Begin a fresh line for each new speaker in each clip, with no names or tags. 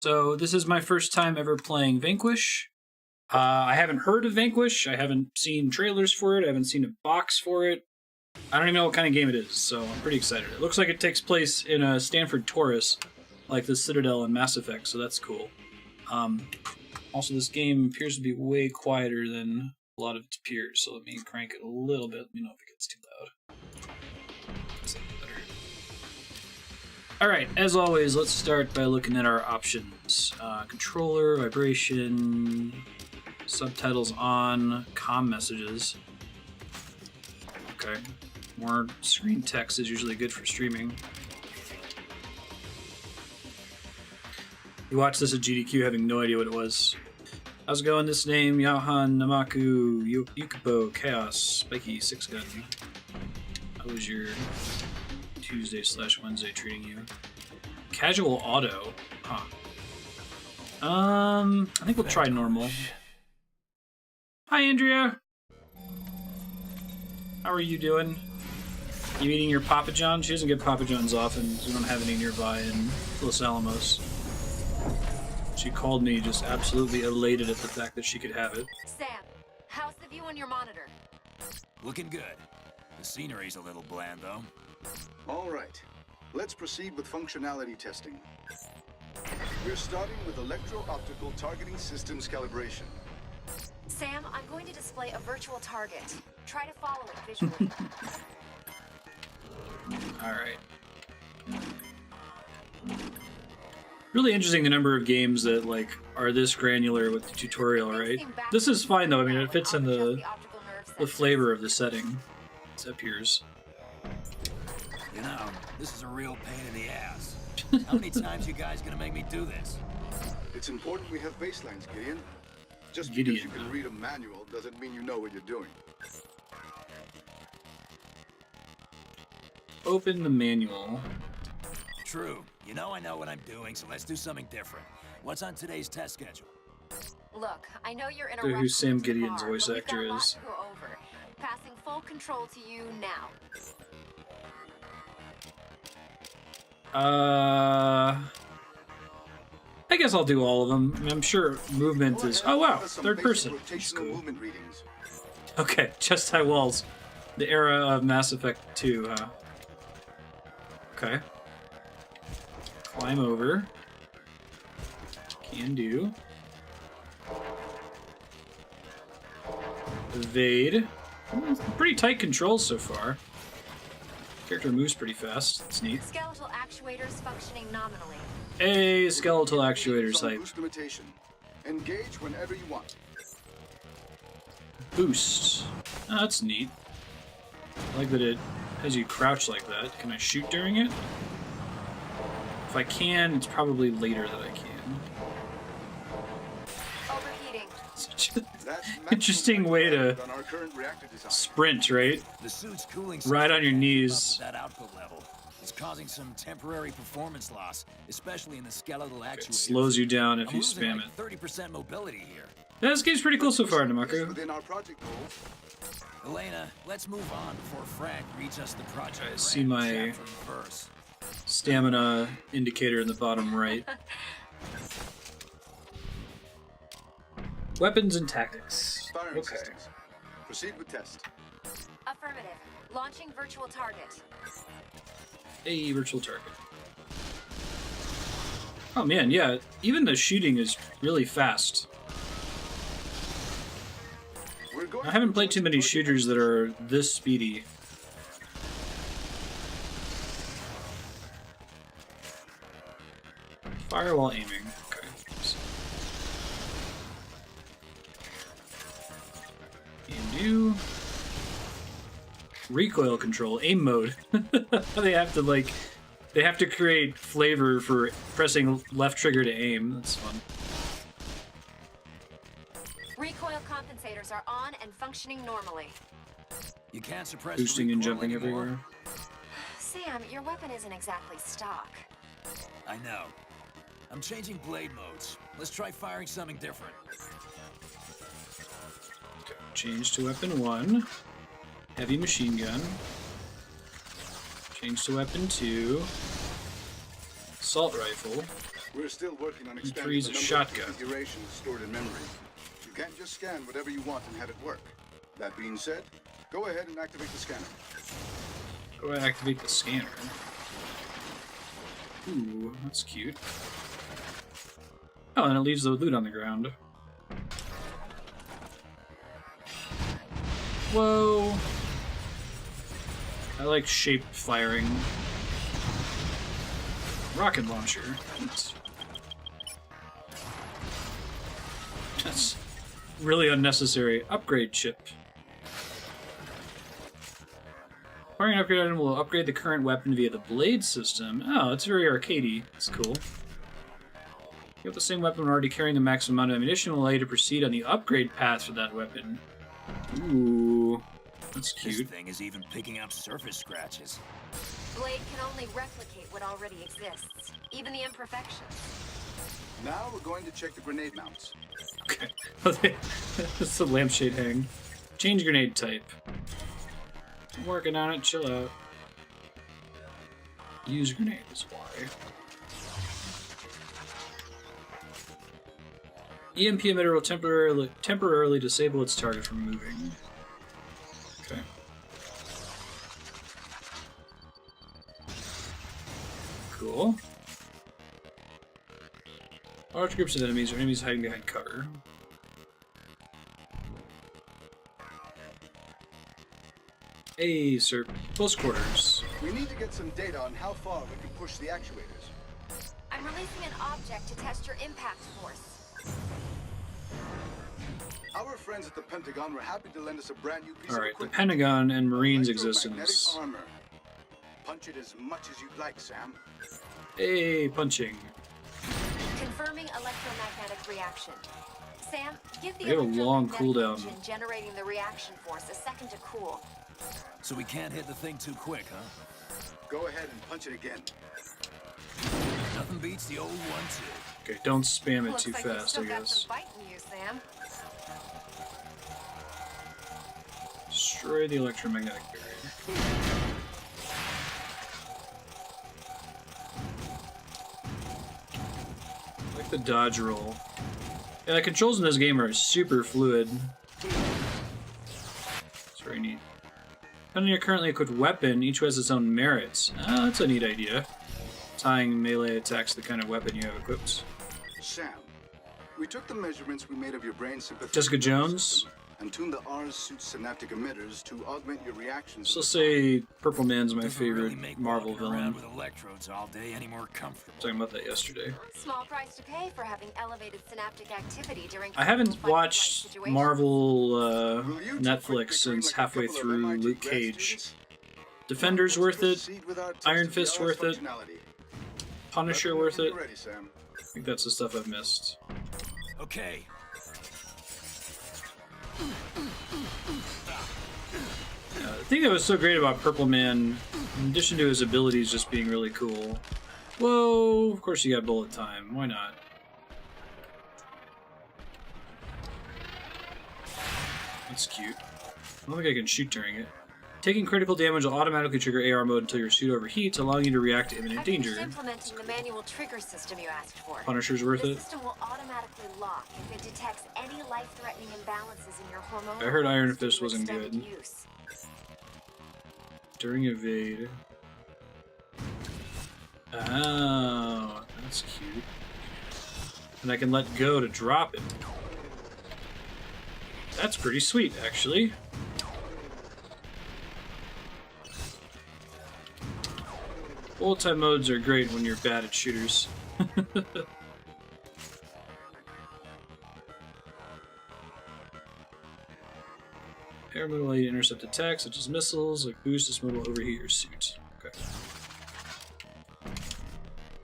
So this is my first time ever playing Vanquish. I haven't heard of Vanquish. I haven't seen trailers for it. I haven't seen a box for it. I don't even know what kind of game it is, so I'm pretty excited. It looks like it takes place in a Stanford Taurus, like the Citadel in Mass Effect, so that's cool. Also, this game appears to be way quieter than a lot of its peers, so let me crank it a little bit. Let me know if it gets too loud. That's better. Alright, as always, let's start by looking at our options. Controller, vibration, subtitles on, comm messages. Okay, more screen text is usually good for streaming. You watched this at GDQ having no idea what it was. How's it going? This name, Yahan, Namaku, Yukipo, Chaos, Spiky, 6-Gun. How was your Tuesday/Wednesday treating you? Casual auto. Huh. I think we'll try normal. Hi, Andrea. How are you doing? You eating your Papa John? She doesn't get Papa Johns often. We don't have any nearby in Los Alamos. She called me just absolutely elated at the fact that she could have it.
Sam, how's the view on your monitor?
Looking good. The scenery's a little bland, though.
All right. Let's proceed with functionality testing. We're starting with electro-optical targeting systems calibration.
Sam, I'm going to display a virtual target. Try to follow it visually.
Alright. Really interesting the number of games that like are this granular with the tutorial, right? This is fine though, I mean it fits in the flavor of the setting. It appears.
You know, this is a real pain in the ass. How many times you guys gonna make me do this?
It's important we have baselines, Gideon. Just because you can read a manual doesn't mean you know what you're doing.
Open the manual.
True. You know I know what I'm doing, so let's do something different. What's on today's test schedule?
Look, I know you're in a
Who
rush
Sam
to
Gideon's
bar,
voice
but we've
actor
got a lot
is.
to go over. Passing full control to you now.
I guess I'll do all of them. I mean, I'm sure movement is... Oh wow, third person. That's cool.
Movement readings.
Okay, chest high walls. The era of Mass Effect 2, huh? Okay. Climb over. Can do. Evade. Pretty tight controls so far. Character moves pretty fast. That's neat.
Skeletal actuators functioning nominally.
Hey, skeletal actuators hype.
Boost limitation. Engage whenever you want.
Boost. Oh, that's neat. I like that it has you crouch like that. Can I shoot during it? If I can, it's probably later that I can.
Overheating.
Such an interesting way to sprint, right?
The suit's cooling
Right on your knees.
That output level is causing some temporary performance loss, especially in the skeletal actuators.
It slows you down if
I'm
you
losing
spam
like
it.
30% mobility here.
Yeah, this game's pretty cool so far, Namaku.
Within our project goals.
Elena, let's move on before Frank reads us the project.
I see my stamina indicator in the bottom right. Weapons and tactics.
Firing
Okay.
systems. Proceed with test.
Affirmative. Launching virtual target.
A virtual target. Oh man, yeah, even the shooting is really fast. I haven't played too many shooters that are this speedy. Fire while aiming. Okay. Can do. Recoil control, aim mode. They have to create flavor for pressing left trigger to aim. That's fun.
Recoil compensators are on and functioning normally.
You can't suppress
Boosting and jumping
anymore.
everywhere.
Sam, your weapon isn't exactly stock.
I know. I'm changing blade modes. Let's try firing something different.
Okay. Change to weapon 1. Heavy machine gun. Change to weapon 2. Assault rifle.
We're still working on expanding
three's
the
a
number
shotgun.
of configurations stored in memory. You can't just scan whatever you want and have it work. That being said, go ahead and activate the scanner.
Go ahead and activate the scanner. Ooh, that's cute. Oh, and it leaves the loot on the ground. Whoa! I like shape firing. Rocket launcher. That's really unnecessary. Upgrade chip. Acquiring an upgrade item will upgrade the current weapon via the blade system. Oh, it's very arcadey. That's cool. You have the same weapon when already carrying the maximum amount of ammunition will allow you to proceed on the upgrade path for that weapon. Ooh, that's
This
cute.
thing is even picking up surface scratches.
Blade can only replicate what already exists, even the imperfections.
Now we're going to check the grenade mounts.
Okay. That's the lampshade hang. Change grenade type. I'm working on it, chill out. Use grenade is why. EMP emitter will temporarily disable its target from moving. Okay. Cool. Large groups of enemies or enemies hiding behind cover. Hey, sir. Close quarters.
We need to get some data on how far we can push the actuators.
I'm releasing an object to test your impact force.
Our friends at the Pentagon were happy to lend us a brand new piece of
Alright, the
equipment.
Pentagon and Marines exist in
Electromagnetic
this.
armor. Punch it as much as you'd like, Sam.
Hey, punching.
Confirming electromagnetic reaction. Sam, give the
We have a long
electromagnetic
cooldown.
engine generating the reaction force a second to cool.
So we can't hit the thing too quick, huh?
Go ahead and punch it again.
Nothing beats the old 1-2.
Okay, don't spam it
Looks
too
like you've
fast, I
still got
guess.
some bite in you, Sam.
Destroy the electromagnetic barrier. I like the dodge roll. Yeah, the controls in this game are super fluid. It's very neat. Depending on your currently equipped weapon, each has its own merits. Oh, that's a neat idea. Tying melee attacks to the kind of weapon you have equipped.
Sam, we took the measurements we made of your brain sympathetic
Jessica
nervous
Jones?
system and tuned the R's suit synaptic emitters to augment your reactions.
So
with
say Purple Man's my
Doesn't
favorite
really make
Marvel
walking around
villain.
with electrodes all day any more comfortable.
Talking about that yesterday.
Small price to pay for having elevated synaptic activity during
I haven't
critical fight-or-flight
watched
situations.
Marvel
Will you two
Netflix
quit bickering
since
like a
halfway
couple of
through
MIT
Luke
grad
Cage.
students?
Defender's
Let's
worth it.
proceed with our test
Iron
of the
Fist
R's
worth it.
functionality.
Punisher
Let me know
worth
when
it.
you're ready, Sam.
I think that's the stuff I've missed.
Okay.
The thing that was so great about Purple Man, in addition to his abilities just being really cool. Whoa, of course you got bullet time. Why not? That's cute. I don't think I can shoot during it. Taking critical damage will automatically trigger AR mode until your suit overheats, allowing you to react to imminent
I finished
danger.
implementing the manual trigger system you asked for.
Punisher's worth
The
it.
system will automatically lock if it detects any life-threatening imbalances in your hormonal
I heard Iron
levels due
Fist
to
wasn't
extended
good.
use.
During evade. Oh, that's cute. And I can let go to drop it. That's pretty sweet, actually. Bullet time modes are great when you're bad at shooters. Air mode will allow you to intercept attacks such as missiles, like boost. This mode will overheat your suit. Okay.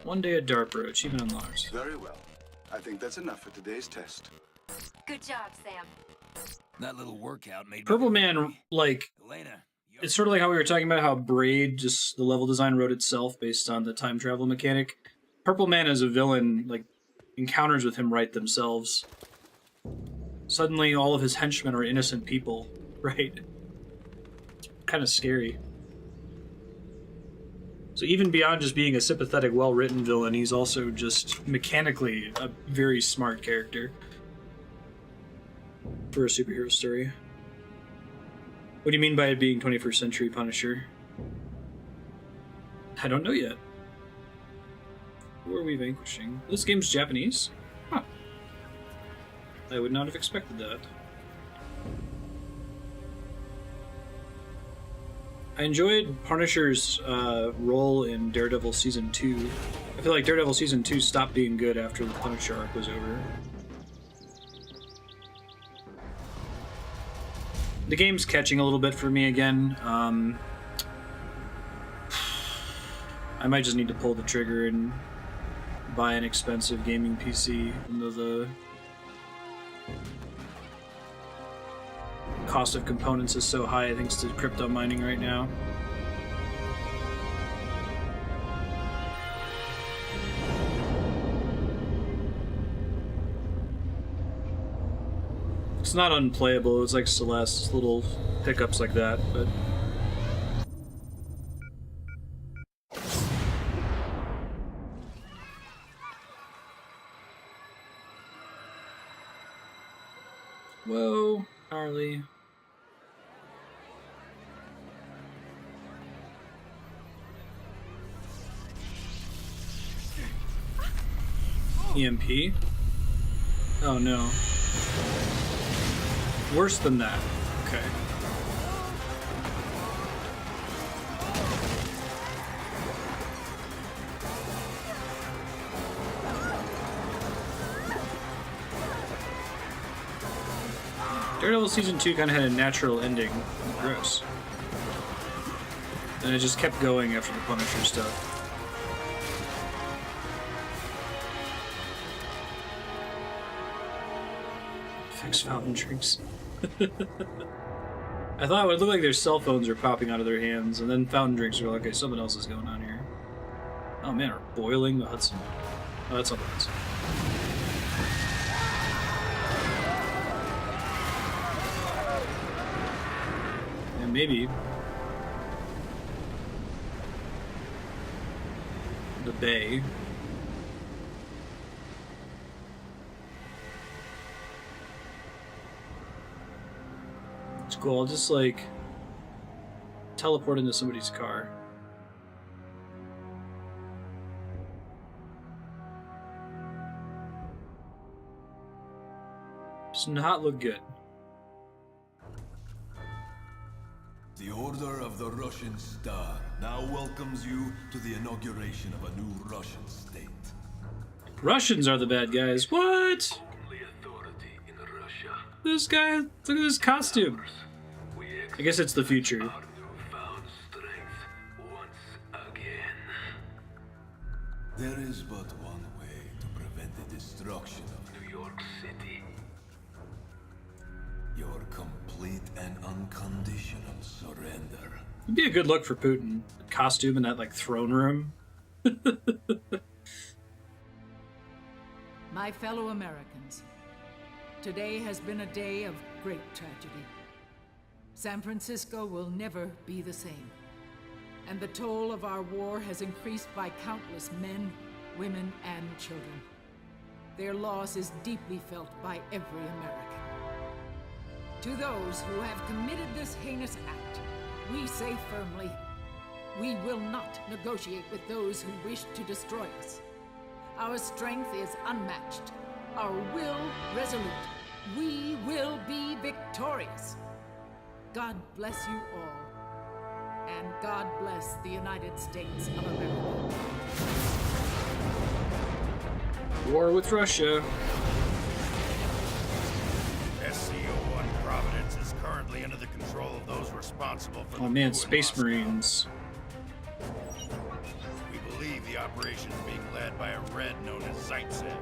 One day at DARPA, achievement unlocked.
Very well. I think that's enough for today's test.
Good job, Sam.
That little workout made me
Purple Man,
hungry.
like,
Elena, you
it's sort of like how we were talking about how Braid, just the level design wrote itself based on the time travel mechanic. Purple Man as a villain, like, encounters with him write themselves. Suddenly all of his henchmen are innocent people, right? Kind of scary. So even beyond just being a sympathetic, well-written villain, he's also just mechanically a very smart character for a superhero story. What do you mean by it being 21st century Punisher? I don't know yet. Who are we vanquishing? This game's Japanese? Huh. I would not have expected that. I enjoyed Punisher's role in Daredevil Season 2. I feel like Daredevil Season 2 stopped being good after the Punisher arc was over. The game's catching a little bit for me again. I might just need to pull the trigger and buy an expensive gaming PC, even though the cost of components is so high thanks to crypto mining right now. It's not unplayable, it's like Celeste, little hiccups like that, but... Whoa, Harley. EMP? Oh no. Worse than that. Okay. Daredevil Season 2 kind of had a natural ending. Gross. And it just kept going after the Punisher stuff. Fix fountain drinks. I thought it would look like their cell phones are popping out of their hands, and then fountain drinks are like, okay, something else is going on here. Oh man, we're boiling the Hudson. Oh, that's something else. And maybe the bay. It's cool. I'll just like teleport into somebody's car. Does not look good.
The Order of the Russian Star now welcomes you to the inauguration of a new Russian state.
Russians are the bad guys. What?
Only authority in Russia.
This guy, look at his costume. I guess it's the future.
Our newfound strength once again. There is but one way to prevent the destruction of New York City. Your complete and unconditional surrender.
It'd be a good look for Putin. Costume in that like throne room.
My fellow Americans, today has been a day of great tragedy. San Francisco will never be the same, and the toll of our war has increased by countless men, women, and children. Their loss is deeply felt by every American. To those who have committed this heinous act, we say firmly, we will not negotiate with those who wish to destroy us. Our strength is unmatched, our will resolute. We will be victorious. God bless you all, and God bless the United States of America.
War with Russia.
SCO-1 Providence is currently under the control of those responsible for
Oh man, Space Marines.
We believe the operation is being led by a Red known as Zaitsev.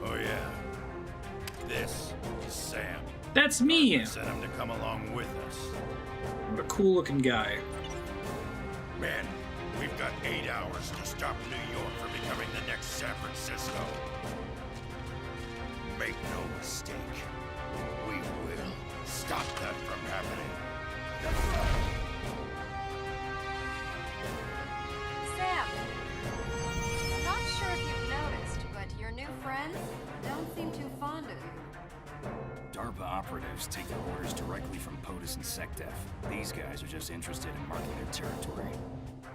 Oh yeah. This is Sam.
That's me!
Sent him to come along with us.
What a cool looking guy.
Man, we've got 8 hours to stop New York from becoming the next San Francisco. Make no mistake, we will stop that from happening.
Your new friends don't seem too fond of you.
DARPA operatives take their orders directly from POTUS and SecDef. These guys are just interested in marking their territory.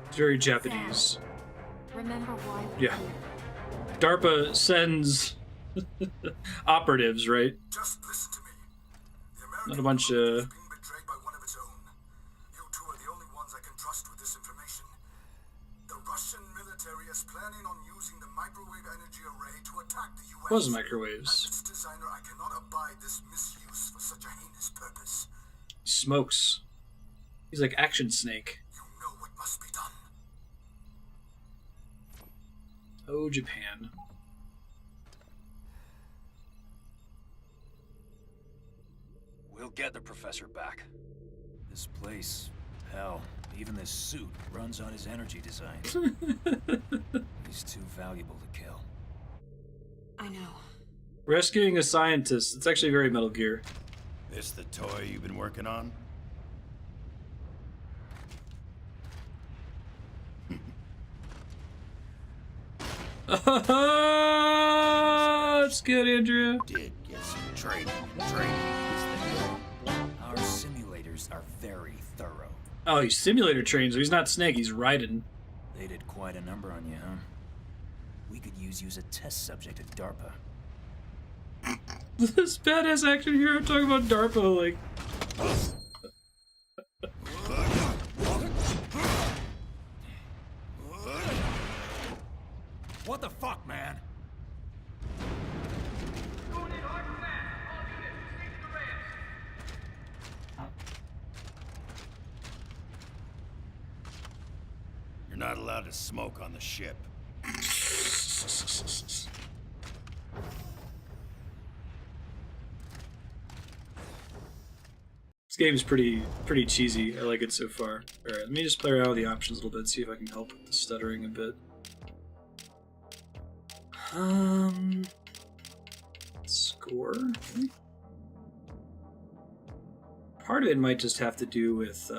It's very Japanese.
Remember why we
Yeah. DARPA sends operatives, right?
Just listen to me. The American
Not a bunch
government
of...
is being betrayed by one of its own. You two are the only ones I can trust with this information. The Russian military is planning on using the microwave energy array to attack the U.S.
Was
As
microwaves.
its designer, I cannot abide this misuse for such a heinous purpose.
Smokes. He's like Action Snake.
You know what must be done.
Oh, Japan.
We'll get the professor back. This place, hell, even this suit runs on his energy designs. He's too valuable to kill.
I know.
Rescuing a scientist. It's actually very Metal Gear.
This the toy you've been working on?
It's good, Andrea.
Did get some training.
Our simulators are very thorough.
Oh, he's simulator trained, so he's not Snake, he's Raiden.
They did quite a number on you, huh? We could use you as a test subject at DARPA.
This badass action hero talking about DARPA, like...
What the fuck, man?
You're not allowed to smoke on the ship.
This game's pretty cheesy. I like it so far. Alright, let me just play around with the options a little bit, see if I can help with the stuttering a bit. Score? Part of it might just have to do with,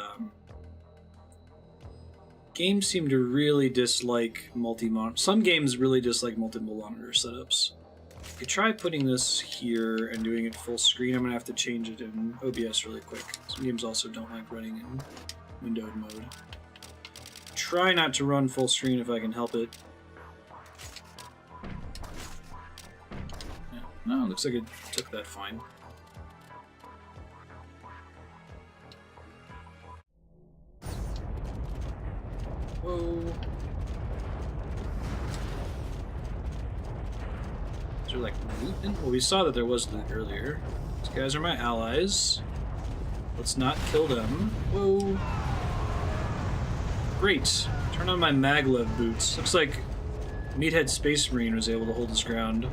games seem to really dislike multi-monitor. Some games really dislike multiple monitor setups. I could try putting this here and doing it full screen. I'm gonna have to change it in OBS really quick. Some games also don't like running in windowed mode. Try not to run full screen if I can help it. Yeah. No, looks like it took that fine. Whoa. Is there like loot in? Well, we saw that there was loot earlier. These guys are my allies. Let's not kill them. Whoa. Great. Turn on my maglev boots. Looks like Meathead Space Marine was able to hold his ground.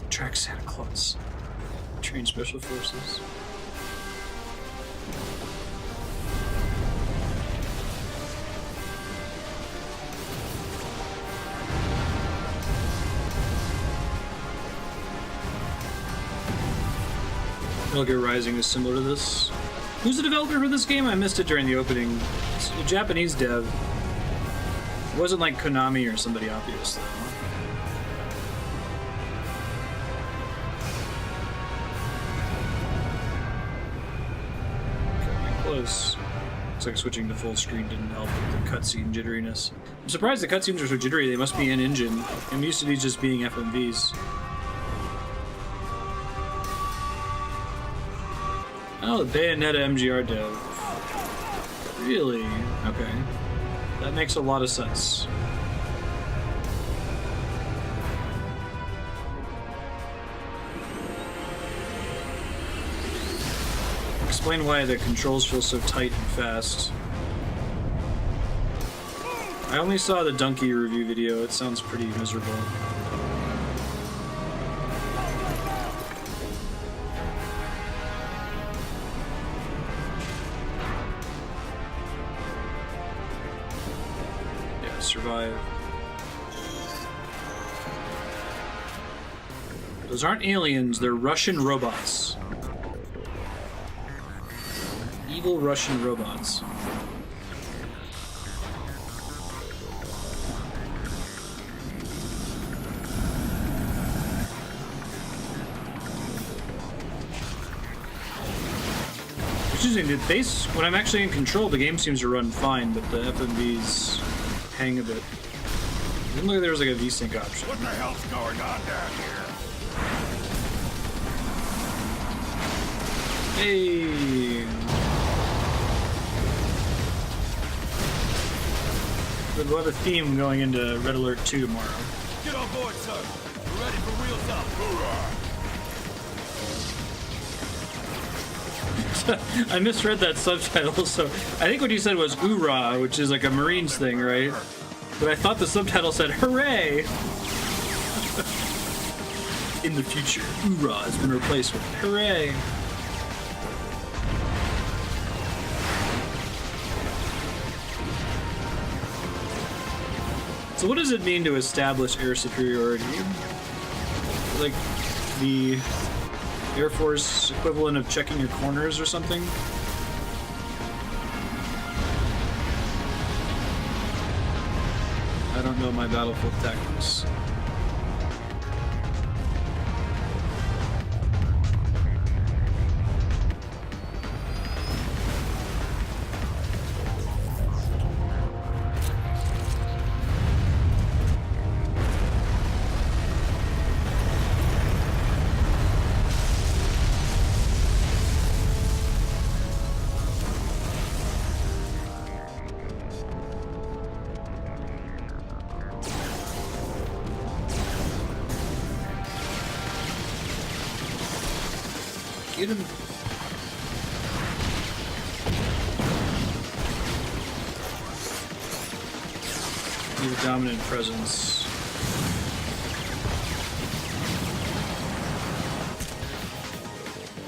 Track Santa Claus. Train Special Forces. Metal Gear Rising is similar to this. Who's the developer for this game? I missed it during the opening. It's a Japanese dev. It wasn't like Konami or somebody obvious, though. Close. Looks like switching to full screen didn't help with the cutscene jitteriness. I'm surprised the cutscenes are so jittery. They must be in engine. I'm used to these just being FMVs. Oh, the Bayonetta MGR dev. Really? Okay. That makes a lot of sense. Explain why the controls feel so tight and fast. I only saw the Donkey review video. It sounds pretty miserable. Yeah, survive. Those aren't aliens, they're Russian robots. Evil Russian robots. Interesting, the base, when I'm actually in control, the game seems to run fine, but the FMVs hang a bit. Didn't look like there was like a VSync option.
What the hell's going on down here?
Hey! We'll have a theme going into Red Alert 2 tomorrow.
Get on board, sir. We're ready for wheels up. Hoorah!
I misread that subtitle, so I think what you said was "oorah," which is like a Marines thing, right? But I thought the subtitle said "hooray." In the future, "oorah" has been replaced with "hooray." So what does it mean to establish air superiority? Like the Air Force equivalent of checking your corners or something? I don't know my battlefield tactics. Get him. Your dominant presence.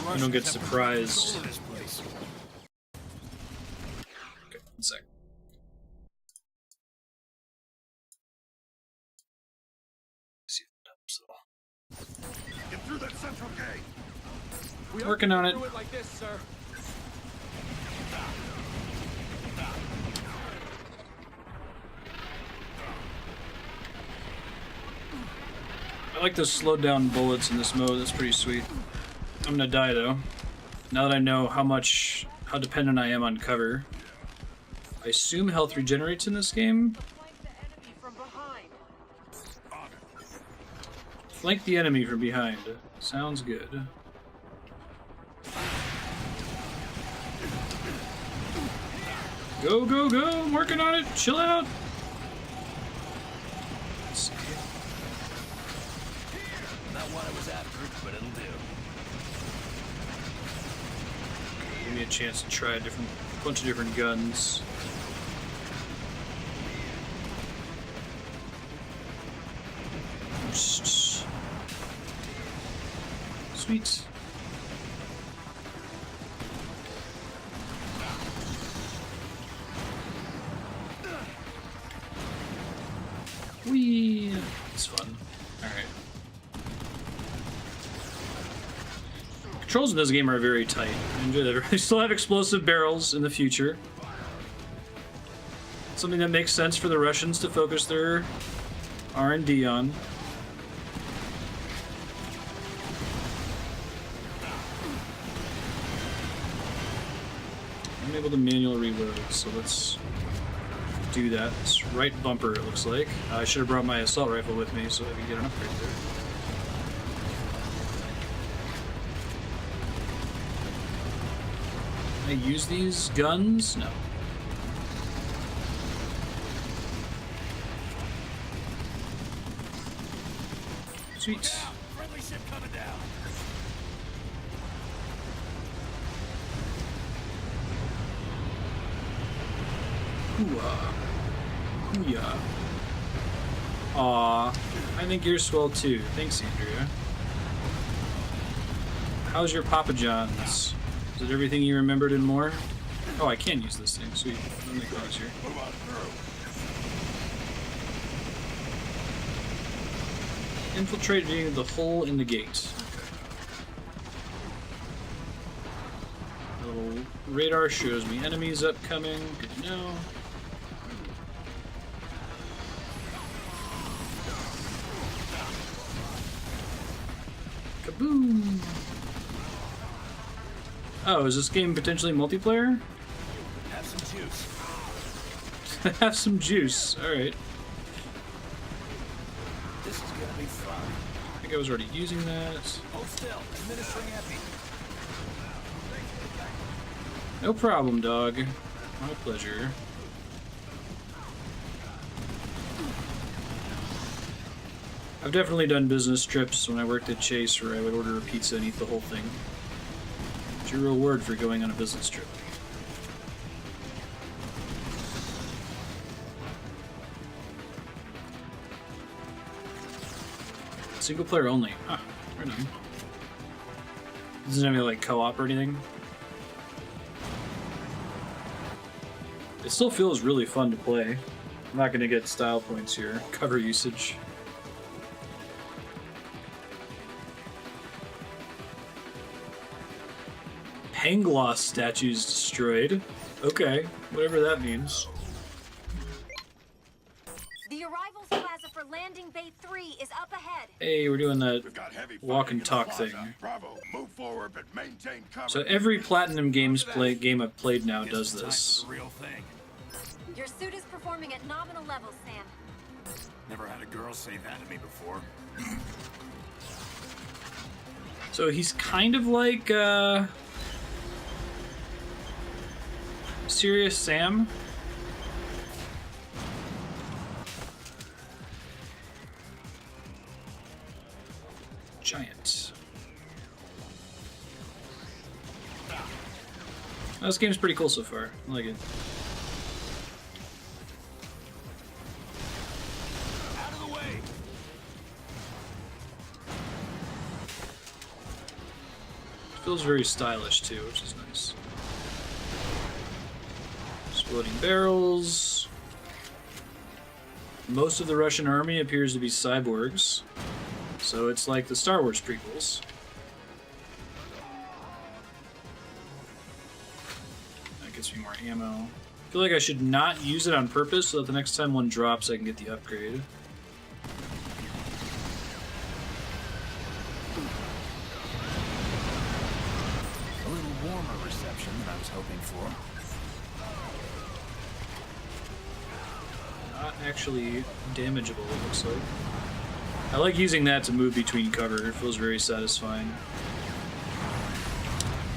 I don't get surprised. Okay, 1 sec. See if it helps at all.
Get through that central gate.
Working on it.
Like this, sir.
I like the slowed down bullets in this mode. That's pretty sweet. I'm gonna die though. Now that I know how dependent I am on cover. I assume health regenerates in this game. Flank the enemy from behind. Sounds good. Go, go, go! I'm working on it! Chill out!
Not what I was after, but it'll do.
Give me a chance to try a bunch of different guns. Sweet. Whee! It's fun. Alright. Controls in this game are very tight. I enjoy that. They still have explosive barrels in the future. Something that makes sense for the Russians to focus their R&D on. I'm able to manual reload, so let's do that. It's right bumper, it looks like. I should have brought my assault rifle with me so I could get an upgrade there. Can I use these guns? No. Sweet.
Friendly ship coming down.
Hoo-ah. Hoo-yah. Aw. I think you're swell too. Thanks, Andrea. How's your Papa John's? Is it everything you remembered and more? Oh, I can use this thing. Sweet. Let me cross here.
Move on through.
Infiltrating the hole in the gate. Okay. Little radar shows me enemies upcoming. Good to know. Kaboom! Oh, is this game potentially multiplayer?
Have some juice.
Have some juice. Alright.
This is gonna be fun.
I think I was already using that.
Hold still. Administering epi.
No problem, dog. My pleasure. I've definitely done business trips when I worked at Chase where I would order a pizza and eat the whole thing. It's your real word for going on a business trip. Single player only. Huh, right on. Doesn't have any like co-op or anything. It still feels really fun to play. I'm not gonna get style points here. Cover usage. Pangloss statues destroyed. Okay, whatever that means.
The arrivals plaza for landing bay 3 is up ahead.
Hey, we're doing that
We've got heavy
walk
fighting
and
in the
talk
plaza.
thing.
Bravo, move forward, but maintain cover.
So every Platinum game I've played now
Guess
does
it's time
this.
for the real thing.
Your suit is performing at nominal levels, Sam.
Never had a girl say that to me before.
So he's kind of like Serious Sam. Giant. Oh, this game's pretty cool so far. I like it.
Out of the way.
Feels very stylish too, which is nice. Exploding barrels. Most of the Russian army appears to be cyborgs, so it's like the Star Wars prequels. That gets me more ammo. I feel like I should not use it on purpose so that the next time one drops I can get the upgrade.
A little warmer reception than I was hoping for.
Not actually damageable, it looks like. I like using that to move between cover. It feels very satisfying.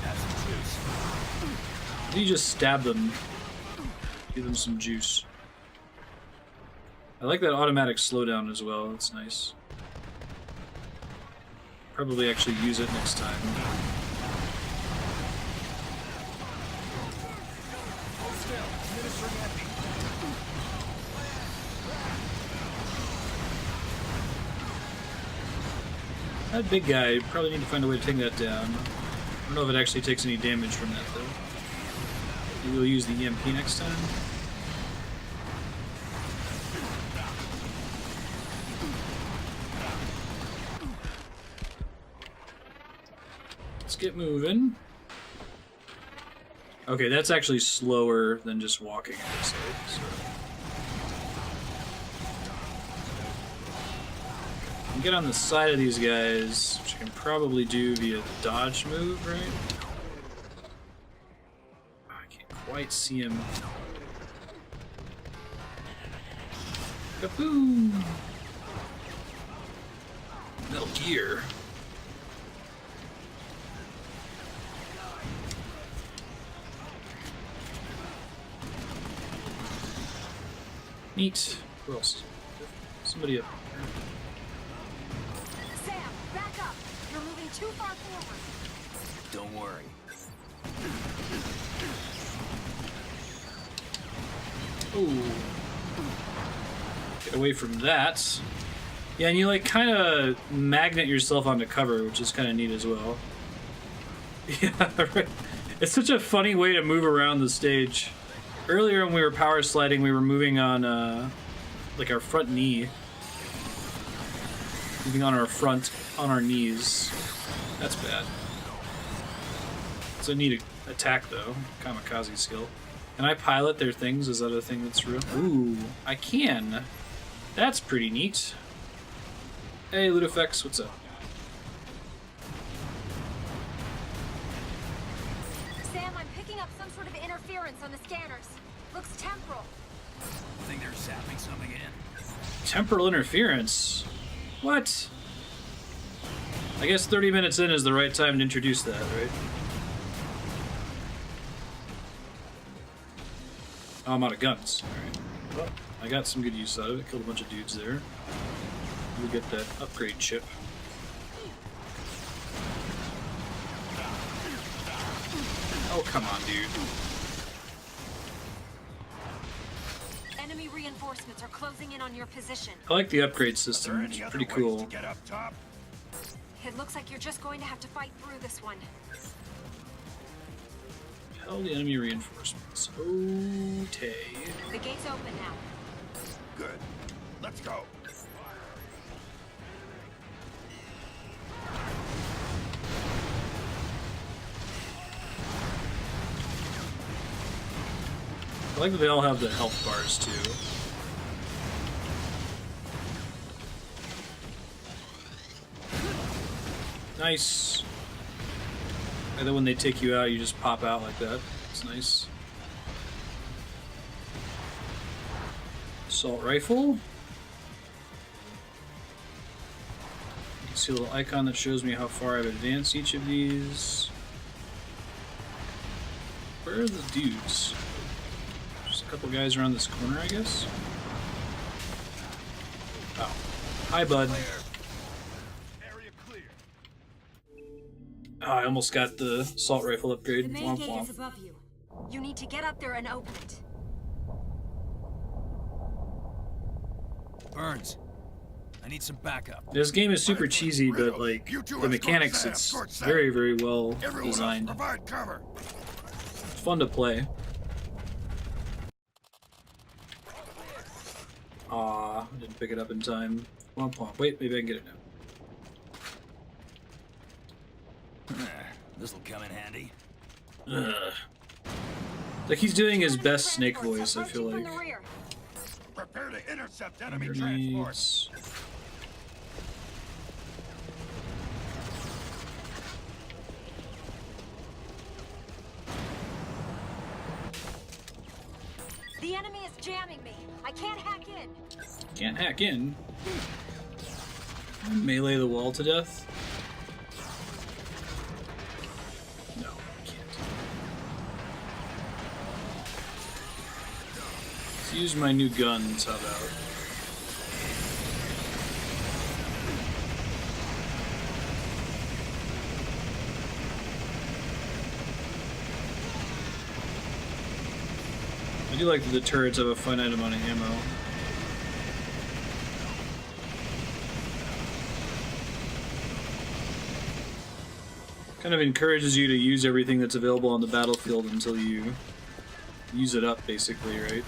Have some juice.
You just stab them. Give them some juice. I like that automatic slowdown as well. It's nice. Probably actually use it next time.
Hold still. Administering epi.
That big guy, probably need to find a way to take that down. I don't know if it actually takes any damage from that though. Maybe we'll use the EMP next time. Let's get moving. Okay, that's actually slower than just walking, I would say. So. I can get on the side of these guys, which I can probably do via dodge move, right? I can't quite see him. Kaboom! Metal Gear. Neat. Who else? Somebody up there.
Sam, back up. You're moving too far forward.
Don't worry.
Ooh. Get away from that. Yeah, and you like kind of magnet yourself onto cover, which is kind of neat as well. Yeah, right. It's such a funny way to move around the stage. Earlier when we were power sliding, we were moving on like our front knee. Moving on our knees. That's bad. It's a neat attack though. Kamikaze skill. Can I pilot their things? Is that a thing that's real? Ooh, I can. That's pretty neat. Hey, Ludofex, what's up?
Sam, I'm picking up some sort of interference on the scanners. Looks temporal.
Think they're zapping something in?
Temporal interference? What? I guess 30 minutes in is the right time to introduce that, right? Oh, I'm out of guns. Alright. Well, I got some good use out of it. Killed a bunch of dudes there. We'll get that upgrade chip. Oh, come on, dude.
Enemy reinforcements are closing in on your position.
I like the upgrade system. It's pretty cool.
To get up top?
It looks like you're just going to have to fight through this one.
Hell, the enemy reinforcements. Okay.
The gate's open now.
Good. Let's go.
I like that they all have the health bars too. Nice. And then when they take you out, you just pop out like that. It's nice. Assault rifle. You can see a little icon that shows me how far I've advanced each of these. Where are the dudes? Just a couple guys around this corner, I guess. Oh. Hi, bud.
Area clear.
Oh, I almost got the assault rifle upgrade.
The main
Womp
gate
womp.
is above you. You need to get up there and open it.
Burns, I need some backup.
This game is super cheesy, but like the mechanics, it's very, very well
Everyone else
designed.
provide cover.
It's fun to play. Aw, didn't pick it up in time. Womp womp. Wait, maybe I can get it now.
This'll come in handy.
Ugh. Like he's doing his best Snake voice, I feel like.
From the rear.
Prepare to intercept enemy transports.
Grenades.
The enemy is jamming me. I can't hack in.
Can't hack in. Melee the wall to death? No, I can't. Let's use my new guns, how about? I do like that the turrets have a finite amount of ammo. Kind of encourages you to use everything that's available on the battlefield until you use it up, basically, right?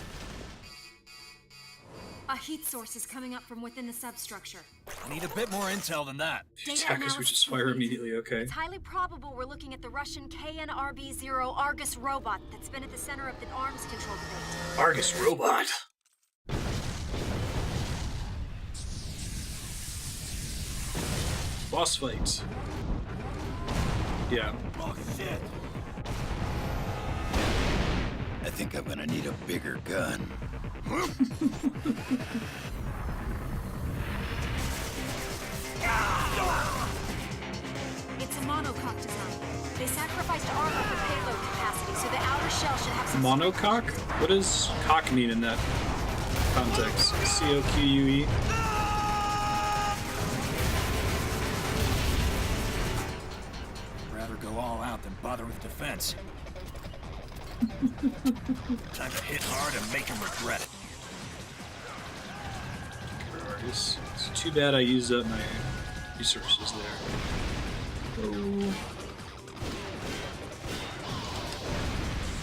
A heat source is coming up from within the substructure.
I need a bit more intel than that.
Attackers would just fire immediately, okay.
It's highly probable we're looking at the Russian KNRB-0 Argus robot that's been at the center of the arms control debate.
Argus robot! Boss fight. Yeah.
Oh shit. I think I'm gonna need a bigger gun.
It's a monocoque design. They sacrificed armor for payload capacity, so the outer shell should have some...
Monocoque? What does cock mean in that context? C-O-Q-U-E?
Rather go all out than bother with defense. Time to hit hard and make him regret it.
Argus. It's too bad I used up my resources there. Oh.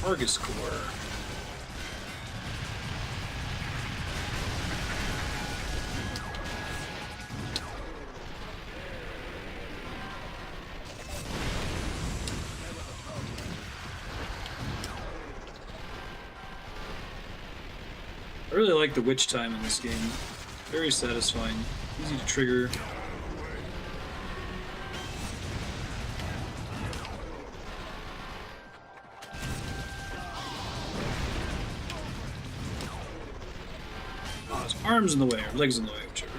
Argus core. I really like the witch time in this game. Very satisfying. Easy to trigger. Oh, his arm's in the way, or legs in the way, whichever.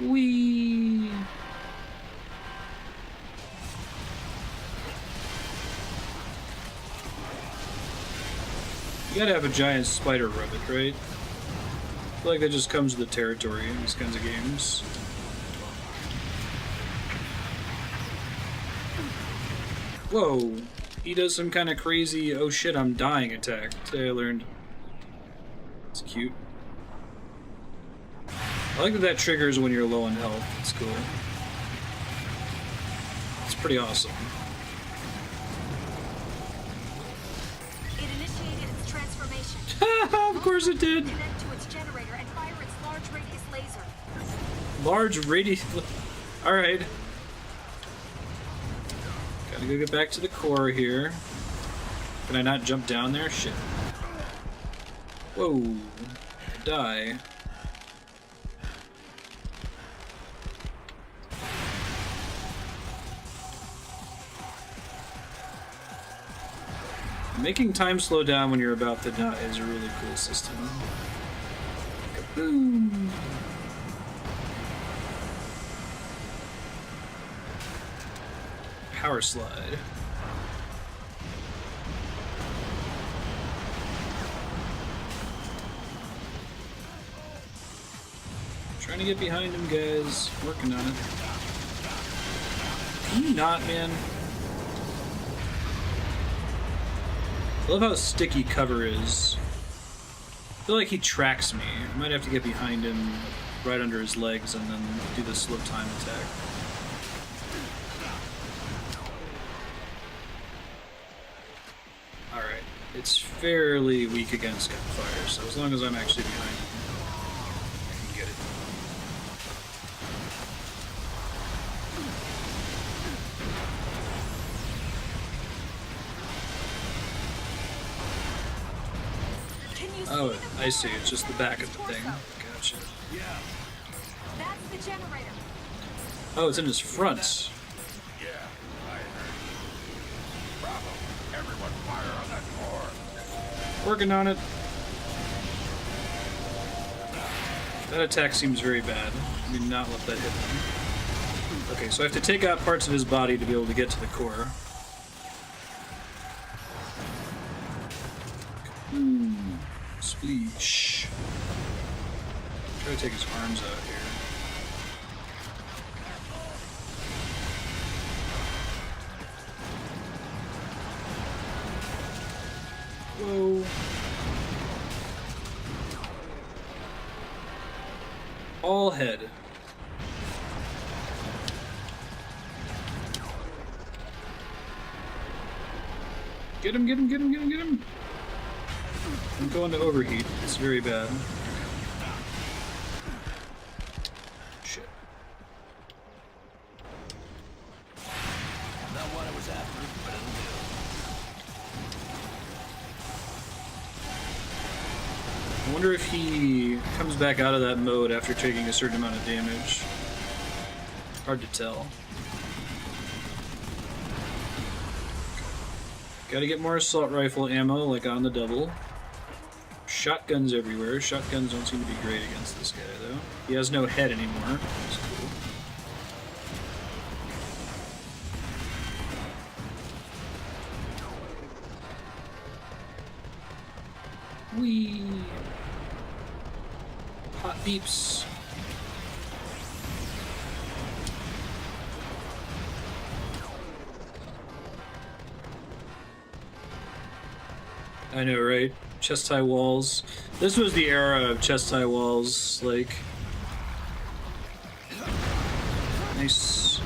Whee! You gotta have a giant spider rabbit, right? I feel like that just comes with the territory in these kinds of games. Whoa! He does some kind of crazy, oh shit, I'm dying attack. Today I learned. It's cute. I like that that triggers when you're low on health. It's cool. It's pretty awesome.
It initiated its transformation.
Of course it did!
Connect to its generator and fire its large radius laser.
Large radius... Alright. Gotta go get back to the core here. Can I not jump down there? Shit. Whoa. Die. Making time slow down when you're about to die is a really cool system. Kaboom! Power slide. Trying to get behind him, guys. Working on it. Can you not, man? I love how sticky cover is. I feel like he tracks me. I might have to get behind him, right under his legs, and then do the slow time attack. Alright. It's fairly weak against gunfire, so as long as I'm actually behind him, I can get it. Oh, I see. It's just the back of the thing. Gotcha.
That's the generator.
Oh, it's in his front.
Yeah, I heard. Bravo. Everyone fire on that core.
Working on it. That attack seems very bad. I mean, not let that hit him. Okay, so I have to take out parts of his body to be able to get to the core. Spleesh. Try to take his arms out here. Whoa. All head. Get him, get him, get him, get him, get him! I'm going to overheat. It's very bad. Shit.
Not what I was after, but it'll do.
I wonder if he comes back out of that mode after taking a certain amount of damage. Hard to tell. Gotta get more assault rifle ammo, like on the double. Shotguns everywhere. Shotguns don't seem to be great against this guy, though. He has no head anymore. That's cool. Whee! Hot beeps. I know, right? Chest-high walls. This was the era of chest-high walls, like... Nice.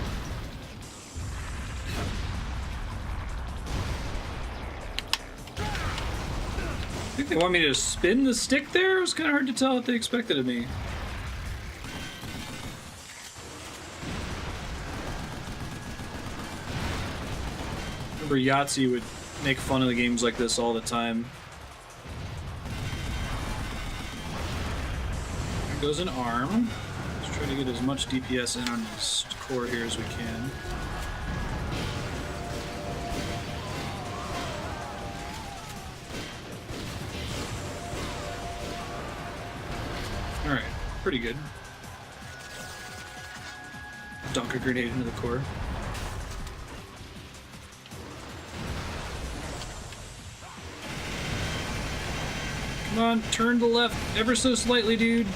think they want me to spin the stick there? It was kind of hard to tell what they expected of me. Remember Yahtzee would make fun of the games like this all the time. There goes an arm. Let's try to get as much DPS in on his core here as we can. Alright, pretty good. Dunk a grenade into the core. Come on, turn to the left ever so slightly, dude.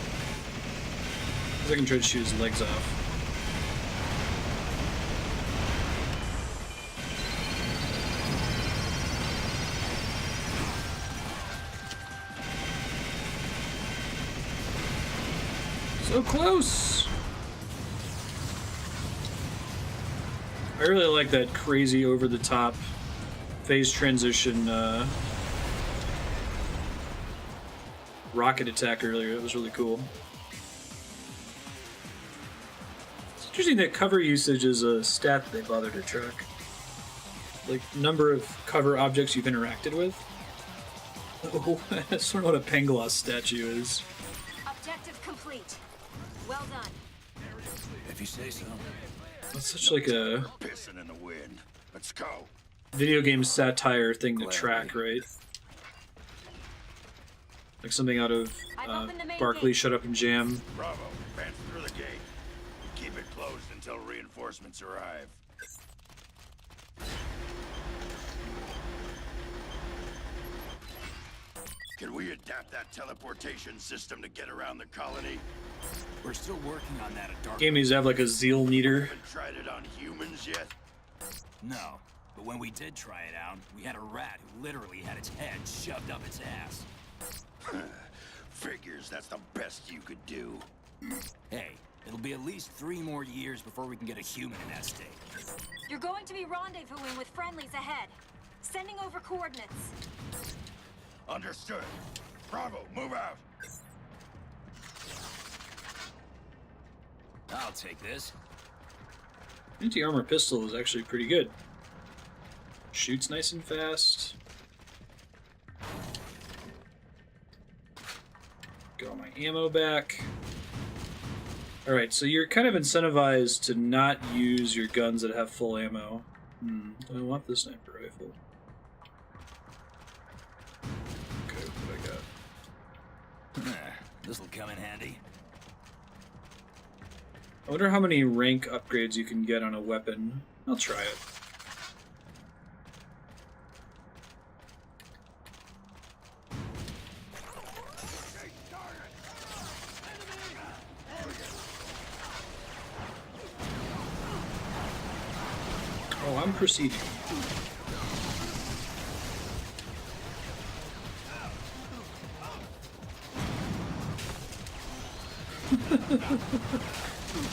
I can try to shoot his legs off. So close! I really like that crazy over-the-top phase transition rocket attack earlier. That was really cool. It's interesting that cover usage is a stat that they bother to track. Like, number of cover objects you've interacted with. Oh, that's sort of what a Pangloss statue is.
Objective complete. Well done.
If you say so.
That's such like a
Pissing in the wind. Let's go.
video game satire thing to track, right? Like something out of Barkley, Shut Up and Jam.
Bravo. Advance through the gate. Keep it closed until reinforcements arrive. Can we adapt that teleportation system to get around the colony?
We're still working on that at Dark.
Game needs to have like a zeal meter.
Haven't tried it on humans yet?
No, but when we did try it out, we had a rat who literally had its head shoved up its ass.
Figures that's the best you could do.
Hey, it'll be at least 3 more years before we can get a human in that state.
You're going to be rendezvousing with friendlies ahead. Sending over coordinates.
Understood. Bravo, move out.
I'll take this.
Anti-armor pistol is actually pretty good. Shoots nice and fast. Get all my ammo back. Alright, so you're kind of incentivized to not use your guns that have full ammo. Do I want this sniper rifle? Okay, what I got?
This'll come in handy.
I wonder how many rank upgrades you can get on a weapon. I'll try it. Oh, I'm proceeding.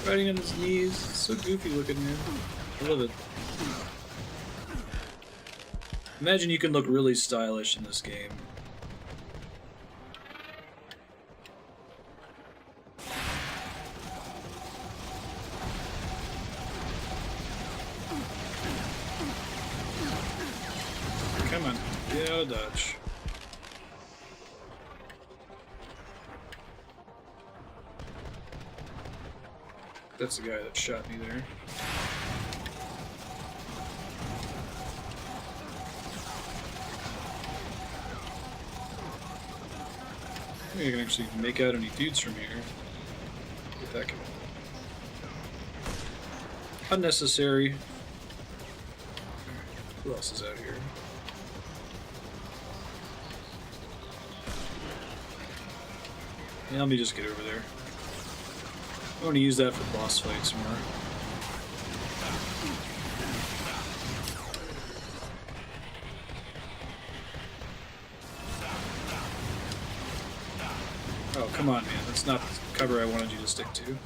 Riding on his knees. It's so goofy looking, man. I love it. Imagine you can look really stylish in this game. Come on, get out of dodge. That's the guy that shot me there. I think I can actually make out any dudes from here. Get that going. Unnecessary. Who else is out here? Yeah, let me just get over there. I want to use that for boss fights more. Oh, come on, man. That's not the cover I wanted you to stick to.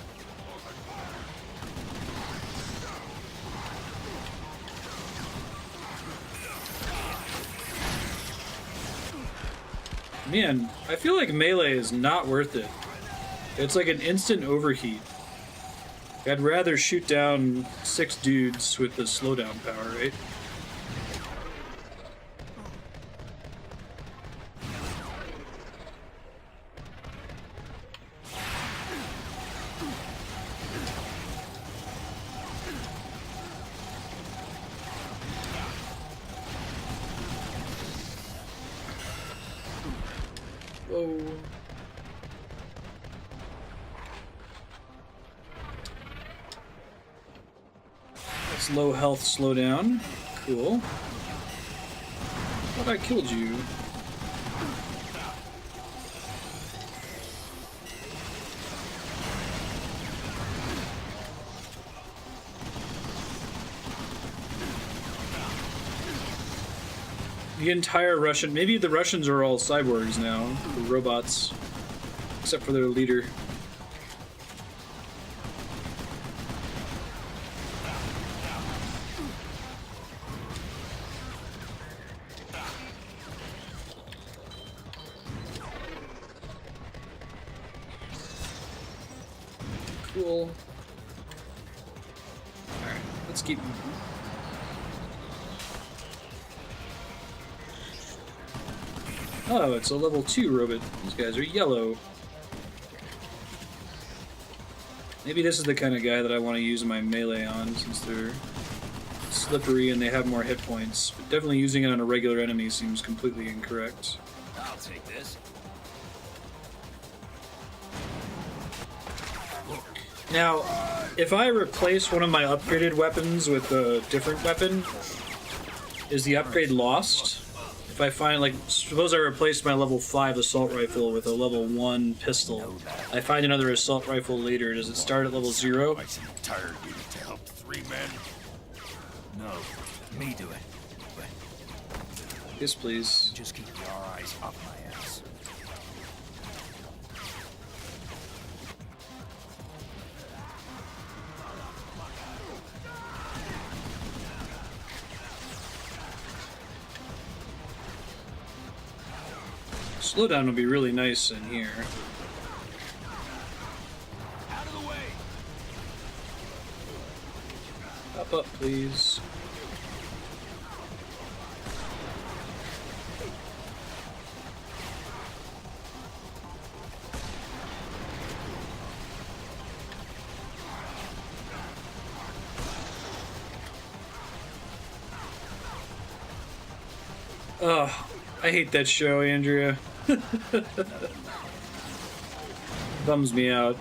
Man, I feel like melee is not worth it. It's like an instant overheat. I'd rather shoot down 6 dudes with the slowdown power, right? Whoa. That's low health slowdown. Cool. Thought I killed you. The entire Russian... Maybe the Russians are all cyborgs now, or robots, except for their leader. Cool. Alright, let's keep moving. Oh, it's a level 2 robot. These guys are yellow. Maybe this is the kind of guy that I want to use my melee on, since they're slippery and they have more hit points. But definitely using it on a regular enemy seems completely incorrect.
I'll take this.
Now, if I replace one of my upgraded weapons with a different weapon, is the upgrade lost? If I find, like, suppose I replace my level 5 assault rifle with a level 1 pistol, I find another assault rifle later, does it start at level 0?
I seem tired needing to help 3 men.
No, me do it. But
Yes, please.
just keep your eyes up my ass.
Slowdown would be really nice in here.
Out of the way!
Up, please. Ugh, I hate that show, Andrea. Bums me out.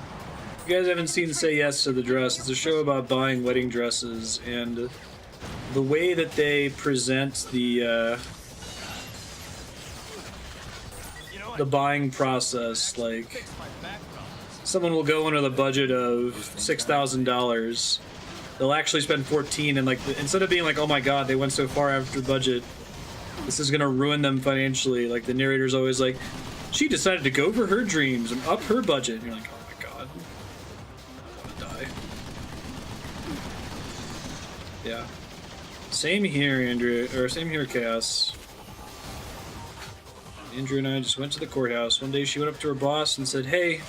If you guys haven't seen Say Yes to the Dress, it's a show about buying wedding dresses, and the way that they present the buying process, like, someone will go in with a budget of $6,000, they'll actually spend 14, and like, instead of being like, oh my god, they went so far after budget, this is gonna ruin them financially, like, the narrator's always like, she decided to go for her dreams and up her budget, and you're like, oh my god, I wanna die. Yeah. Same here, Andrea, or same here, Chaos. Andrea and I just went to the courthouse. One day she went up to her boss and said, hey,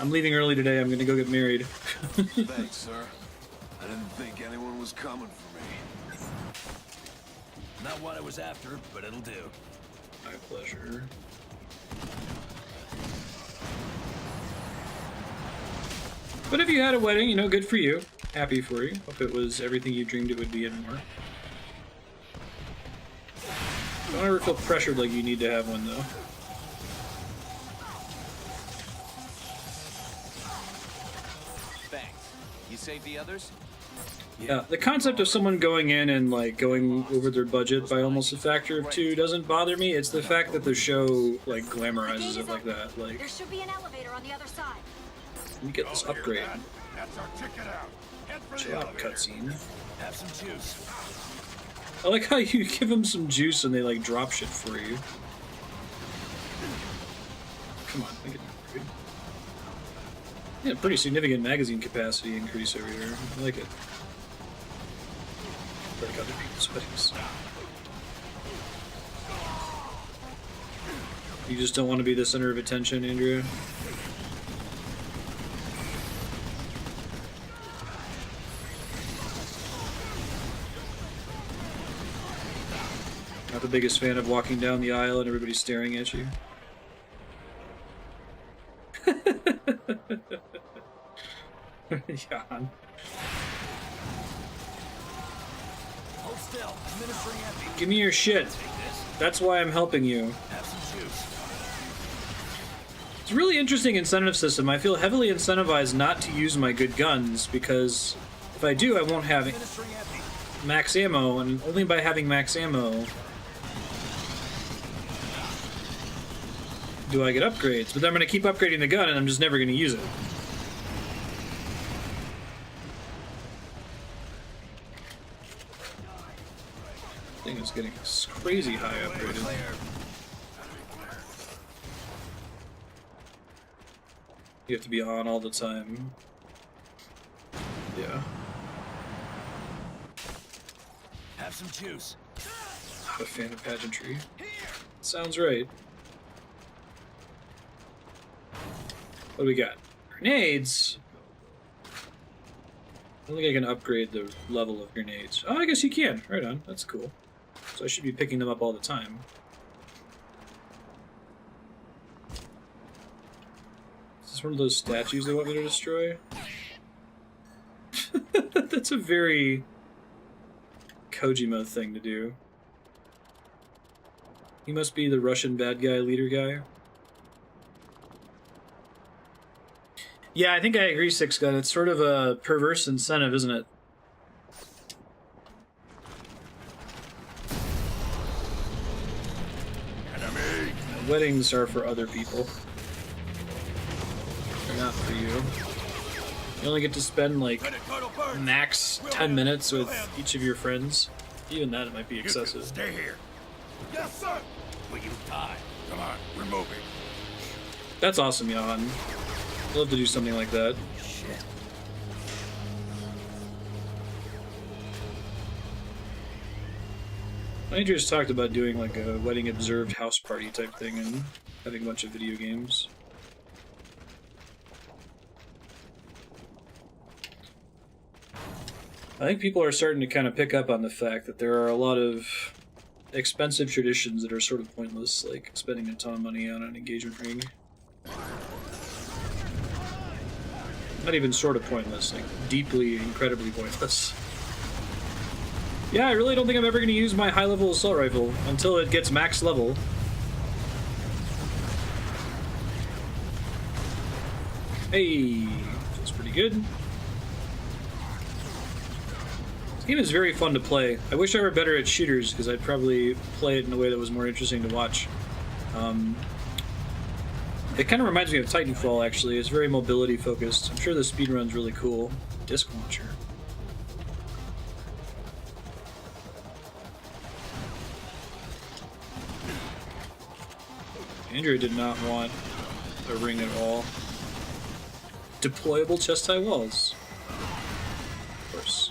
I'm leaving early today, I'm gonna go get married.
Thanks, sir. I didn't think anyone was coming for me.
Not what I was after, but it'll do.
My pleasure. But if you had a wedding, you know, good for you. Happy for you. Hope it was everything you dreamed it would be and more. Don't ever feel pressured like you need to have one, though.
Thanks. You saved the others?
Yeah, the concept of someone going in and, like, going over their budget by almost a factor of 2 doesn't bother me. It's the fact that the show, like, glamorizes it like that. Like,
There should be an elevator on the other side.
let me get this upgrade.
That's our ticket out. Head for
Chill
the
out,
elevator.
cutscene.
Have some juice.
I like how you give them some juice and they, like, drop shit for you. Come on, make it upgrade. Yeah, pretty significant magazine capacity increase over here. I like it. Break other people's weddings. You just don't want to be the center of attention, Andrea? Not the biggest fan of walking down the aisle and everybody staring at you. Jan.
Hold still. Administering epi.
Give me your shit. That's why I'm helping you.
Have some juice.
It's a really interesting incentive system. I feel heavily incentivized not to use my good guns because if I do, I won't have
Administering epi.
max ammo, and only by having max ammo do I get upgrades. But then I'm going to keep upgrading the gun and I'm just never going to use it. Thing is getting crazy high upgraded. You have to be on all the time. Yeah.
Have some juice.
Not a fan of pageantry. Sounds right. What do we got? Grenades? I don't think I can upgrade the level of grenades. Oh, I guess you can. Right on. That's cool. So I should be picking them up all the time. Is this one of those statues they want me to destroy? That's a very Kojima thing to do. He must be the Russian bad guy leader guy. Yeah, I think I agree, Six Gun. It's sort of a perverse incentive, isn't it?
Enemy!
Weddings are for other people. They're not for you. You only get to spend, like, max 10 minutes with each of your friends. Even that, it might be
You two,
excessive.
stay here. Yes, sir! Will you die? Come on, we're moving.
That's awesome, Johan. I'd love to do something like that.
Shit.
Andrew just talked about doing like a wedding observed house party type thing and having a bunch of video games. I think people are starting to kind of pick up on the fact that there are a lot of expensive traditions that are sort of pointless, like spending a ton of money on an engagement ring. Not even sort of pointless, like deeply, incredibly pointless. Yeah, I really don't think I'm ever going to use my high-level assault rifle until it gets max level. Hey, feels pretty good. This game is very fun to play. I wish I were better at shooters, because I'd probably play it in a way that was more interesting to watch. It kind of reminds me of Titanfall, actually. It's very mobility-focused. I'm sure the speedrun's really cool. Disc launcher. Andrew did not want a ring at all. Deployable chest-high walls. Of course.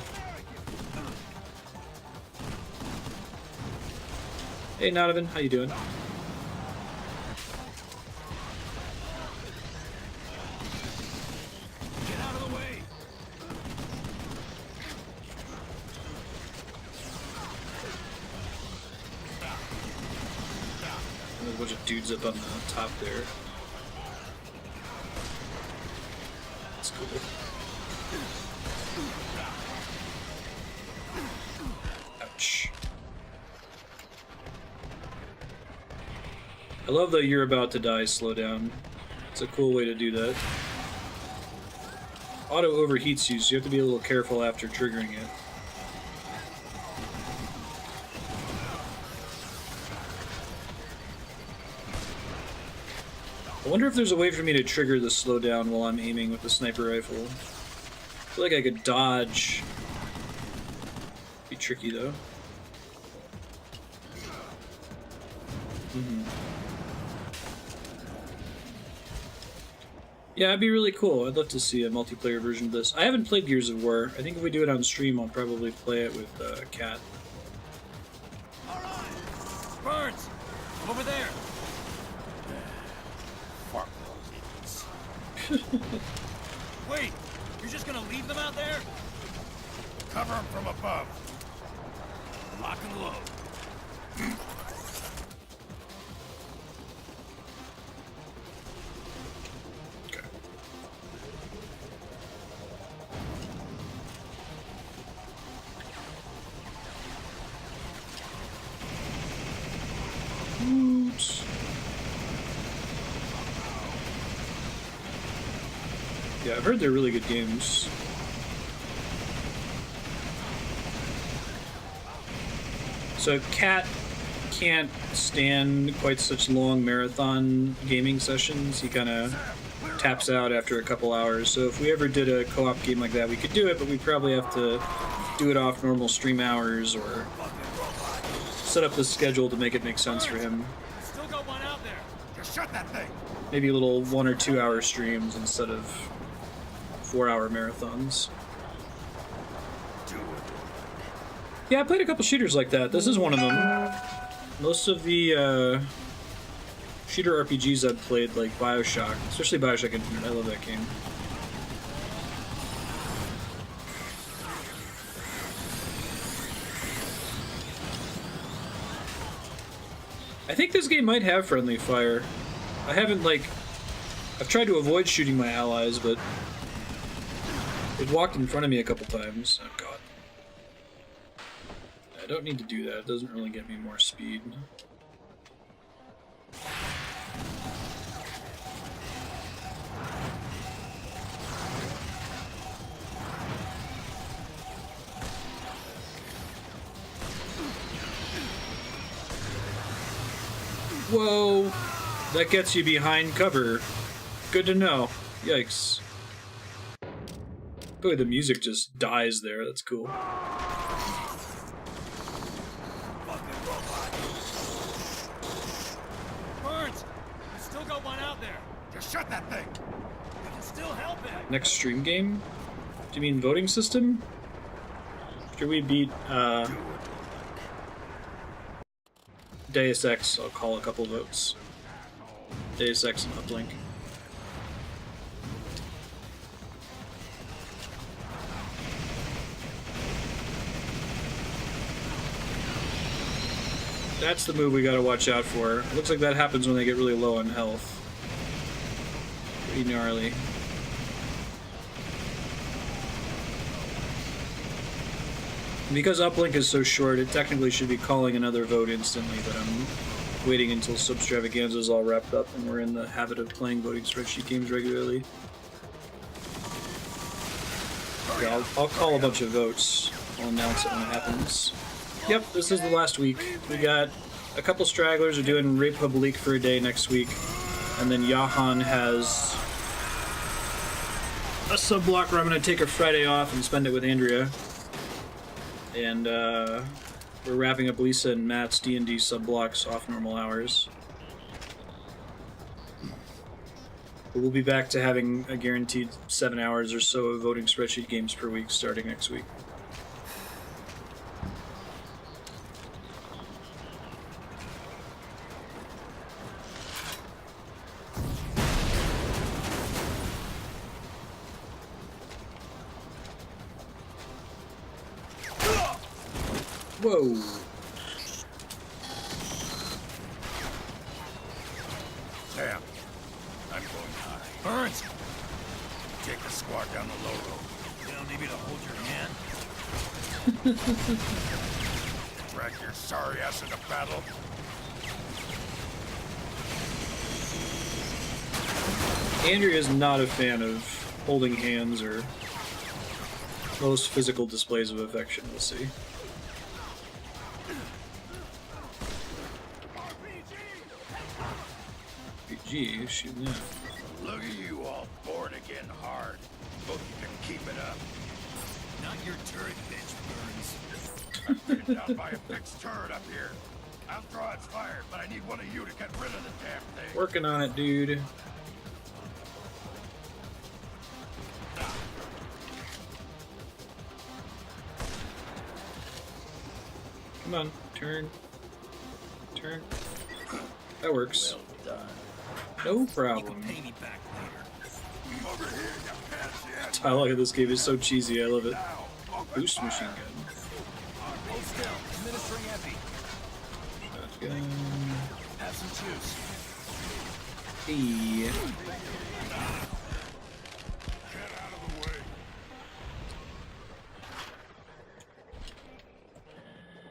Hey, Nodovan, how you doing?
Get out of the way.
There's a bunch of dudes up on the top there. That's cool. Ouch. I love the "you're about to die" slowdown. It's a cool way to do that. Auto overheats you, so you have to be a little careful after triggering it. I wonder if there's a way for me to trigger the slowdown while I'm aiming with the sniper rifle. I feel like I could dodge. Be tricky though. Yeah, it'd be really cool. I'd love to see a multiplayer version of this. I haven't played Gears of War. I think if we do it on stream, I'll probably play it with Kat.
Burns! Over there!
Wait, you're just gonna leave them out there? Cover them from above. Lock and load.
Okay. Oops. Yeah, I've heard they're really good games. So Cat can't stand quite such long marathon gaming sessions. He kind of taps out after a couple hours. So if we ever did a co-op game like that, we could do it, but we'd probably have to do it off normal stream hours or set up the schedule to make it make sense for him.
Still got one out there. Just shut that thing.
Maybe little 1 or 2 hour streams instead of 4-hour marathons. Yeah, I played a couple shooters like that. This is one of them. Most of the shooter RPGs I've played, like Bioshock, especially Bioshock Infinite, I love that game. I think this game might have friendly fire. I haven't, like... I've tried to avoid shooting my allies, but... It walked in front of me a couple times. Oh god. I don't need to do that. It doesn't really get me more speed. Whoa! That gets you behind cover. Good to know. Yikes. Boy, the music just dies there. That's cool.
Burns, you still got one out there. Just shut that thing. You can still help it.
Next stream game? Do you mean voting system? After we beat, Deus Ex, I'll call a couple votes. Deus Ex and Uplink. That's the move we gotta watch out for. It looks like that happens when they get really low on health. Pretty gnarly. Because Uplink is so short, it technically should be calling another vote instantly, but I'm waiting until Substravaganza is all wrapped up and we're in the habit of playing voting spreadsheet games regularly. Yeah, I'll call a bunch of votes. I'll announce it when it happens. Yep, this is the last week. We got a couple stragglers are doing Republique for a day next week, and then Jahan has a sub-block where I'm going to take a Friday off and spend it with Andrea. And we're wrapping up Lisa and Matt's D&D sub-blocks off normal hours. But we'll be back to having a guaranteed 7 hours or so of voting spreadsheet games per week starting next week. Whoa.
Damn. I'm going high. Burns! Take the squad down the low road. You don't need me to hold your hand? Drag your sorry ass into battle.
Andrea is not a fan of holding hands or most physical displays of affection, we'll see. RPG, who's shooting that?
Look at you all bored again hard. Hope you can keep it up. Not your turret, bitch, Burns. I'm pinned down by a fixed turret up here. I'll draw its fire, but I need one of you to get rid of the damn thing.
Working on it, dude. Come on, turn. Turn. That works.
Well done.
No problem.
Pay me back later.
Dialogue of this game is so cheesy, I love it. Boost machine gun.
Hold still. Administering heavy.
Shotgun.
Have some juice.
Hey.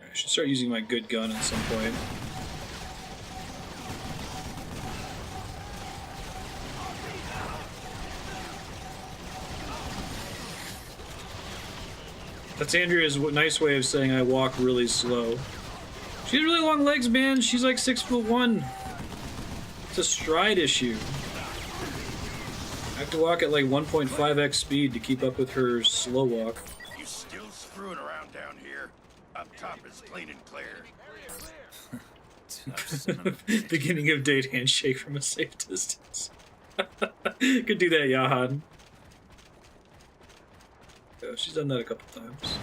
I should start using my good gun at some point. That's Andrea's nice way of saying I walk really slow. She has really long legs, man. She's like 6'1". It's a stride issue. I have to walk at like 1.5x speed to keep up with her slow walk.
You still screwing around down here? Up top is clean and clear.
Beginning of date handshake from a safe distance. Could do that, Yahan. Oh, she's done that a couple times.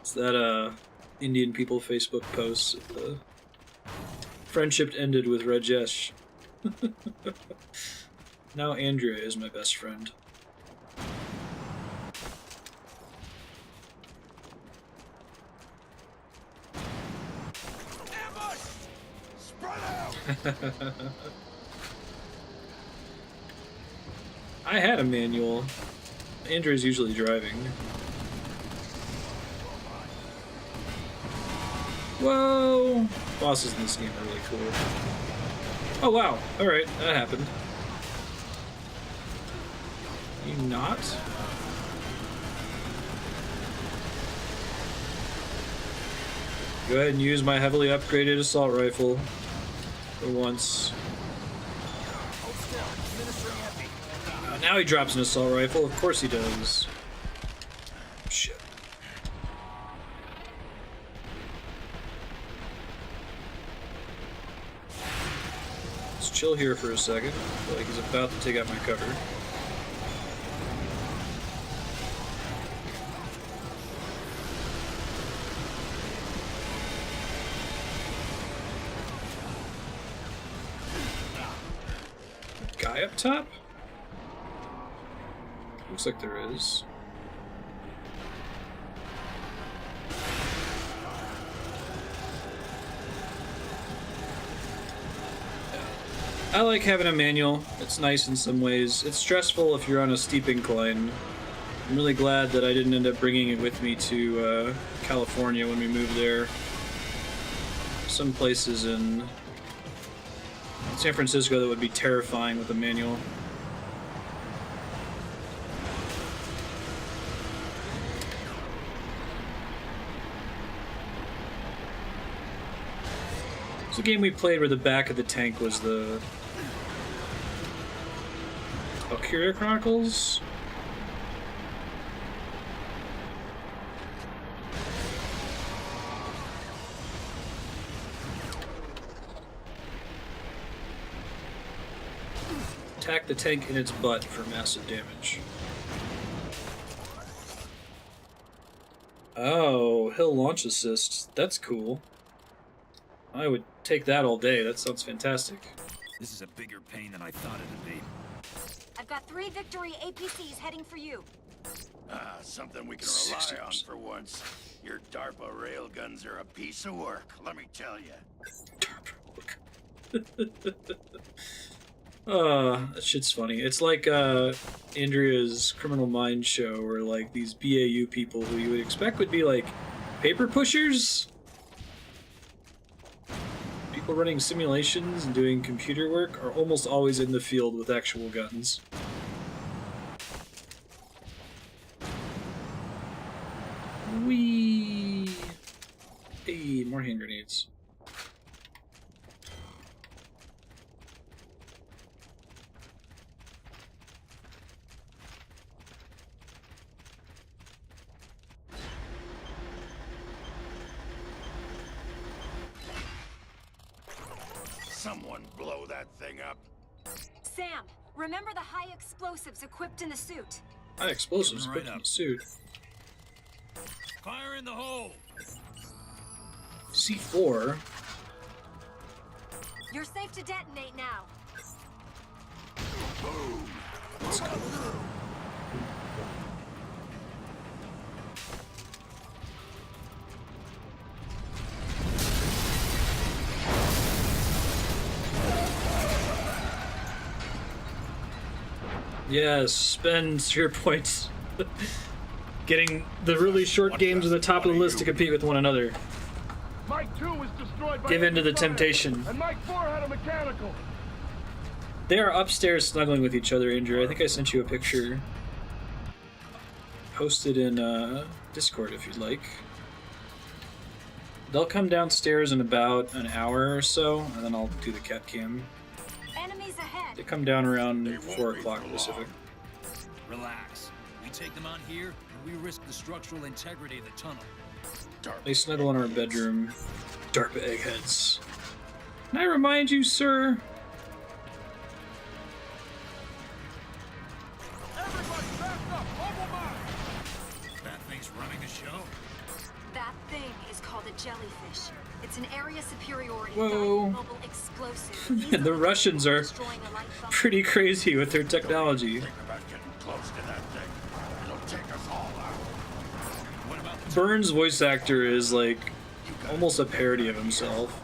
It's that Indian people Facebook post. Friendship ended with Rajesh. Now Andrea is my best friend.
Ambush! Spread out!
I had a manual. Andrea's usually driving. Whoa! Bosses in this game are really cool. Oh wow, alright, that happened. You not? Go ahead and use my heavily upgraded assault rifle for once. Now he drops an assault rifle. Of course he does. Shit. Let's chill here for a second. I feel like he's about to take out my cover. Guy up top? Looks like there is. I like having a manual. It's nice in some ways. It's stressful if you're on a steep incline. I'm really glad that I didn't end up bringing it with me to California when we moved there. Some places in San Francisco that would be terrifying with a manual. It's a game we played where the back of the tank was the Valkyria Chronicles. Attack the tank in its butt for massive damage. Oh, hill launch assist. That's cool. I would take that all day. That sounds fantastic.
This is a bigger pain than I thought it'd be.
I've got 3 Victory APCs heading for you.
Ah, something we can rely on for once. Your DARPA railguns are a piece of work, let me tell you.
That shit's funny. It's like Andrea's Criminal Minds show, where like these BAU people who you would expect would be like paper pushers, people running simulations and doing computer work, are almost always in the field with actual guns. Whee! Hey, more hand grenades.
Someone blow that thing up.
Sam, remember the high explosives equipped in the suit?
High explosives
Coming
put
right
in
up.
the suit.
Fire in the hole!
C4.
You're safe to detonate now.
Let's go. Yes, spend sphere points. Getting the really short games at the top of the list to compete with one another.
Mike 2 was destroyed by
Give in to the
fire,
temptation.
and Mike 4 had a mechanical.
They are upstairs snuggling with each other, Andrew. I think I sent you a picture. Posted in Discord if you'd like. They'll come downstairs in about an hour or so, and then I'll do the cat cam.
Enemies ahead.
They come down around 4 o'clock Pacific.
Relax. We take them on here, and we risk the structural integrity of the tunnel.
They snuggle in our bedroom. DARPA eggheads. Can I remind you, sir?
Everybody back up! Overmind!
That thing's running the show?
That thing is called a jellyfish. It's an area superiority
Whoa.
mobile explosive.
The Russians are
Destroying a light bulb.
pretty crazy with their technology.
Think about getting close to that thing. It'll take us all out.
What about the
Burns' voice actor is like almost a parody of himself.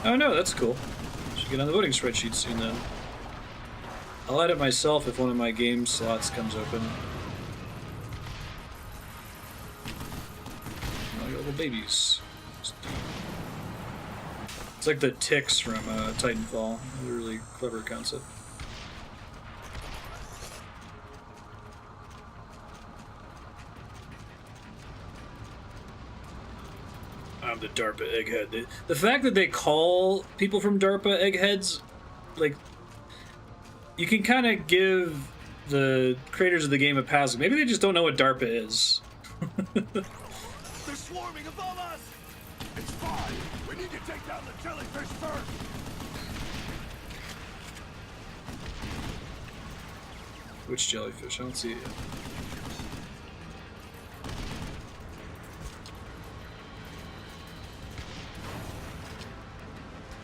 Oh no, that's cool. Should get on the voting spreadsheet soon then. I'll add it myself if one of my game slots comes open. Oh, you little babies. It's like the ticks from Titanfall. A really clever concept. I'm the DARPA egghead. The fact that they call people from DARPA eggheads, like, you can kind of give the creators of the game a pass. Maybe they just don't know what DARPA is.
They're swarming above us! It's fine. We need to take down the jellyfish first.
Which jellyfish? I don't see it yet.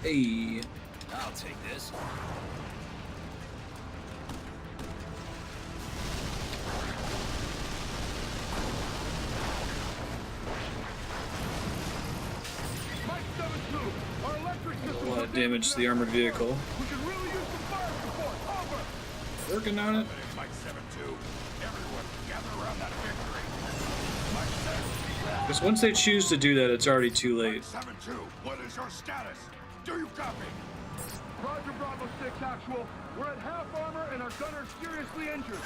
Hey.
I'll take this.
Mike 7-2, our electric system.
A lot of damage to the armored vehicle.
We could really use some fire support. Over.
Working on it.
Mike 7-2, everyone gather around that victory. Mike 7,
Because once they choose to do that, it's already too late.
7-2, what is your status? Do you copy? Roger, Bravo 6 actual. We're at half armor and our gunner's seriously injured.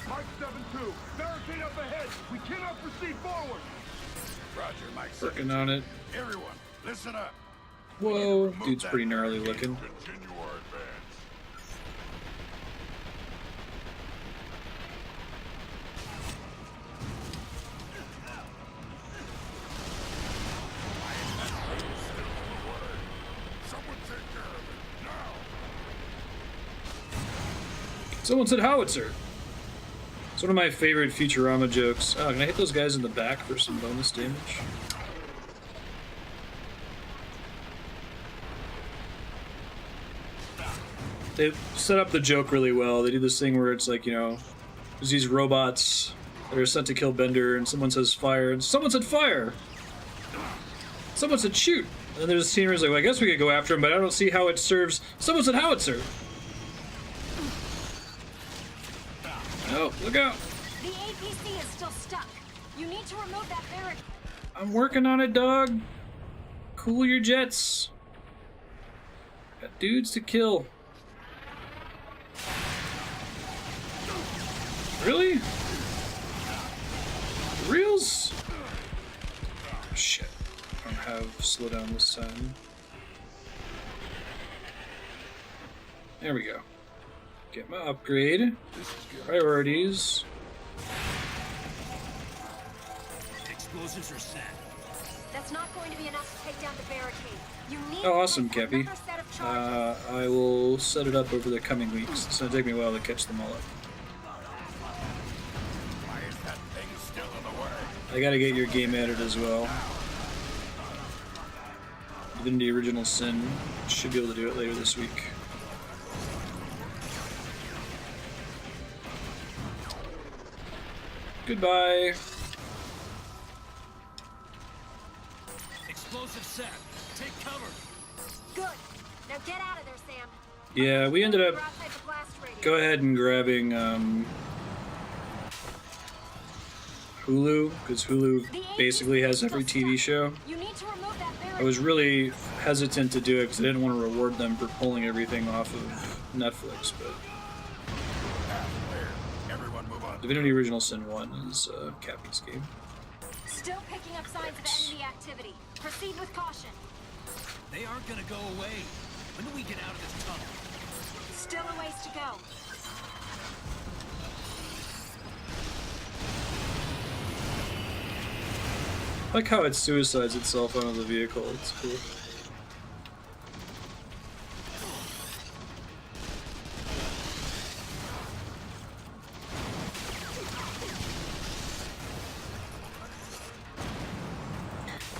Mike 7-2, barricade up ahead. We cannot proceed forward. Roger, Mike 7-2.
Working on it.
Everyone, listen up.
Whoa, dude's pretty gnarly looking.
Continue our advance. Someone take care of it now.
Someone said howitzer. It's one of my favorite Futurama jokes. Oh, can I hit those guys in the back for some bonus damage? They set up the joke really well. They do this thing where it's like, you know, there's these robots that are sent to kill Bender, and someone says fire, and someone said fire! Someone said shoot! And then there's a scene where it's like, well, I guess we could go after him, but I don't see how it serves. Someone said howitzer! Oh, look out!
The APC is still stuck. You need to remove that barricade.
I'm working on it, dog. Cool your jets. Got dudes to kill. Really? Reals? Shit. I don't have slowdown this time. There we go. Get my upgrade. Priorities.
Explosives are set.
That's not going to be enough to take down the barricade. You need
Oh, awesome,
to make
Cappy.
another set of charges.
I will set it up over the coming weeks. It's gonna take me a while to catch them all up.
Why is that thing still in the
I gotta get your game added as well. Divinity Original Sin. Should be able to do it later this week. Goodbye.
Explosive set. Take cover.
Good. Now get out of there, Sam.
Yeah, we ended up.
You're outside the blast radius.
Go ahead and grabbing Hulu, because Hulu basically has every TV show.
You need to remove that barrier.
I was really hesitant to do it because I didn't want to reward them for pulling everything off of Netflix, but
Everyone move on.
Divinity Original Sin 1 is Cappy's game.
Still picking up signs of enemy activity. Proceed with caution.
They aren't gonna go away. When do we get out of this tunnel?
Still a ways to go.
I like how it suicides itself onto the vehicle, it's cool.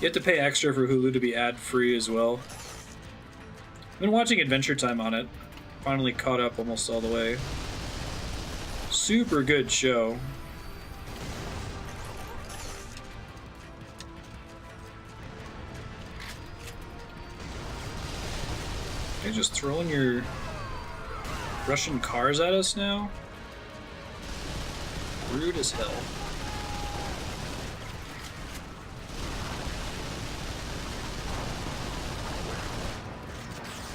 You have to pay extra for Hulu to be ad-free as well. I've been watching Adventure Time on it. Finally caught up almost all the way. Super good show. You're just throwing your Russian cars at us now? Rude as hell.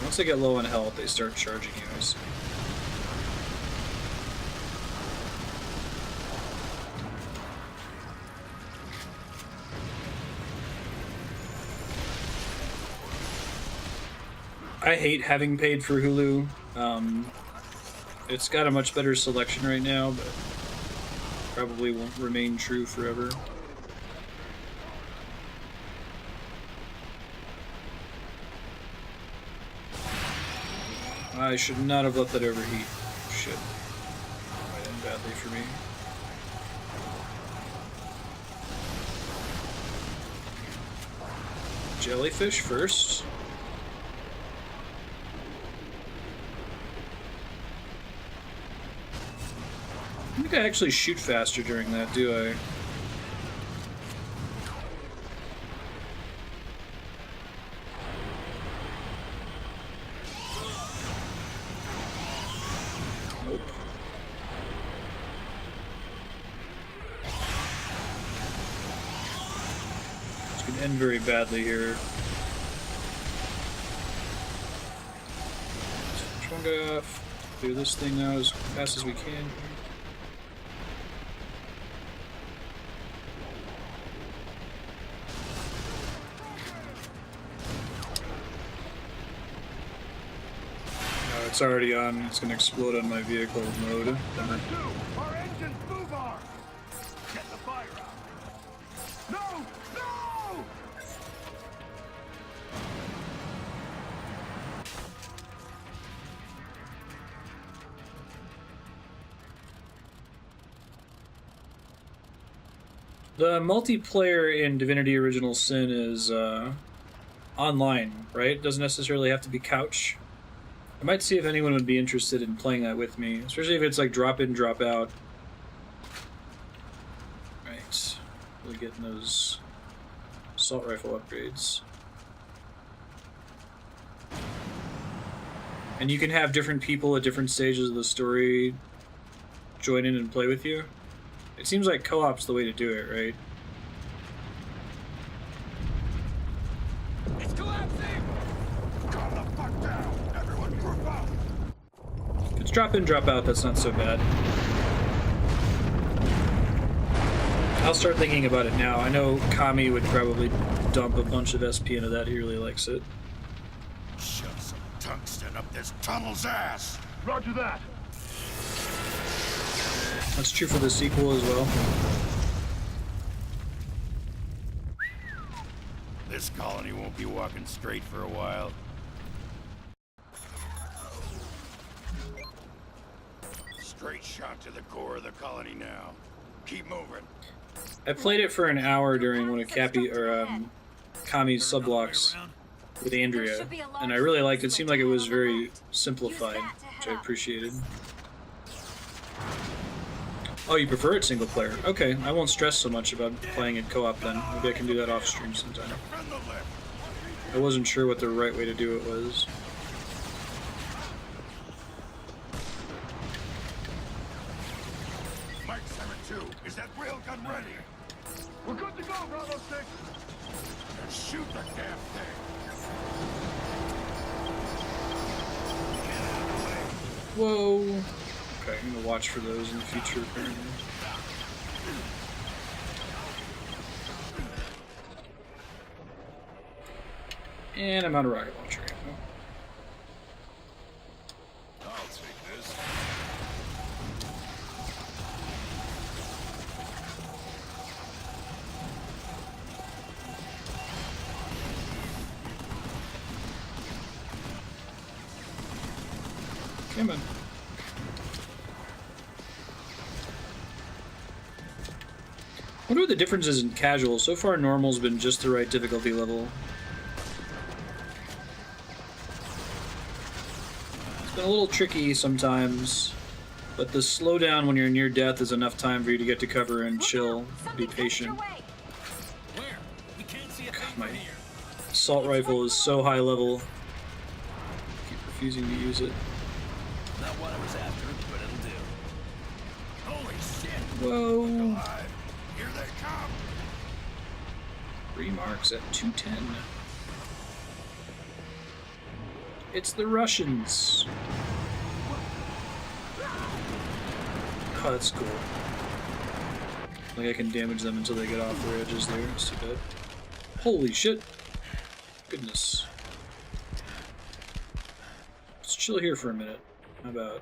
Once they get low on health, they start charging you. I see. I hate having paid for Hulu. It's got a much better selection right now, but probably won't remain true forever. I should not have let that overheat. Shit. Might end badly for me. Jellyfish first. I don't think I actually shoot faster during that, do I? Nope. This could end very badly here. Switch one guy off. Do this thing now as fast as we can. It's already on. It's gonna explode on my vehicle mode.
Number 2, our engines move on. Get the fire out. No! No!
The multiplayer in Divinity Original Sin is online, right? It doesn't necessarily have to be couch. I might see if anyone would be interested in playing that with me, especially if it's like drop in, drop out. Right, really getting those assault rifle upgrades. And you can have different people at different stages of the story join in and play with you. It seems like co-op's the way to do it, right?
It's collapsing! Calm the fuck down! Everyone group up!
If it's drop in, drop out, that's not so bad. I'll start thinking about it now. I know Kami would probably dump a bunch of SP into that. He really likes it.
Shove some tungsten up this tunnel's ass! Roger that!
That's true for the sequel as well.
This colony won't be walking straight for a while. Straight shot to the core of the colony now. Keep moving.
I played it for an hour during one of Kami's subblocks with Andrea, and I really liked it. It seemed like it was very simplified, which I appreciated. Oh, you prefer it single player? Okay, I won't stress so much about playing it co-op then. Maybe I can do that off stream sometime. I wasn't sure what the right way to do it was.
Mike 7-2, is that railgun ready? We're good to go, Bravo 6. Then shoot the damn thing.
Whoa. Okay, I'm gonna watch for those in the future apparently. And I'm out of rocket launcher ammo.
I'll take this.
Come on. I wonder what the difference is in casual. So far, normal's been just the right difficulty level. It's been a little tricky sometimes, but the slowdown when you're near death is enough time for you to get to cover and chill, be patient. God, my assault rifle is so high level. I keep refusing to use it.
Not what I was after, but it'll do.
Holy shit!
Whoa!
Alive. Here they come!
3 marks at 210. It's the Russians. Oh, that's cool. Like I can damage them until they get off their edges there. It's too bad. Holy shit! Goodness. Let's chill here for a minute. How about?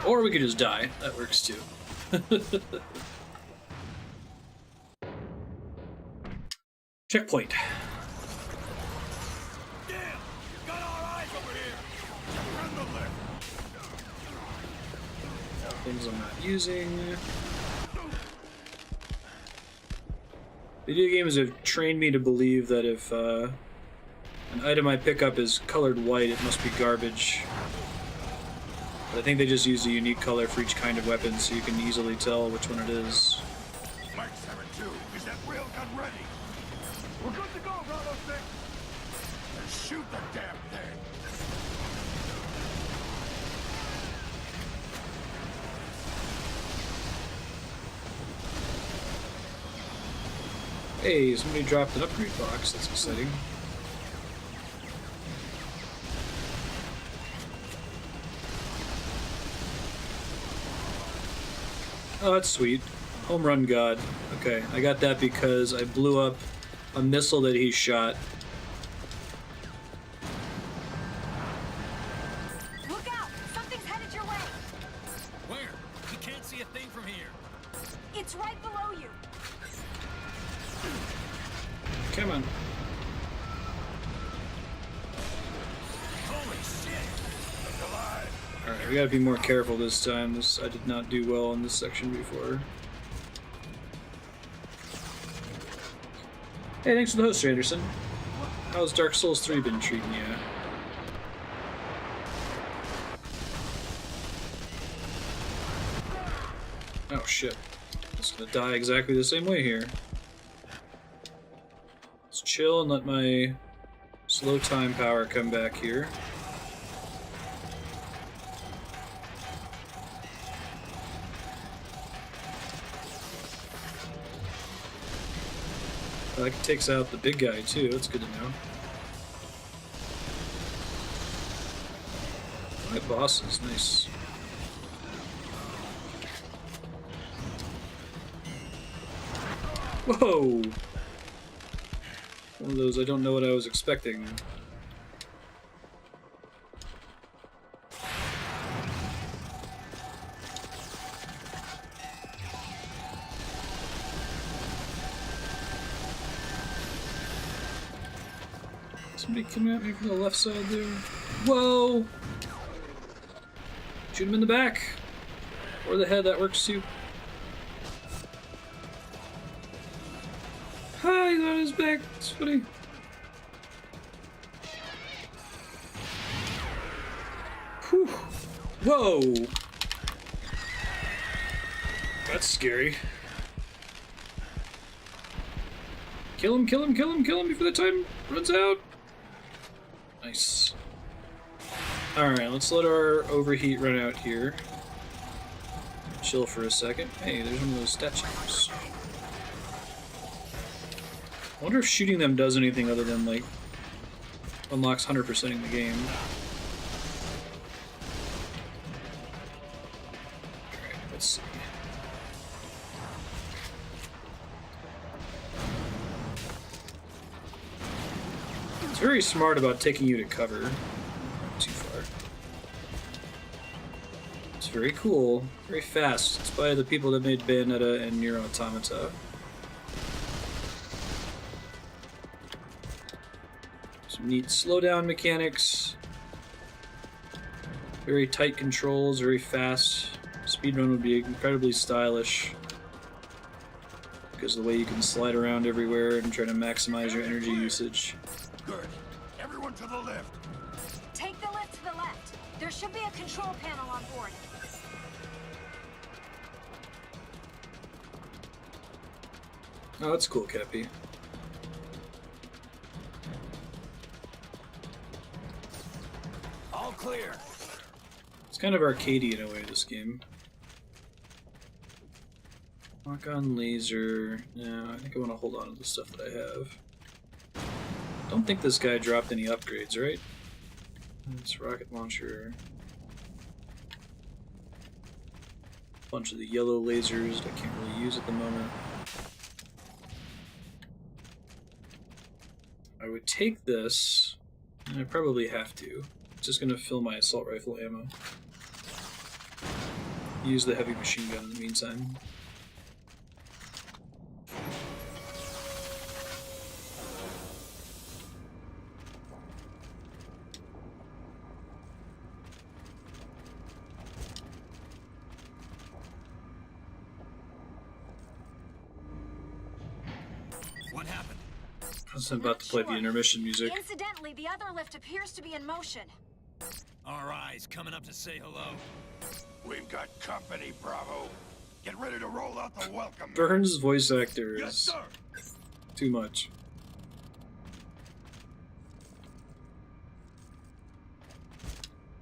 Or we could just die. That works too. Checkpoint.
Damn! Got our eyes over here! Run the left!
Things I'm not using. Video games have trained me to believe that if an item I pick up is colored white, it must be garbage. But I think they just use a unique color for each kind of weapon, so you can easily tell which one it is.
Mike 7-2, is that railgun ready? We're good to go, Bravo 6. Then shoot the damn thing.
Hey, somebody dropped an upgrade box. That's exciting. Oh, that's sweet. Home run god. Okay, I got that because I blew up a missile that he shot.
Look out! Something's headed your way!
Where? You can't see a thing from here.
It's right below you!
Come on.
Holy shit! Look alive!
Alright, we gotta be more careful this time. I did not do well in this section before. Hey, thanks for the host, Anderson. How's Dark Souls 3 been treating you? Oh shit. Just gonna die exactly the same way here. Let's chill and let my slow time power come back here. That takes out the big guy too, that's good to know. My boss is nice. Whoa! One of those I don't know what I was expecting. Somebody coming at me from the left side there. Whoa! Shoot him in the back. Or the head, that works too. Ah, he's on his back. It's funny. Whew. Whoa! That's scary. Kill him, kill him, kill him, kill him before the time runs out. Nice. Alright, let's let our overheat run out here. Chill for a second. Hey, there's one of those statues. I wonder if shooting them does anything other than, like, unlocks 100%ing the game. Alright, let's see. It's very smart about taking you to cover. Not too far. It's very cool. Very fast. It's by the people that made Bayonetta and Nier Automata. Some neat slowdown mechanics. Very tight controls, very fast. Speedrun would be incredibly stylish. Because of the way you can slide around everywhere and try to maximize your energy usage.
Good. Everyone to the lift.
Take the lift to the left. There should be a control panel on board.
Oh, that's cool, Cappy.
All clear.
It's kind of arcadey in a way, this game. Lock on laser. No, I think I want to hold on to the stuff that I have. Don't think this guy dropped any upgrades, right? It's rocket launcher. Bunch of the yellow lasers that I can't really use at the moment. I would take this, and I probably have to. It's just gonna fill my assault rifle ammo. Use the heavy machine gun in the meantime.
What happened?
I was about to play the intermission music.
Incidentally, the other lift appears to be in motion.
Our eyes coming up to say hello.
We've got company, Bravo. Get ready to roll out the welcome.
Burns' voice actor
Yes,
is
sir.
too much.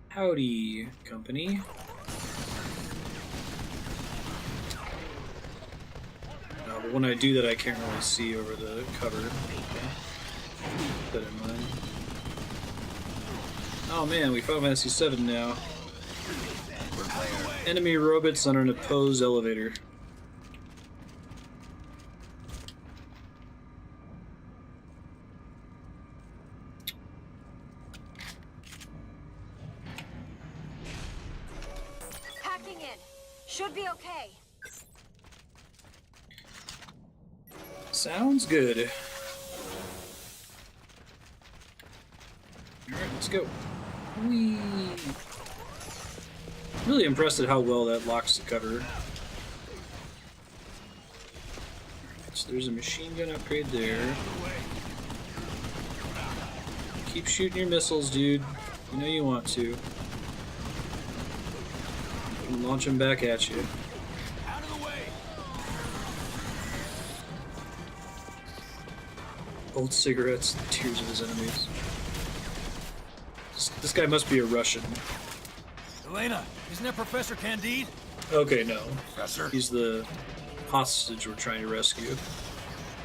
Howdy, company. But when I do that, I can't really see over the cover. Keep that in mind. Oh man, we Final Fantasy VII now. Enemy robots on an opposed elevator.
Hacking in. Should be okay.
Sounds good. Alright, let's go. Whee! Really impressed at how well that locks the cover. Alright, so there's a machine gun upgrade there. Keep shooting your missiles, dude. You know you want to. And launch them back at you.
Out of the way.
Old cigarettes, the tears of his enemies. This guy must be a Russian.
Elena, isn't that Professor Candide?
Okay, no.
Professor.
He's the hostage we're trying to rescue.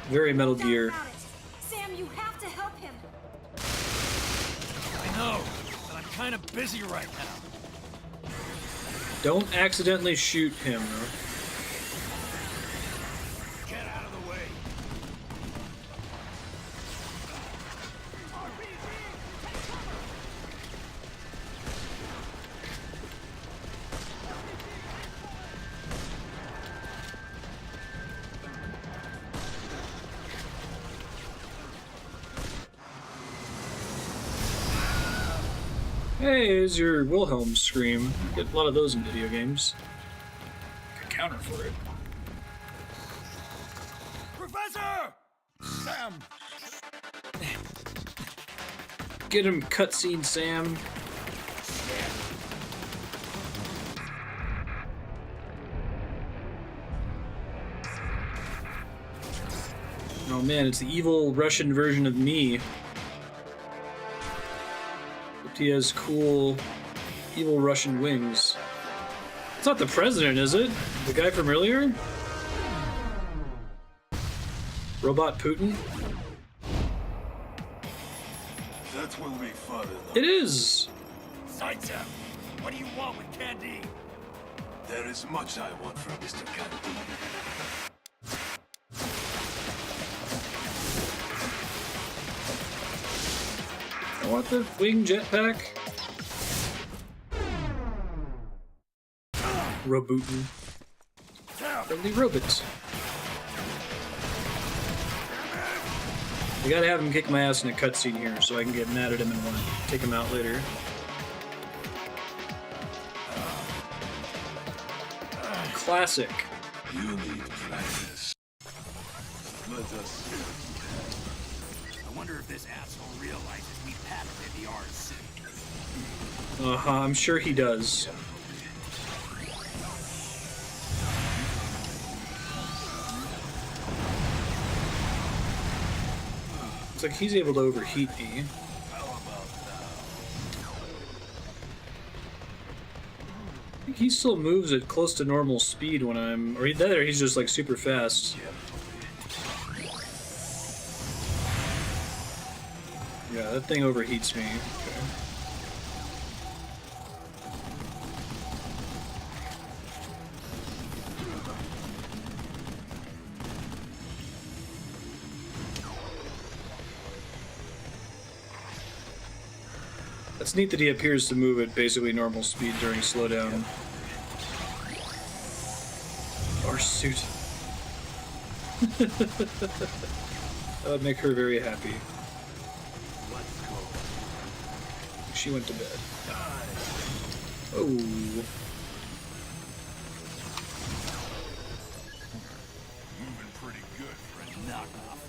Very Metal Gear.
About it. Sam, you have to help him.
I know, but I'm kind of busy right now.
Don't accidentally shoot him, though.
Get out of the way.
Hey, here's your Wilhelm scream. You get a lot of those in video games. counter for it.
Professor! Sam!
Get him, cutscene Sam. Oh man, it's the evil Russian version of me. Except he has cool evil Russian wings. It's not the president, is it? The guy from earlier? Robot Putin?
That will be fun.
It is!
Sidestep! What do you want with Candy?
There is much I want from Mr. Candy.
I want the wing jetpack. Robootin. From the robots. I gotta have him kick my ass in a cutscene here so I can get mad at him and want to take him out later. Classic.
You need practice. Let us.
I wonder if this asshole realizes we patented the R suit.
Uh-huh, I'm sure he does. Looks like he's able to overheat me. I think he still moves at close to normal speed when I'm... Or he's just like super fast. Yeah, that thing overheats me. Okay. It's neat that he appears to move at basically normal speed during slowdown. Our suit. That would make her very happy. She went to bed. Oh.
Moving pretty good for a knockoff.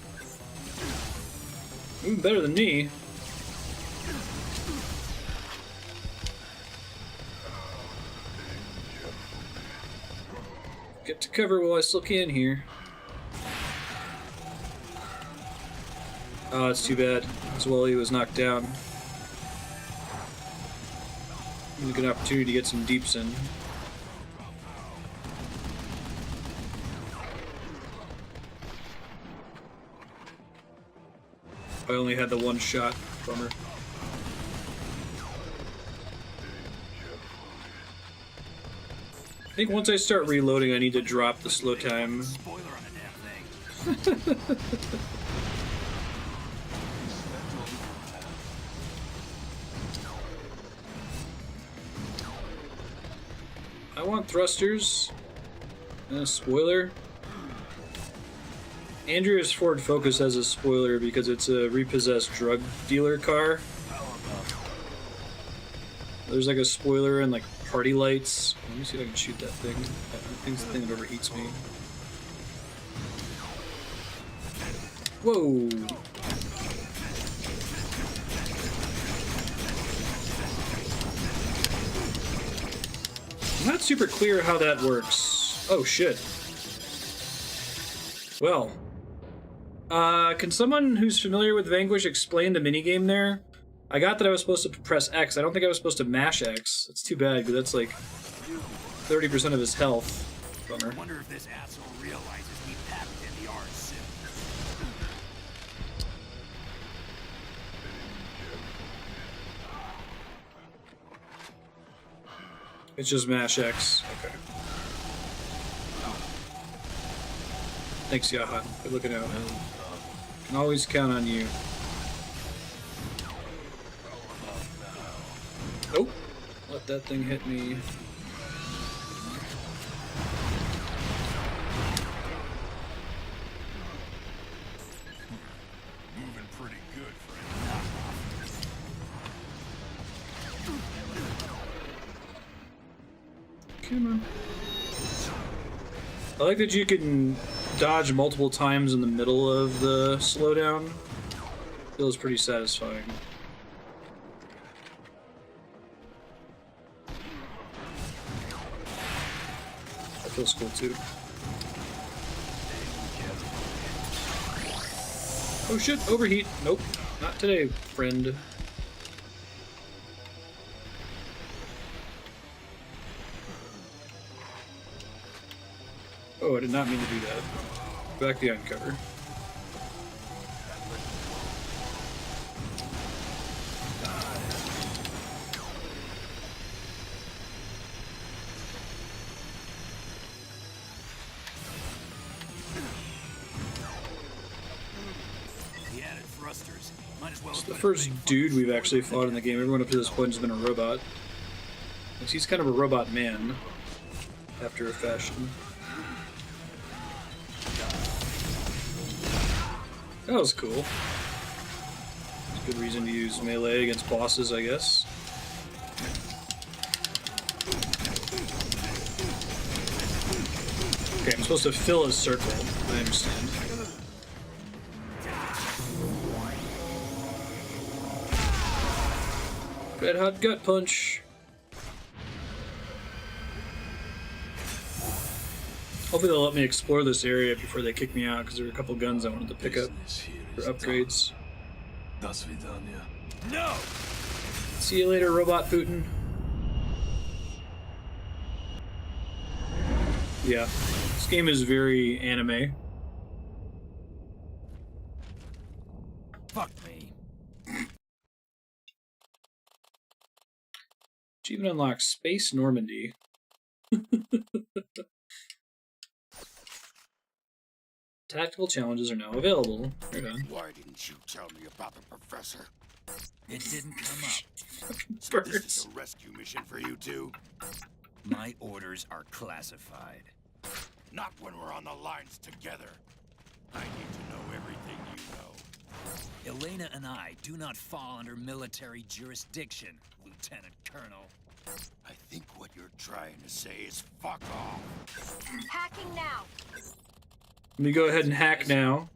Moving better than me. Get to cover while I still can here. Oh, it's too bad. As well, he was knocked down. It was a good opportunity to get some deeps in. I only had the one shot. Bummer. I think once I start reloading, I need to drop the slow time.
Spoiler on the damn thing.
I want thrusters. And a spoiler. Andrea's Ford Focus has a spoiler because it's a repossessed drug dealer car. There's like a spoiler and like party lights. Let me see if I can shoot that thing. That thing's the thing that overheats me. Whoa! I'm not super clear how that works. Oh shit. Well. Can someone who's familiar with Vanquish explain the minigame there? I got that I was supposed to press X. I don't think I was supposed to mash X. That's too bad, because that's like 30% of his health. Bummer.
I wonder if this asshole realizes we patented the R suit.
It's just mash X. Okay. Thanks, Yaha. Good looking out. Can always count on you. Nope. Let that thing hit me.
Moving pretty good for a knockoff.
Come on. I like that you can dodge multiple times in the middle of the slowdown. Feels pretty satisfying. That feels cool too. Oh shit, overheat. Nope, not today, friend. Oh, I did not mean to do that. Back the uncover.
The added thrusters. Might as well.
It's the first dude we've actually fought in the game. Everyone up to this point has been a robot. He's kind of a robot man, after a fashion. That was cool. Good reason to use melee against bosses, I guess. Okay, I'm supposed to fill a circle. I understand. Red hot gut punch. Hopefully they'll let me explore this area before they kick me out, because there are a couple guns I wanted to pick up for upgrades.
No!
See you later, Robot Putin. Yeah, this game is very anime.
Fuck me.
Achievement unlocked Space Normandy. Tactical challenges are now available. Right on.
Why didn't you tell me about the professor?
It didn't come up.
So this is a rescue mission for you two?
My orders are classified.
Not when we're on the lines together. I need to know everything you know.
Elena and I do not fall under military jurisdiction, Lieutenant Colonel.
I think what you're trying to say is fuck off.
Hacking now.
Let me go ahead and hack now.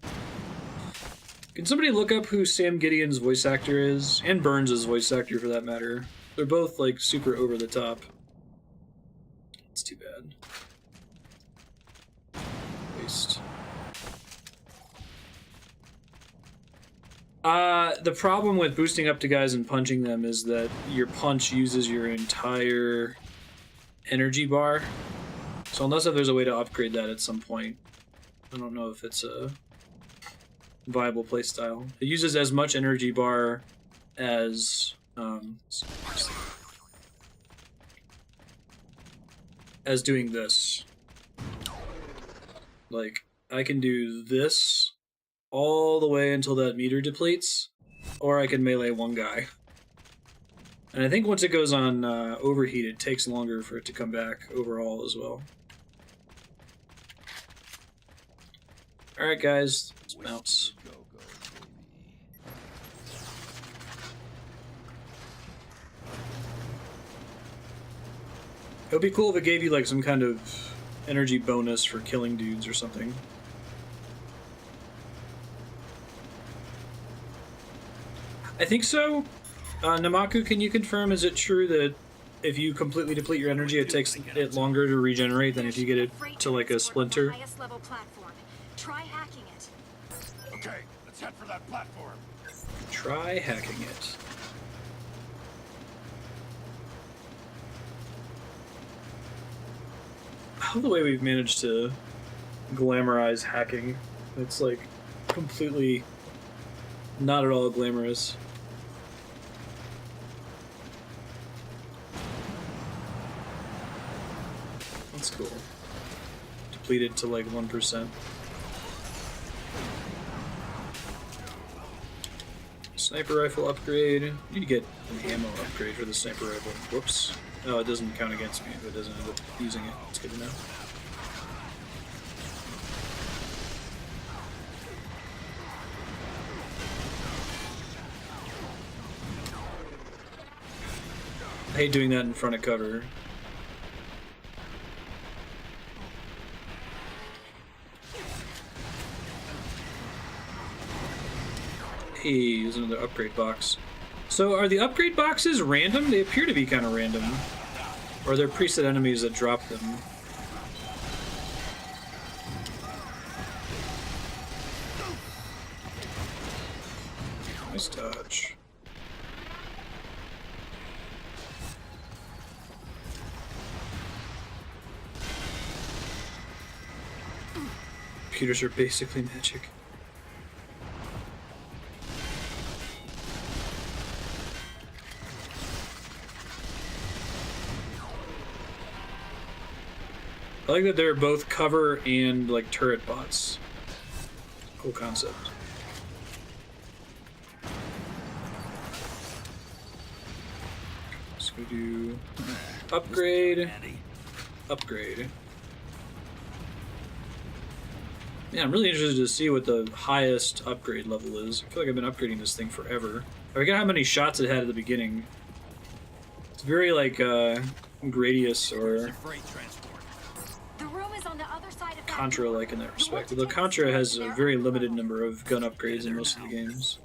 Can somebody look up who Sam Gideon's voice actor is? And Burns' voice actor, for that matter. They're both, like, super over the top. It's too bad. Waste. The problem with boosting up to guys and punching them is that your punch uses your entire energy bar. So unless there's a way to upgrade that at some point, I don't know if it's a viable playstyle. It uses as much energy bar as doing this. Like, I can do this all the way until that meter depletes, or I can melee one guy. And I think once it goes on overheat, it takes longer for it to come back overall as well. Alright guys, let's bounce. It would be cool if it gave you like some kind of energy bonus for killing dudes or something. I think so. Namaku, can you confirm, is it true that if you completely deplete your energy, it takes it longer to regenerate than if you get it to like a splinter?
Try hacking it.
Okay, let's head for that platform.
Try hacking it. I love the way we've managed to glamorize hacking. It's like completely not at all glamorous. That's cool. Depleted to like 1%. Sniper rifle upgrade. I need to get an ammo upgrade for the sniper rifle. Whoops. Oh, it doesn't count against me if it doesn't end up using it. It's good to know. I hate doing that in front of cover. Hey, there's another upgrade box. So are the upgrade boxes random? They appear to be kind of random. Or they're preset enemies that drop them. Nice dodge. Computers are basically magic. I like that they're both cover and like turret bots. Cool concept. Let's go do upgrade. Upgrade. Yeah, I'm really interested to see what the highest upgrade level is. I feel like I've been upgrading this thing forever. I forget how many shots it had at the beginning. It's very like Gradius or Contra-like in that respect. Although Contra has a very limited number of gun upgrades in most of the games.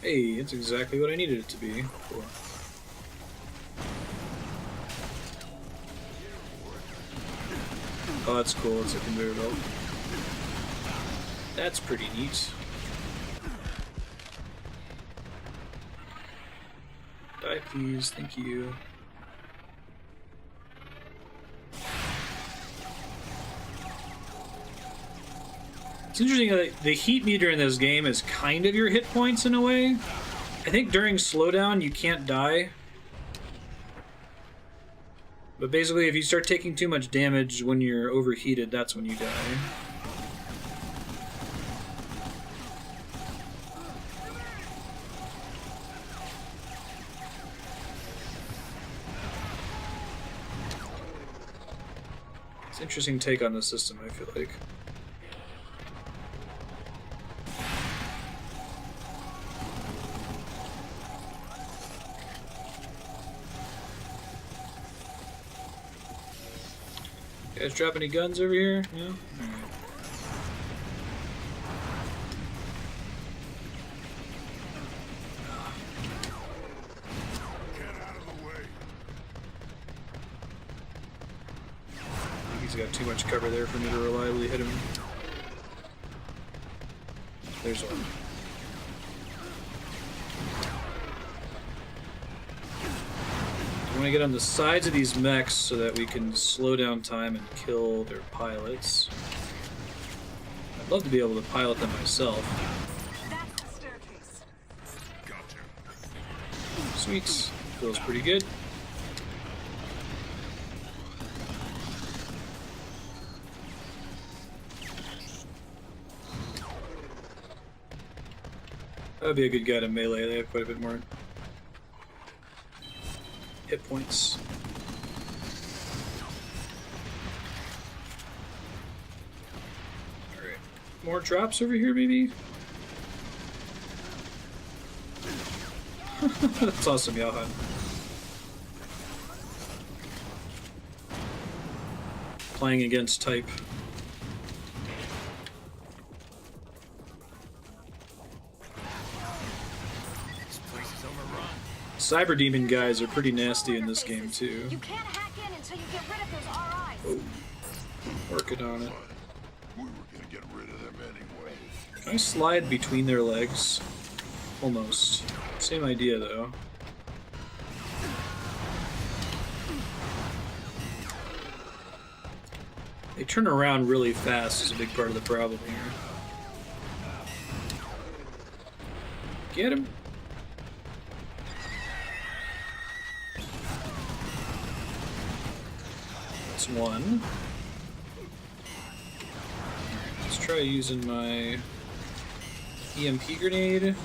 Hey, it's exactly what I needed it to be. Cool. Oh, that's cool. It's a conveyor belt. That's pretty neat. Die, please. Thank you. It's interesting that the heat meter in this game is kind of your hit points in a way. I think during slowdown you can't die. But basically, if you start taking too much damage when you're overheated, that's when you die. It's an interesting take on the system, I feel like. You guys drop any guns over here? No? Alright.
Get out of the way.
I think he's got too much cover there for me to reliably hit him. There's one. I want to get on the sides of these mechs so that we can slow down time and kill their pilots. I'd love to be able to pilot them myself.
That's the staircase.
Gotcha.
Sweet. Feels pretty good. That would be a good guy to melee. They have quite a bit more hit points. Alright. More drops over here, maybe? That's awesome, Johan. Playing against type. Cyber Demon guys are pretty nasty in this game too.
You can't hack in until you get rid of those RIs.
Oh, working on it.
We were gonna get rid of them anyway.
Can I slide between their legs? Almost. Same idea though. They turn around really fast is a big part of the problem here. Get him. That's one. Let's try using my EMP grenade.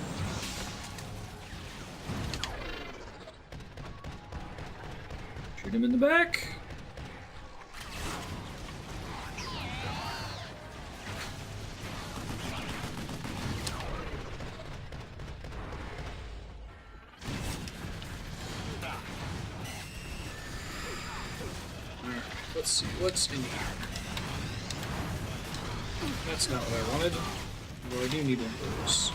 Shoot him in the back. let's see, what's in here? That's not what I wanted. Although I do need one of those.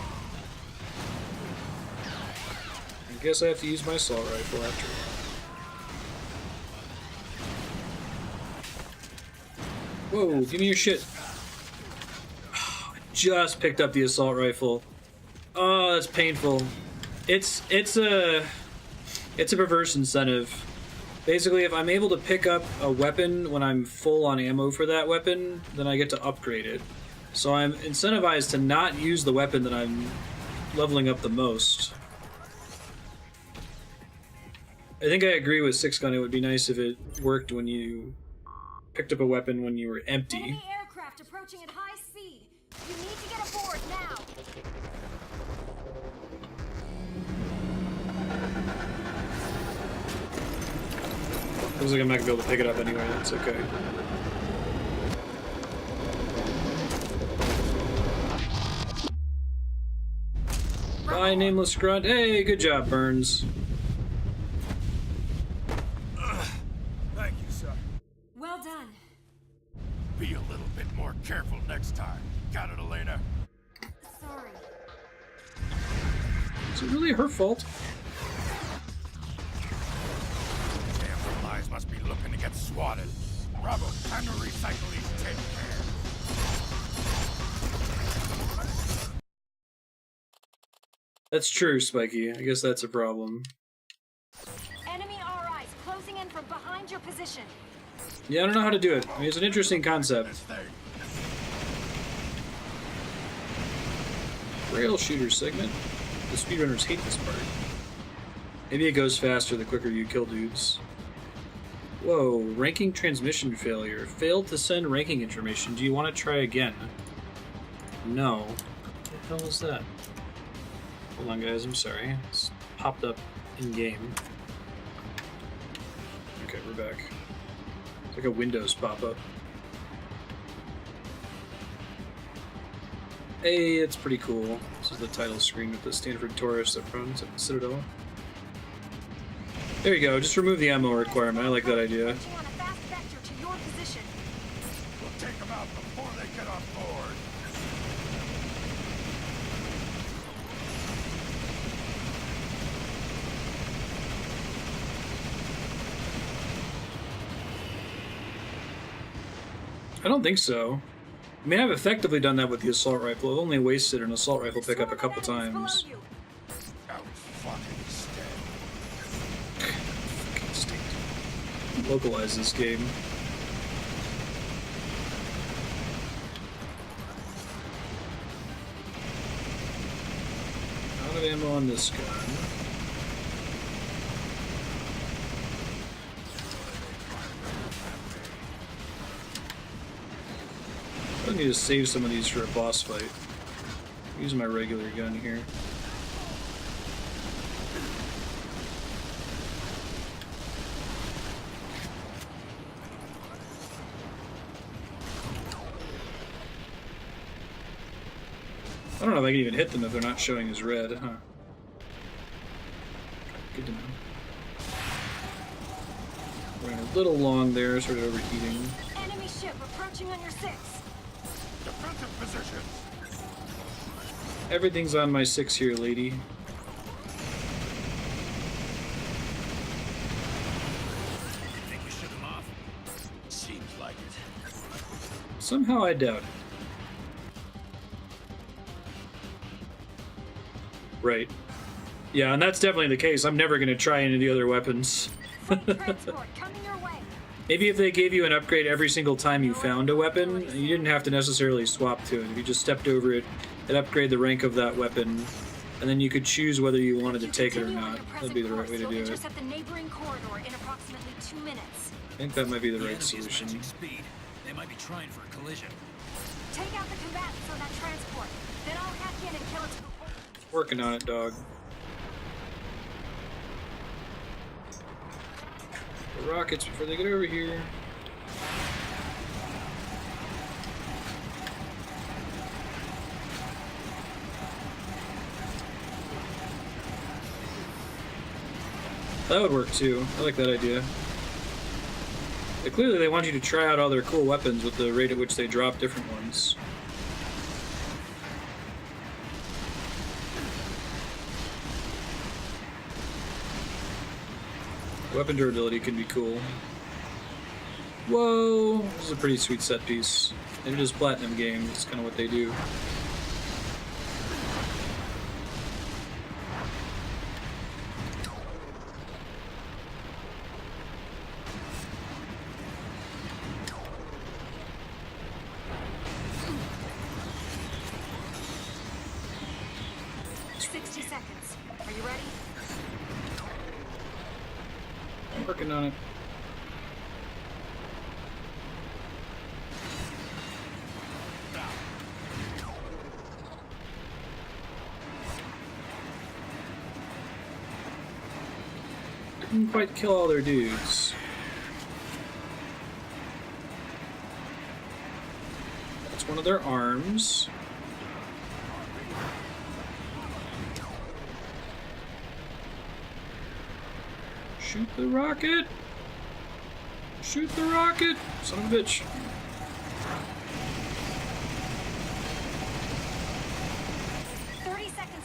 I guess I have to use my assault rifle after all. Whoa, give me your shit. I just picked up the assault rifle. Oh, that's painful. It's a perverse incentive. Basically, if I'm able to pick up a weapon when I'm full on ammo for that weapon, then I get to upgrade it. So I'm incentivized to not use the weapon that I'm leveling up the most. I think I agree with Six Gun. It would be nice if it worked when you picked up a weapon when you were empty.
Enemy aircraft approaching at high speed. You need to get aboard now.
Looks like I'm not gonna be able to pick it up anyway. That's okay. Bye, nameless grunt. Hey, good job, Burns.
Thank you, sir.
Well done.
Be a little bit more careful next time. Got it, Elena?
Sorry.
Is it really her fault?
Damn lies must be looking to get swatted. Bravo, time to recycle these tin cans.
That's true, Spiky. I guess that's a problem.
Enemy RIs closing in from behind your position.
Yeah, I don't know how to do it. I mean, it's an interesting concept.
This thing.
Rail shooter segment. The speedrunners hate this part. Maybe it goes faster the quicker you kill dudes. Whoa, ranking transmission failure. Failed to send ranking information. Do you want to try again? No. What the hell is that? Hold on, guys, I'm sorry. It's popped up in-game. Okay, we're back. It's like a Windows pop-up. Hey, it's pretty cool. This is the title screen with the Stanford tourist up front at the Citadel. There you go, just remove the ammo requirement. I like that idea.
Approaching on a fast vector to your position.
We'll take them out before they get on board.
I don't think so. I mean, I've effectively done that with the assault rifle. I've only wasted an assault rifle pickup a couple times.
Below you.
Out fucking stay.
Localize this game. Out of ammo on this gun. I need to save some of these for a boss fight. I'm using my regular gun here. I don't know if I can even hit them if they're not showing as red, huh? Good to know. Running a little long there, sort of overheating.
Enemy ship approaching on your 6.
Defensive positions.
Everything's on my 6 here, lady.
Think we shook him off? Seems like it.
Somehow I doubt it. Right. Yeah, and that's definitely the case. I'm never going to try any of the other weapons.
Transport coming your way.
Maybe if they gave you an upgrade every single time you found a weapon, you didn't have to necessarily swap to it. If you just stepped over it, it'd upgrade the rank of that weapon, and then you could choose whether you wanted to take it or not. That'd be the right way to do it.
Intercept the neighboring corridor in approximately 2 minutes.
I think that might be the
The
right
enemy is
solution.
matching speed. They might be trying for a collision.
Take out the combatants on that transport. Then I'll hack in and kill it before.
Working on it, dog. The rockets before they get over here. That would work too. I like that idea. Clearly they want you to try out all their cool weapons with the rate at which they drop different ones. Weapon durability can be cool. Whoa! This is a pretty sweet set piece. And it is Platinum Games, it's kind of what they do. Working on it. Didn't quite kill all their dudes. That's one of their arms. Shoot the rocket! Shoot the rocket! Son of a bitch.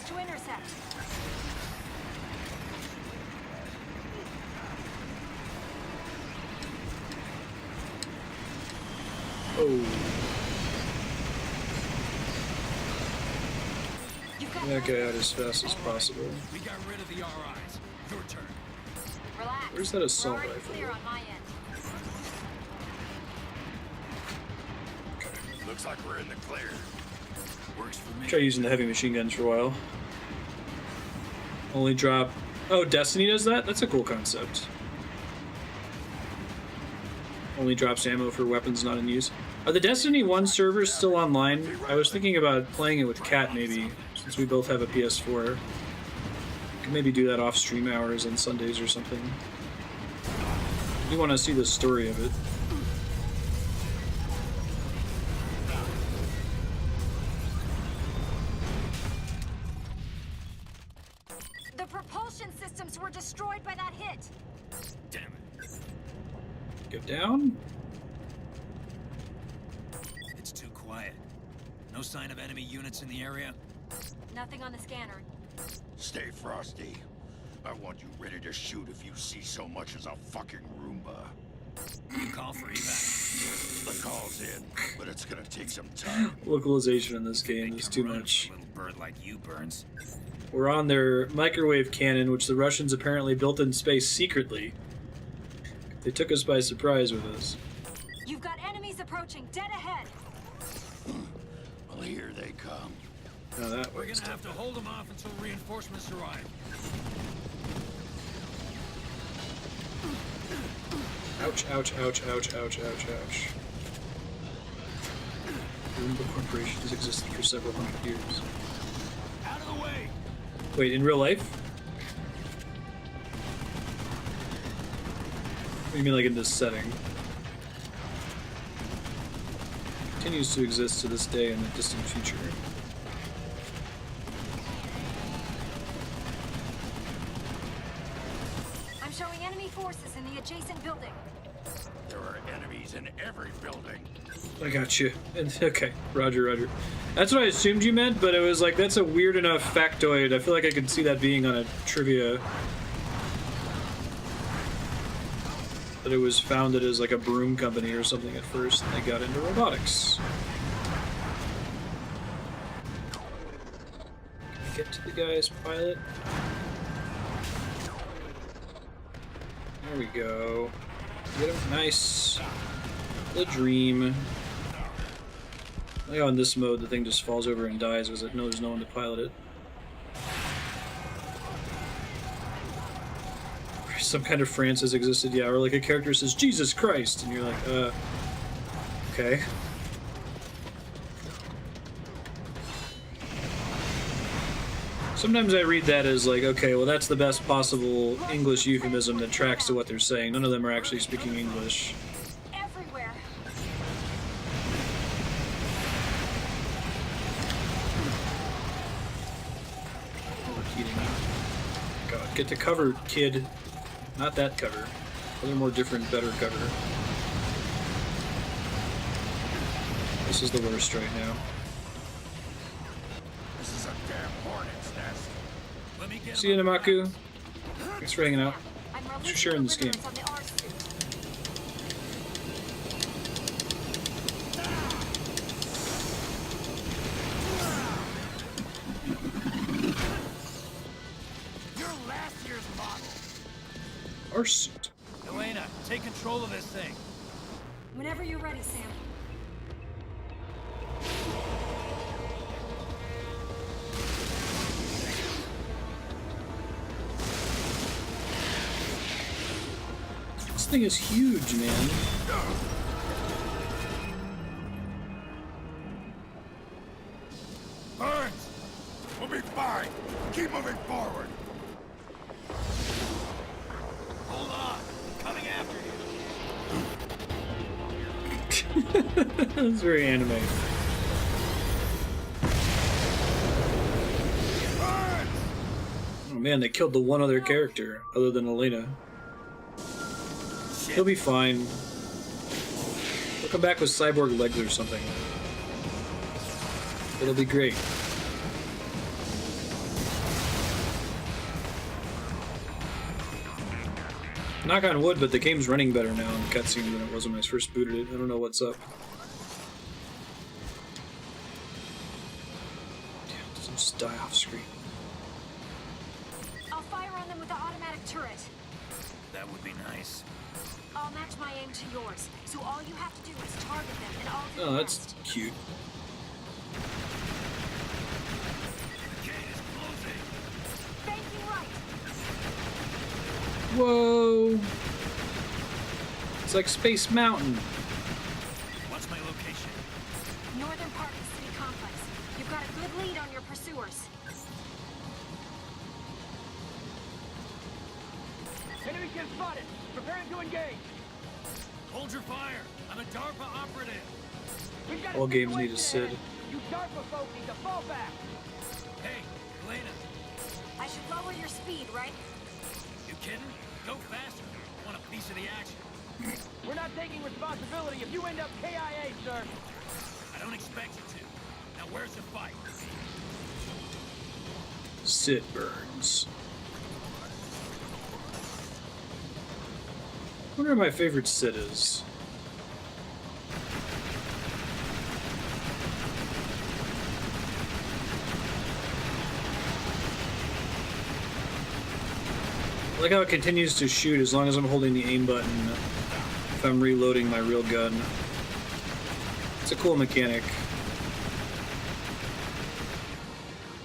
To intercept.
Oh. Get that guy out as fast as possible.
We got rid of the RIs. Your turn.
Relax.
Where's that assault
We're already
rifle?
clear on my end.
Looks like we're in the clear.
Works for me.
Try using the heavy machine guns for a while. Only drop... Oh, Destiny does that? That's a cool concept. Only drops ammo for weapons not in use. Are the Destiny 1 servers still online? I was thinking about playing it with Kat, maybe, since we both have a PS4. Could maybe do that off stream hours on Sundays or something. I do want to see the story of it.
The propulsion systems were destroyed by that hit.
Damn it.
Go down?
It's too quiet. No sign of enemy units in the area?
Nothing on the scanner.
Stay frosty. I want you ready to shoot if you see so much as a fucking Roomba.
You call for evac.
The call's in, but it's gonna take some time.
Localization in this game
They
is
can
too
run
much.
for a little bird like you, Burns.
We're on their microwave cannon, which the Russians apparently built in space secretly. They took us by surprise with this.
You've got enemies approaching, dead ahead.
Well, here they come.
Now that
We're
works.
gonna have to hold them off until reinforcements arrive.
Ouch, ouch, ouch, ouch, ouch, ouch, ouch. Roomba Corporation has existed for several hundred years.
Out of the way!
Wait, in real life? What do you mean, like in this setting? Continues to exist to this day in the distant future.
I'm showing enemy forces in the adjacent building.
There are enemies in every building.
I got you. Okay, Roger, Roger. That's what I assumed you meant, but it was like, that's a weird enough factoid. I feel like I could see that being on a trivia. That it was founded as like a broom company or something at first, and they got into robotics. Can I get to the guy's pilot? There we go. Get him. Nice. The dream. Like how in this mode the thing just falls over and dies because it knows there's no one to pilot it. Some kind of France has existed, yeah, or like a character says, Jesus Christ, and you're like, okay. Sometimes I read that as like, okay, well that's the best possible English euphemism that tracks to what they're saying. None of them are actually speaking English.
Everywhere.
Overheating. God, get to cover, kid. Not that cover. Other more different, better cover. This is the worst right now.
This is a damn hornet's nest. Let me get
See you, Namaku. Thanks for hanging out.
I'm
For
releasing
sure in this game.
deliverance on the R suit.
You're last year's model.
Our suit.
Elena, take control of this thing.
Whenever you're ready, Sam.
This thing is huge, man.
Burns! We'll be fine. Keep moving forward.
Hold on. Coming after you.
It's very anime.
Burns!
Oh man, they killed the one other character other than Elena. He'll be fine. He'll come back with cyborg legs or something. It'll be great. Knock on wood, but the game's running better now in the cutscene than it was when I first booted it. I don't know what's up. Damn, doesn't just die off screen.
I'll fire on them with the automatic turret.
That would be nice.
I'll match my aim to yours. So all you have to do is target them and I'll do
Oh,
the
that's
rest.
cute.
The gate is closing.
Banking right.
Whoa! It's like Space Mountain.
What's my location?
Northern part of the city complex. You've got a good lead on your pursuers.
Enemy ship spotted. Preparing to engage.
Hold your fire. I'm a DARPA operative.
We've got
All
a
games need a
situation
Sid.
ahead. You DARPA folk need to fall back.
Hey, Elena.
I should lower your speed, right?
You kidding? Go faster. Want a piece of the action?
We're not taking responsibility if you end up KIA, sir.
I don't expect you to. Now where's the fight?
Sid Burns. I wonder what my favorite Sid is. I like how it continues to shoot as long as I'm holding the aim button if I'm reloading my real gun. It's a cool mechanic.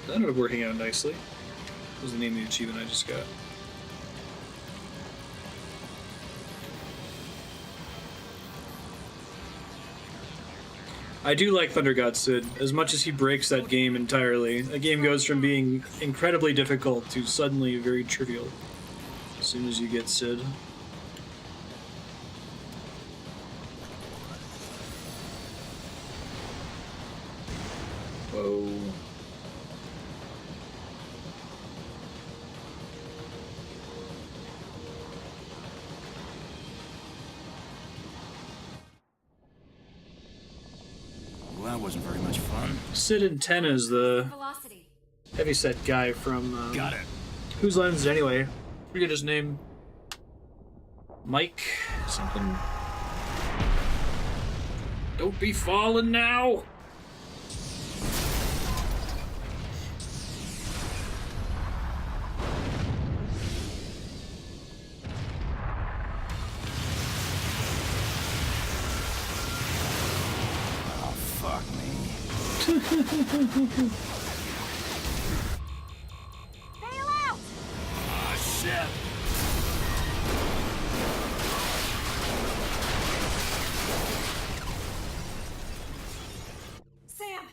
That ended up working out nicely. What was the name of the achievement I just got? I do like Thunder God Sid, as much as he breaks that game entirely. A game goes from being incredibly difficult to suddenly very trivial as soon as you get Sid. Whoa.
Well, that wasn't very much fun.
Sid Antenna is the
Velocity.
heavyset guy from
Got it.
Whose Line Is It Anyway? Forget his name. Mike something. Don't be falling now.
Oh, fuck me.
Bail out!
Ah, shit.
Sam!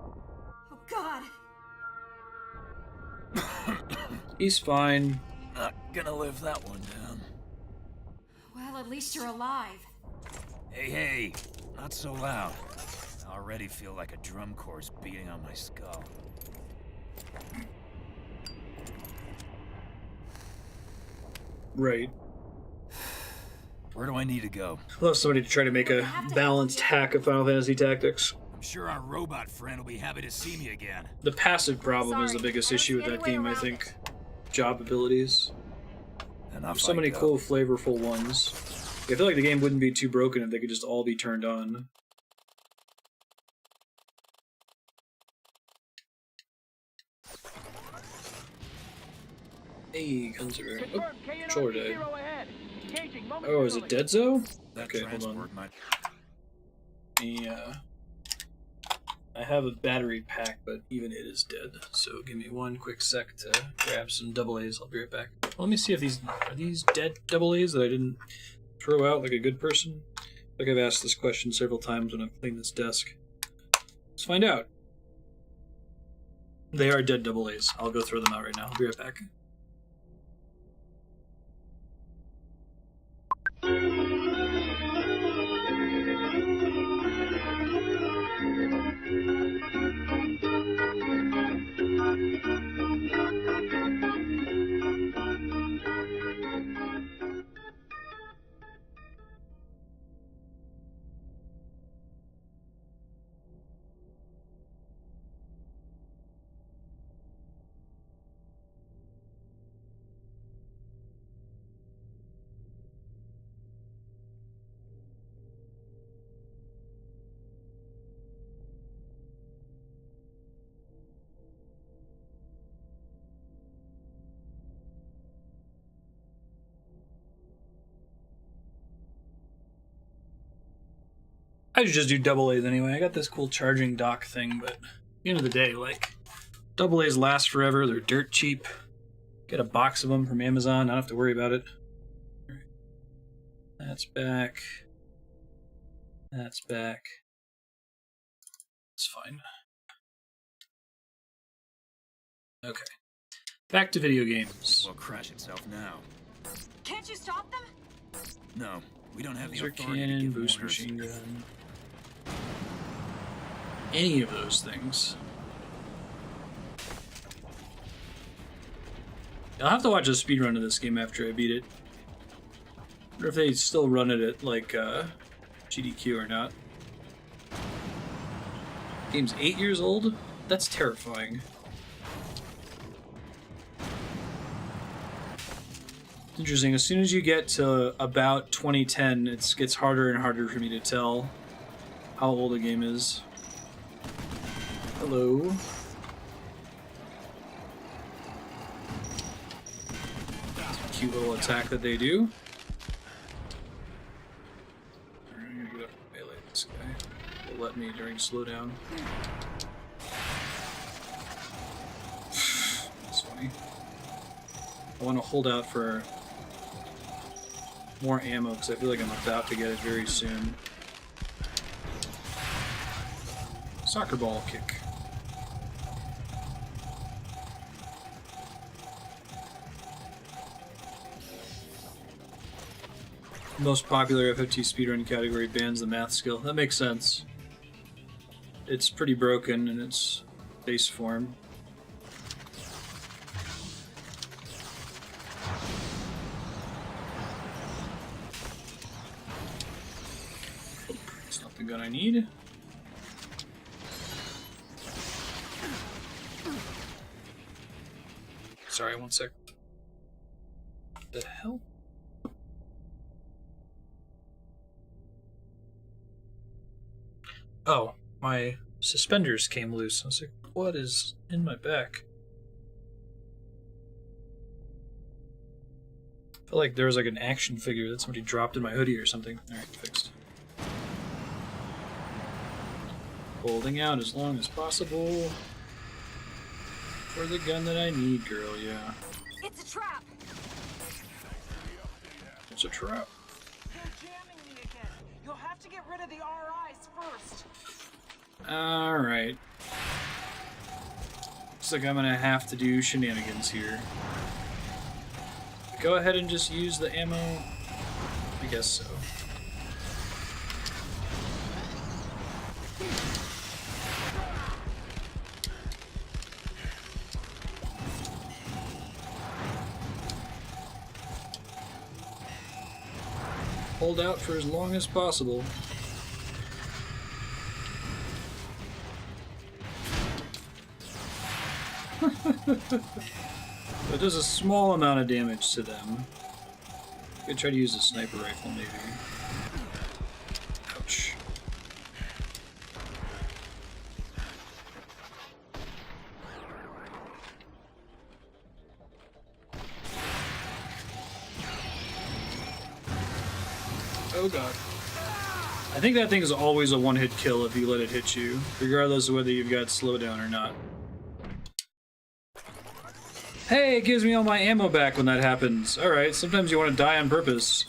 Oh, God.
He's fine.
Not gonna live that one down.
Well, at least you're alive.
Hey, hey. Not so loud. I already feel like a drum corps beating on my skull.
Right.
Where do I need to go?
I'd love somebody to try to make a balanced hack of Final Fantasy Tactics.
I'm sure our robot friend will be happy to see me again.
The passive problem is the biggest issue with that game, I think. Job abilities. There's so many cool, flavorful ones. I feel like the game wouldn't be too broken if they could just all be turned on. Hey, guns are... Oh, controller died. Oh, is it dead, Zoe? Okay, hold on. Yeah. I have a battery pack, but even it is dead. So give me one quick sec to grab some double A's. I'll be right back. Well, let me see if these... Are these dead double A's that I didn't throw out like a good person? I think I've asked this question several times when I've cleaned this desk. Let's find out. They are dead double A's. I'll go throw them out right now. I'll be right back. I should just do double A's anyway. I got this cool charging dock thing, but at the end of the day, like, double A's last forever. They're dirt cheap. Get a box of them from Amazon. I don't have to worry about it. All right. That's back. That's back. It's fine. Okay. Back to video games.
Will crash itself now.
Can't you stop them?
No, we don't have the
Laser
authority to
cannon,
give
boost
orders.
machine gun. Any of those things. I'll have to watch a speedrun of this game after I beat it. I wonder if they still run it at, like, GDQ or not. Game's 8 years old? That's terrifying. Interesting. As soon as you get to about 2010, it gets harder and harder for me to tell how old a game is. Hello. Cute little attack that they do. Alright, I'm gonna get up and melee this guy. Will let me during slowdown. That's funny. I want to hold out for more ammo because I feel like I'm about to get it very soon. Soccer ball kick. Most popular FFT speedrun category bans the math skill. That makes sense. It's pretty broken in its base form. It's not the gun I need. Sorry, one sec. What the hell? Oh, my suspenders came loose. I was like, what is in my back? I feel like there was like an action figure that somebody dropped in my hoodie or something. Alright, fixed. Holding out as long as possible. For the gun that I need, girl, yeah.
It's a trap.
It's a trap.
They're jamming me again. You'll have to get rid of the RIs first.
Alright. Looks like I'm gonna have to do shenanigans here. Go ahead and just use the ammo. I guess so. hold out for as long as possible. It does a small amount of damage to them. Could try to use a sniper rifle, maybe. Ouch. Oh god. I think that thing is always a one-hit kill if you let it hit you, regardless of whether you've got slowdown or not. Hey, it gives me all my ammo back when that happens. Alright, sometimes you want to die on purpose.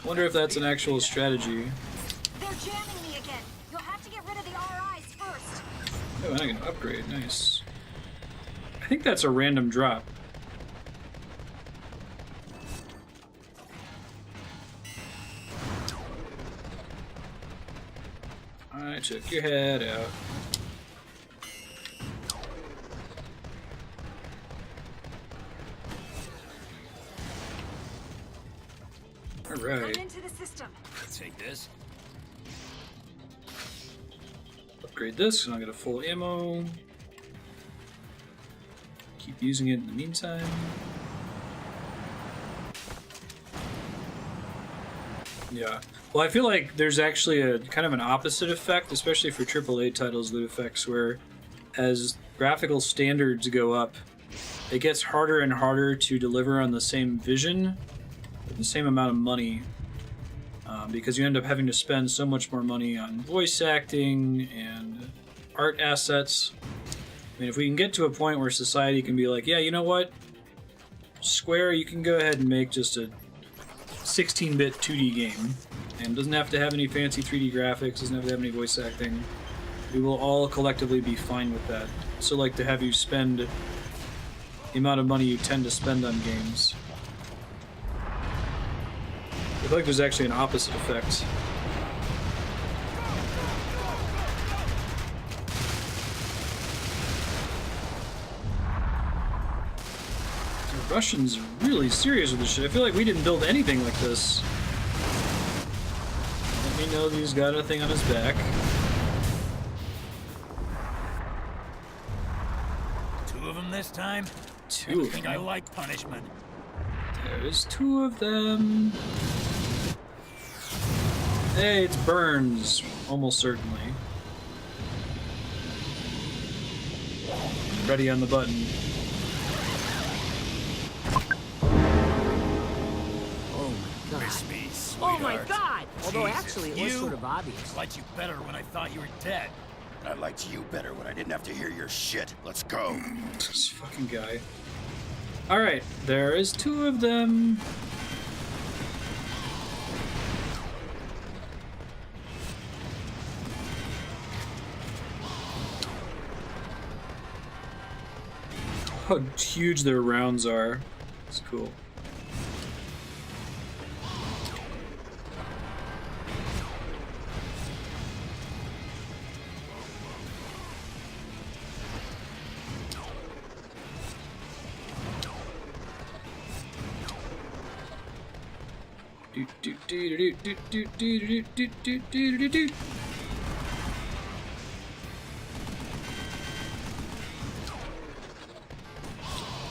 Wonder if that's an actual strategy.
They're jamming me again. You'll have to get rid of the RIs first.
Oh, and I can upgrade. Nice. I think that's a random drop. I took your head out. Alright.
I'm into the system.
Take this.
Upgrade this, and I'll get a full ammo. Keep using it in the meantime. Yeah. Well, I feel like there's actually a kind of an opposite effect, especially for AAA titles, that affects where as graphical standards go up, it gets harder and harder to deliver on the same vision with the same amount of money. Because you end up having to spend so much more money on voice acting and art assets. I mean, if we can get to a point where society can be like, yeah, you know what? Square, you can go ahead and make just a 16-bit 2D game. And doesn't have to have any fancy 3D graphics, doesn't have to have any voice acting. We will all collectively be fine with that. So like to have you spend the amount of money you tend to spend on games. I feel like there's actually an opposite effect. The Russians are really serious with this shit. I feel like we didn't build anything like this. Let me know he's got a thing on his back.
Two of them this time?
Two
I
of
think
them.
I like punishment.
There's two of them. Hey, it's Burns, almost certainly. Ready on the button.
Oh my god.
Miss me,
Oh my
sweetheart.
god! Although
Jesus,
actually, it was
you-
sort of obvious.
I liked you better when I thought you were dead.
I liked you better when I didn't have to hear your shit. Let's go.
This fucking guy. Alright, there is two of them. How huge their rounds are. It's cool.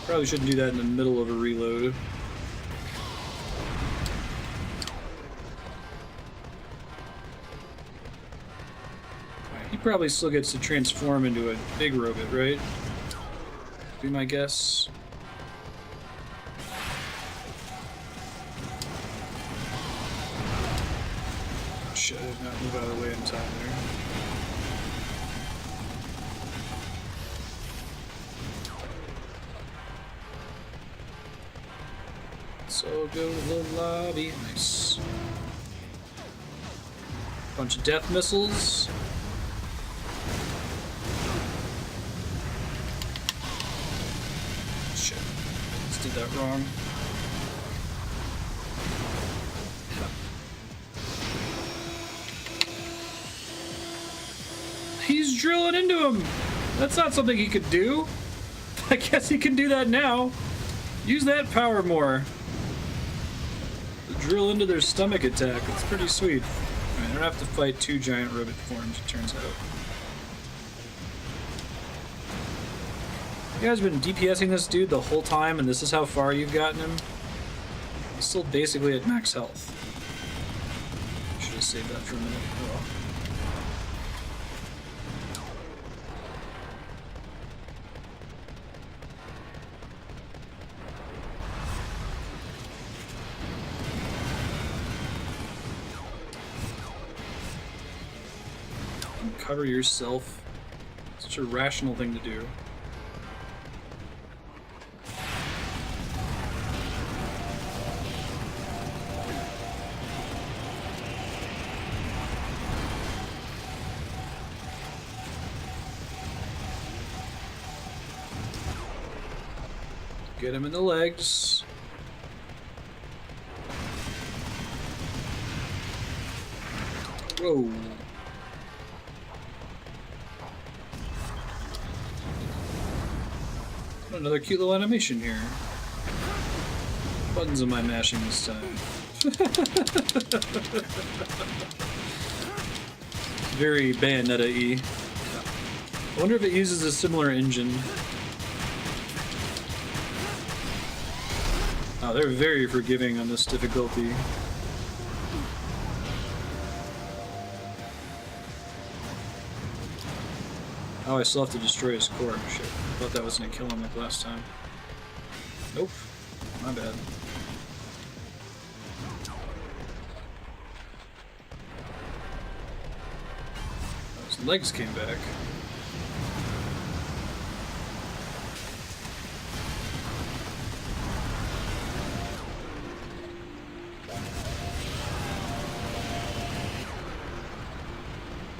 Probably shouldn't do that in the middle of a reload. He probably still gets to transform into a big robot, right? Be my guess. Shit, I did not move out of the way in time there. So go to the lobby. Nice. Bunch of death missiles. Shit. Just did that wrong. He's drilling into him! That's not something he could do. I guess he can do that now. Use that power more. drill into their stomach attack. It's pretty sweet. Alright, I don't have to fight 2 giant robot forms, it turns out. You guys been DPSing this dude the whole time, and this is how far you've gotten him? He's still basically at max health. Should have saved that for a minute. Oh well. Cover yourself. Such a rational thing to do. Get him in the legs. Whoa. Another cute little animation here. What buttons am I mashing this time? Very Bayonetta-y. I wonder if it uses a similar engine. Oh, they're very forgiving on this difficulty. Oh, I still have to destroy his core. Shit. I thought that was gonna kill him like last time. Nope. My bad. His legs came back.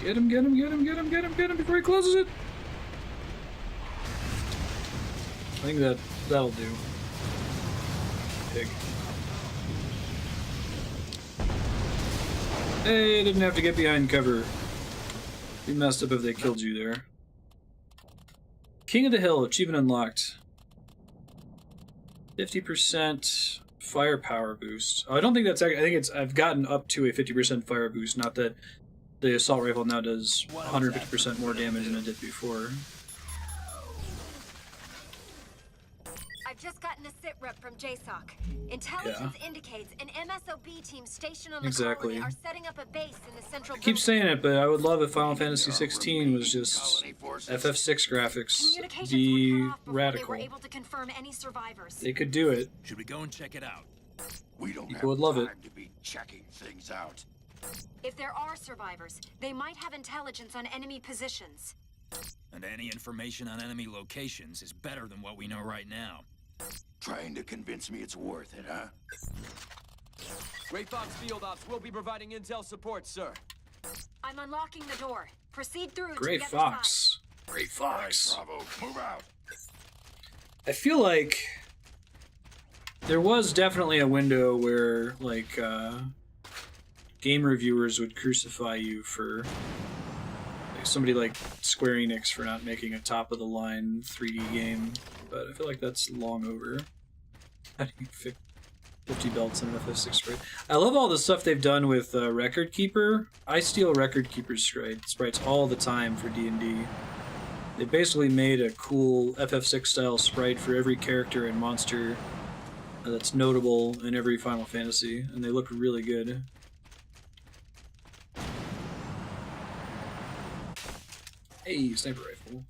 Get him, get him, get him, get him, get him, get him before he closes it! I think that'll do. Pig. Hey, didn't have to get behind cover. Be messed up if they killed you there. King of the Hill, achievement unlocked. 50% firepower boost. Oh, I don't think that's actually, I think it's, I've gotten up to a 50% fire boost, not that the assault rifle now does 150% more damage than it did before.
I've just gotten a sit rep from JSOC. Intelligence indicates an MSOB team stationed on the colony are setting up a base in the central
I keep saying it, but I would love if Final Fantasy 16 was just FF6 graphics. Be radical.
They were able to confirm any survivors.
They could do it.
Should we go and check it out?
We don't
People would love it.
to be checking things out.
If there are survivors, they might have intelligence on enemy positions.
And any information on enemy locations is better than what we know right now.
Trying to convince me it's worth it, huh?
Great Fox Field Ops will be providing intel support, sir.
I'm unlocking the door. Proceed through to
Great
the
Fox. Great Fox.
Right, Bravo, move out.
I feel like there was definitely a window where, like, game reviewers would crucify you for, like, somebody like Square Enix for not making a top-of-the-line 3D game, but I feel like that's long over. How do you fit 50 belts in an FF6 sprite? I love all the stuff they've done with Record Keeper. I steal Record Keeper's sprites all the time for D&D. They basically made a cool FF6 style sprite for every character and monster that's notable in every Final Fantasy, and they look really good. Hey, sniper rifle.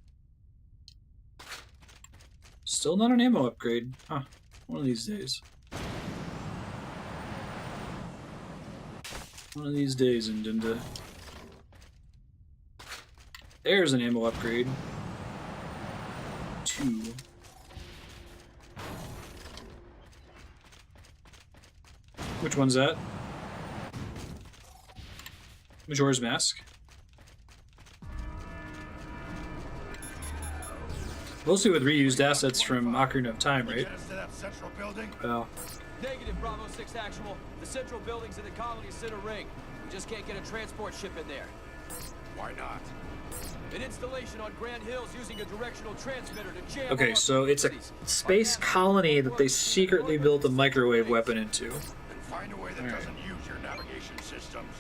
Still not an ammo upgrade. Huh. One of these days. One of these days, Indinda. There's an ammo upgrade. 2. Which one's that? Majora's Mask. Mostly with reused assets from Ocarina of Time, right?
Get us to that central building?
Well,
Negative, Bravo 6 actual. The central buildings in the colony center ring. We just can't get a transport ship in there.
Why not?
An installation on Grand Hills using a directional transmitter to jam.
okay, so it's a space colony that they secretly built a microwave weapon into.
Then find find a way that doesn't use your navigation systems.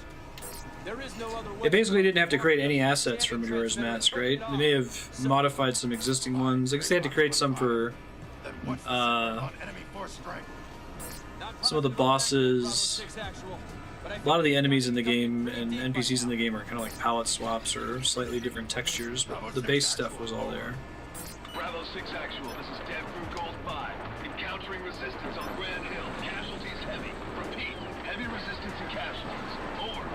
There is no other way.
They basically didn't have to create any assets for Majora's Mask, right? They may have modified some existing ones. I guess they had to create some for some of the bosses. A lot of the enemies in the game and NPCs in the game are kind of like palette swaps or slightly different textures, but the base stuff was all there.
Bravo 6 actual, this is Dan from Gold 5. Encountering resistance on Grand Hill. Casualties heavy. Repeat, heavy resistance and casualties. Over.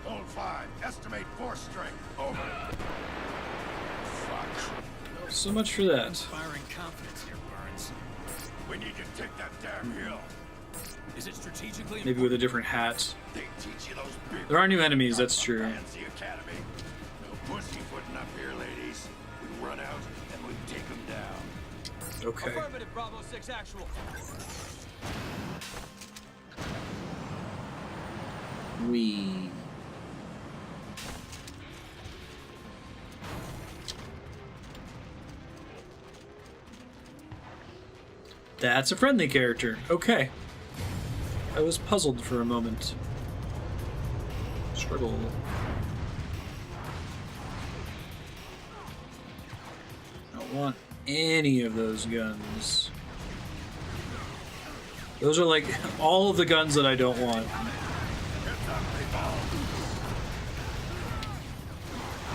Gold 5, estimate force strength. Over. Fuck.
So much for that.
Inspiring confidence here, Burns.
We need to take that damn hill.
Is it strategically
Maybe with a different hat.
They teach you those big
There are new enemies, that's true.
Fancy academy. No pussyfooting up here, ladies. We run out and we take them down.
Okay.
Affirmative, Bravo 6 actual.
We. That's a friendly character. Okay. I was puzzled for a moment. Struggle. I don't want any of those guns. Those are like all of the guns that I don't want.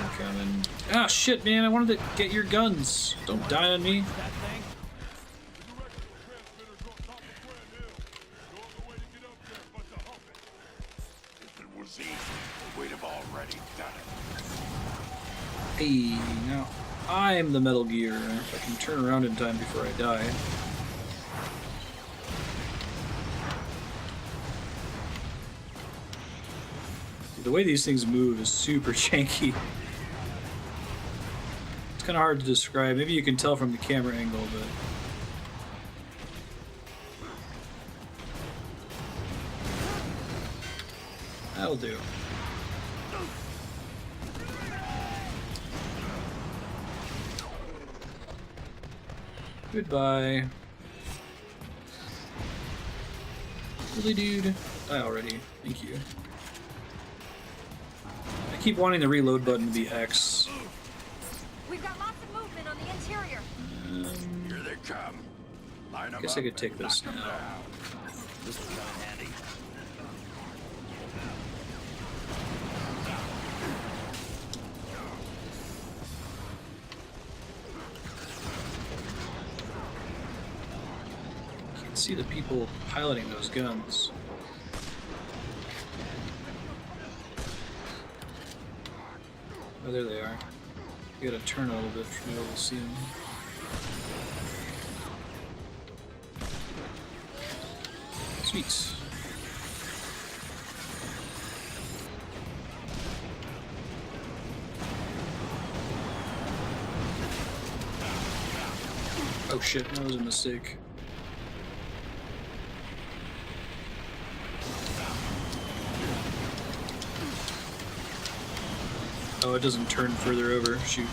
I'm coming. Ah, shit, man. I wanted to get your guns. Don't die on me. Hey, now I'm the Metal Gear. If I can turn around in time before I die. The way these things move is super janky. It's kind of hard to describe. Maybe you can tell from the camera angle, but... that'll do. Goodbye. Really, dude? Die already. Thank you. I keep wanting the reload button to be X.
We've got lots of movement on the interior.
Here they come. Line
I guess I could take this now.
This will come in handy.
See the people piloting those guns. Oh, there they are. You gotta turn a little bit to be able to see them. Sweet. Oh shit, that was a mistake. Oh, it doesn't turn further over. Shoot.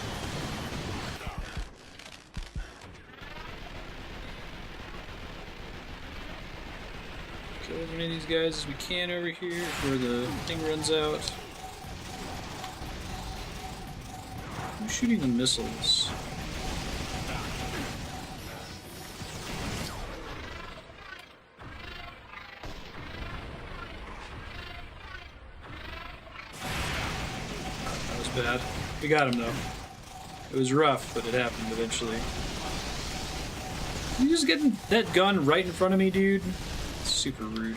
Kill as many of these guys as we can over here before the thing runs out. Who's shooting the missiles? Bad. We got him though. It was rough, but it happened eventually. You just getting that gun right in front of me, dude? It's super rude.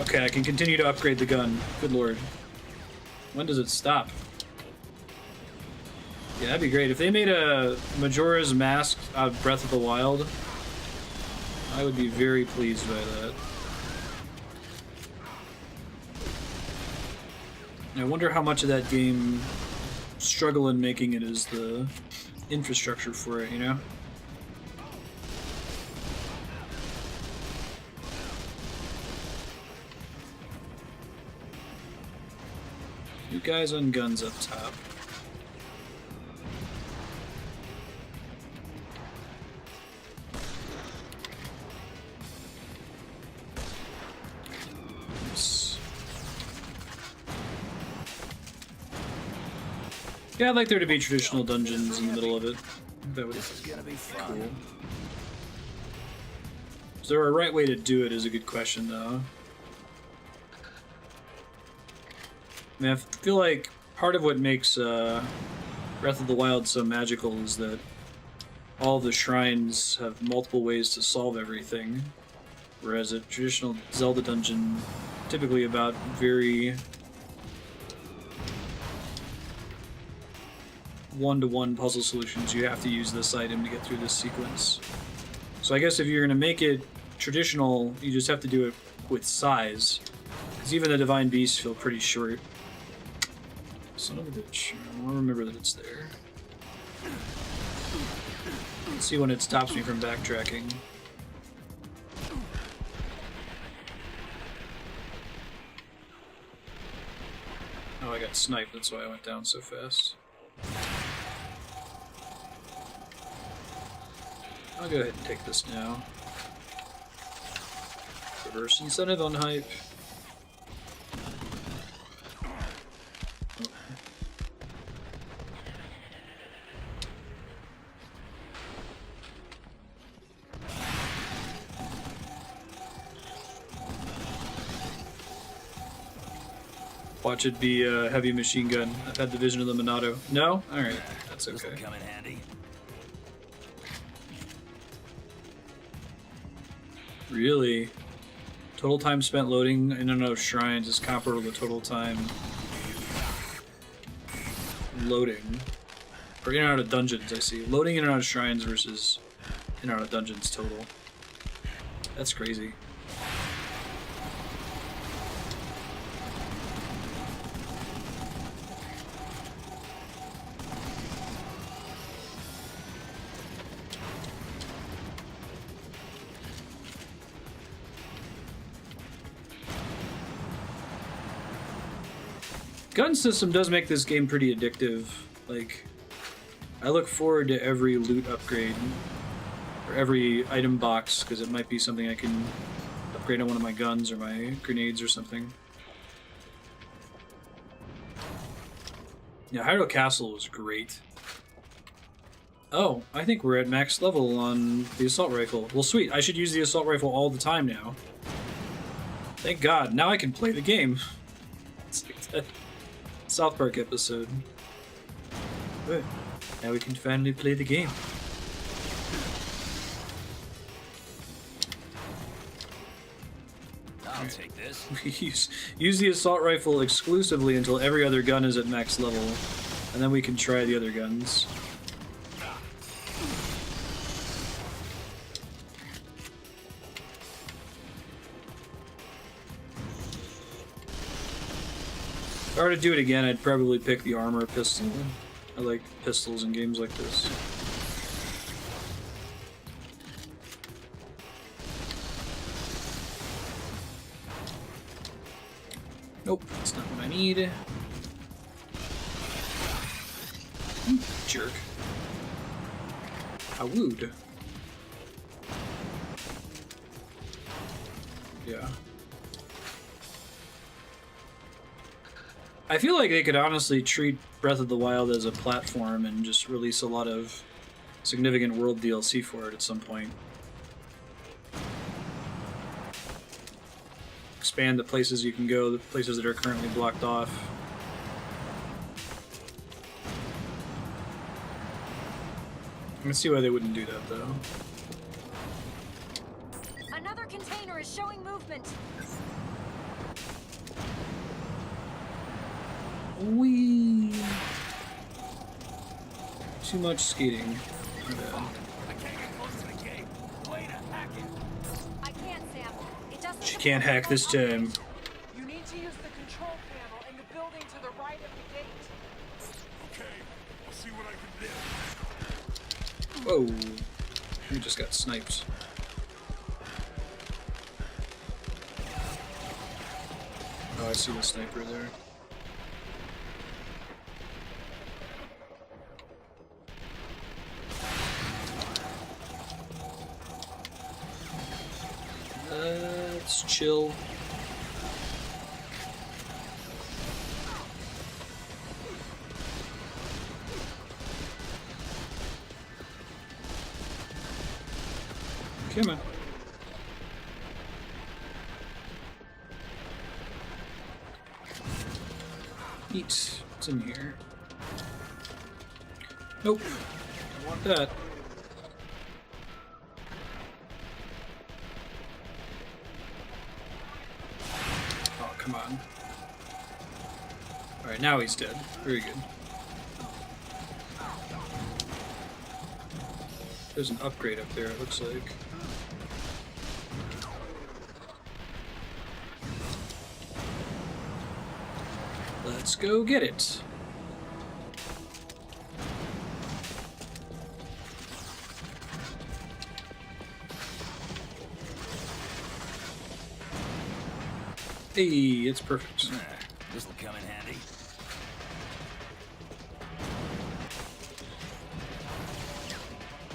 Okay, I can continue to upgrade the gun. Good lord. When does it stop? Yeah, that'd be great. If they made a Majora's Mask out of Breath of the Wild, I would be very pleased by that. I wonder how much of that game struggle in making it is the infrastructure for it, you know? You guys on guns up top. Yeah, I'd like there to be traditional dungeons in the middle of it. That would be cool. Is there a right way to do it is a good question, though. I mean, I feel like part of what makes Breath of the Wild so magical is that all the shrines have multiple ways to solve everything, whereas a traditional Zelda dungeon typically about very one-to-one puzzle solutions. You have to use this item to get through this sequence. So I guess if you're going to make it traditional, you just have to do it with size, because even the Divine Beasts feel pretty short. Son of a bitch. I want to remember that it's there. Let's see when it stops me from backtracking. Oh, I got sniped, that's why I went down so fast. I'll go ahead and take this now. Reverse incentive on hype. Watch it be a heavy machine gun. I've had the vision of the Monado. No? Alright, that's okay.
Come in handy.
Really? Total time spent loading in and out of shrines is comparable to total time loading. Or in and out of dungeons, I see. Loading in and out of shrines versus in and out of dungeons total. That's crazy. Gun system does make this game pretty addictive. Like, I look forward to every loot upgrade, or every item box, because it might be something I can upgrade on one of my guns or my grenades or something. Yeah, Hyrule Castle was great. Oh, I think we're at max level on the assault rifle. Well, sweet, I should use the assault rifle all the time now. Thank God, now I can play the game. It's like that South Park episode. Good. Now we can finally play the game.
I'll take this.
use the assault rifle exclusively until every other gun is at max level, and then we can try the other guns. If I were to do it again, I'd probably pick the armor pistol. I like pistols in games like this. Nope, that's not what I need. Jerk. I wooed. Yeah. I feel like they could honestly treat Breath of the Wild as a platform and just release a lot of significant world DLC for it at some point. Expand the places you can go, the places that are currently blocked off. I can see why they wouldn't do that, though.
Another container is showing movement.
Whee! Too much skating. My bad.
I can't get close to the gate. Way to hack it.
I can't, Sam. It doesn't.
She can't hack this time.
You need to use the control panel in the building to the right of the gate.
Okay, I'll see what I can do.
Whoa. We just got sniped. Oh, I see the sniper there. Let's chill. Come on. Eat. What's in here? Nope. I want that. Oh, come on. Alright, now he's dead. Very good. There's an upgrade up there, it looks like. Let's go get it. Hey, it's perfect.
This'll come in handy.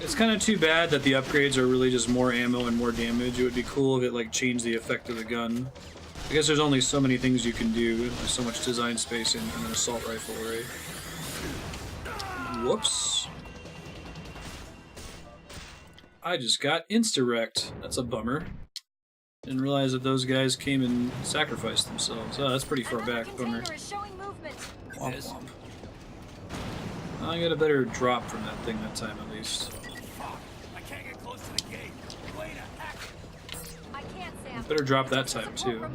It's kind of too bad that the upgrades are really just more ammo and more damage. It would be cool if it like changed the effect of the gun. I guess there's only so many things you can do. There's so much design space in an assault rifle, right? Whoops. I just got insta-wrecked. That's a bummer. Didn't realize that those guys came and sacrificed themselves. Oh, that's pretty far back. Bummer. Womp womp. I got a better drop from that thing that time, at least.
I can't get close to the gate. Wait a heck.
I can't, Sam.
Better drop that time, too.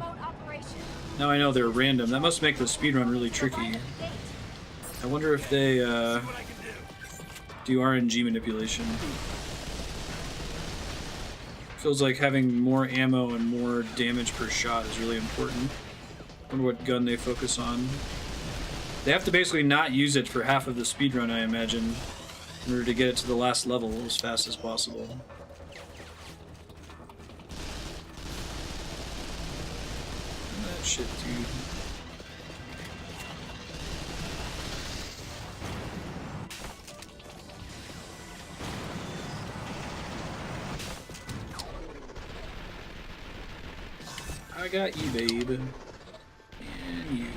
Now I know they're random. That must make the speedrun really tricky. I wonder if they do RNG manipulation. Feels like having more ammo and more damage per shot is really important. Wonder what gun they focus on. They have to basically not use it for half of the speedrun, I imagine, in order to get it to the last level as fast as possible. That shit, dude. I got you, babe. And you.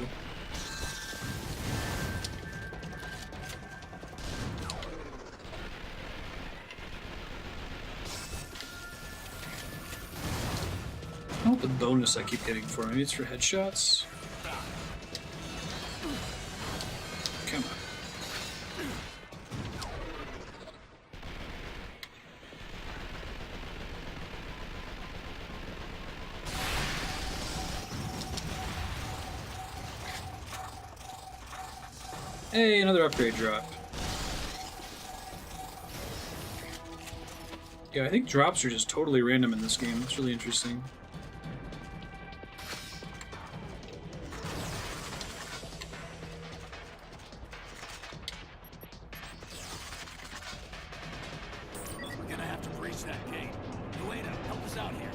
I don't know what the bonus I keep getting for. Maybe it's for headshots? Come on. Hey, another upgrade drop. Yeah, I think drops are just totally random in this game. It's really interesting.
We're gonna have to breach that gate. Wait up, help us out here.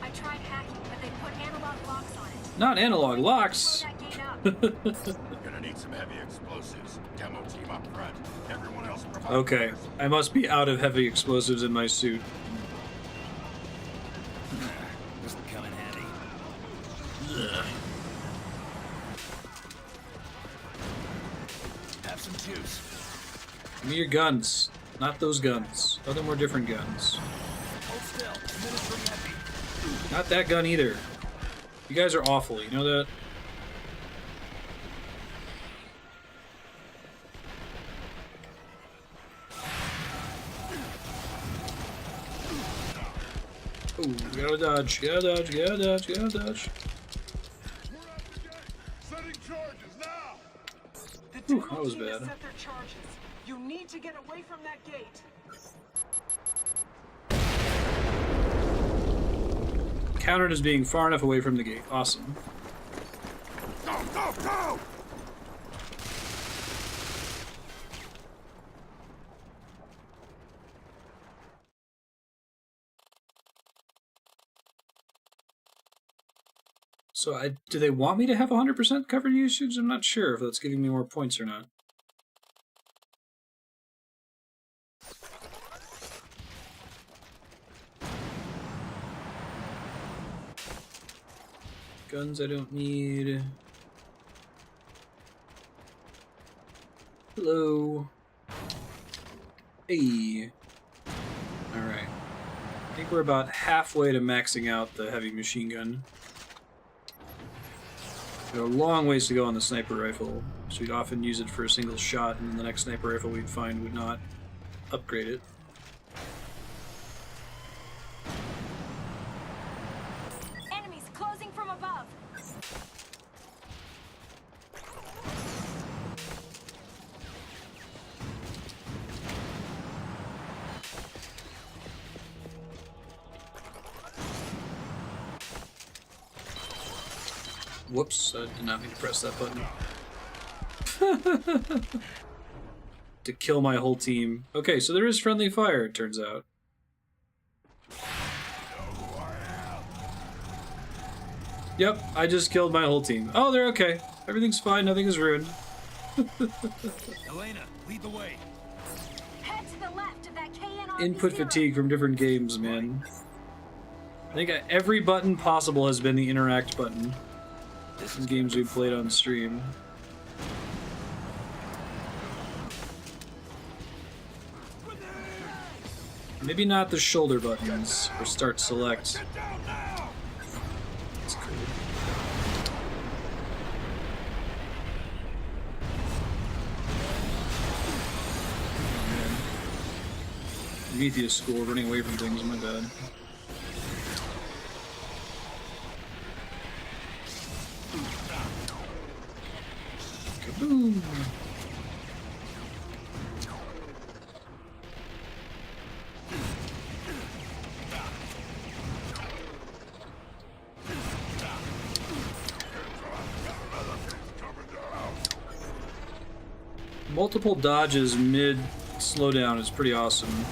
I tried hacking, but they put analog locks on it.
Not analog locks.
We're gonna need some heavy explosives. Demo team up front. Everyone else provide.
Okay, I must be out of heavy explosives in my suit.
This'll come in handy.
Ugh.
Have some juice.
Give me your guns. Not those guns. Other more different guns.
Hold still. Administering heavy.
Not that gun either. You guys are awful, you know that? Ooh, gotta dodge, gotta dodge, gotta dodge, gotta dodge.
Setting charges now.
The
Ooh,
demo
that was
team has
bad.
set their charges. You need to get away from that gate.
Counted as being far enough away from the gate. Awesome.
Go, go, go!
So, do they want me to have 100% covered usage? I'm not sure if that's giving me more points or not. Guns I don't need. Hello. Hey. Alright. I think we're about halfway to maxing out the heavy machine gun. We have a long ways to go on the sniper rifle, so we'd often use it for a single shot, and then the next sniper rifle we'd find would not upgrade it.
Enemies closing from above.
Whoops, I did not mean to press that button. To kill my whole team. Okay, so there is friendly fire, it turns out. Yep, I just killed my whole team. Oh, they're okay. Everything's fine, nothing is ruined.
Elena, lead the way.
Head to the left of that KNR.
Input fatigue from different games, man. I think every button possible has been the interact button. In games we played on stream. Maybe not the shoulder buttons or start select. That's cool. Oh, man. Prometheus school running away from things, my bad. Kaboom! Multiple dodges mid slowdown is pretty awesome.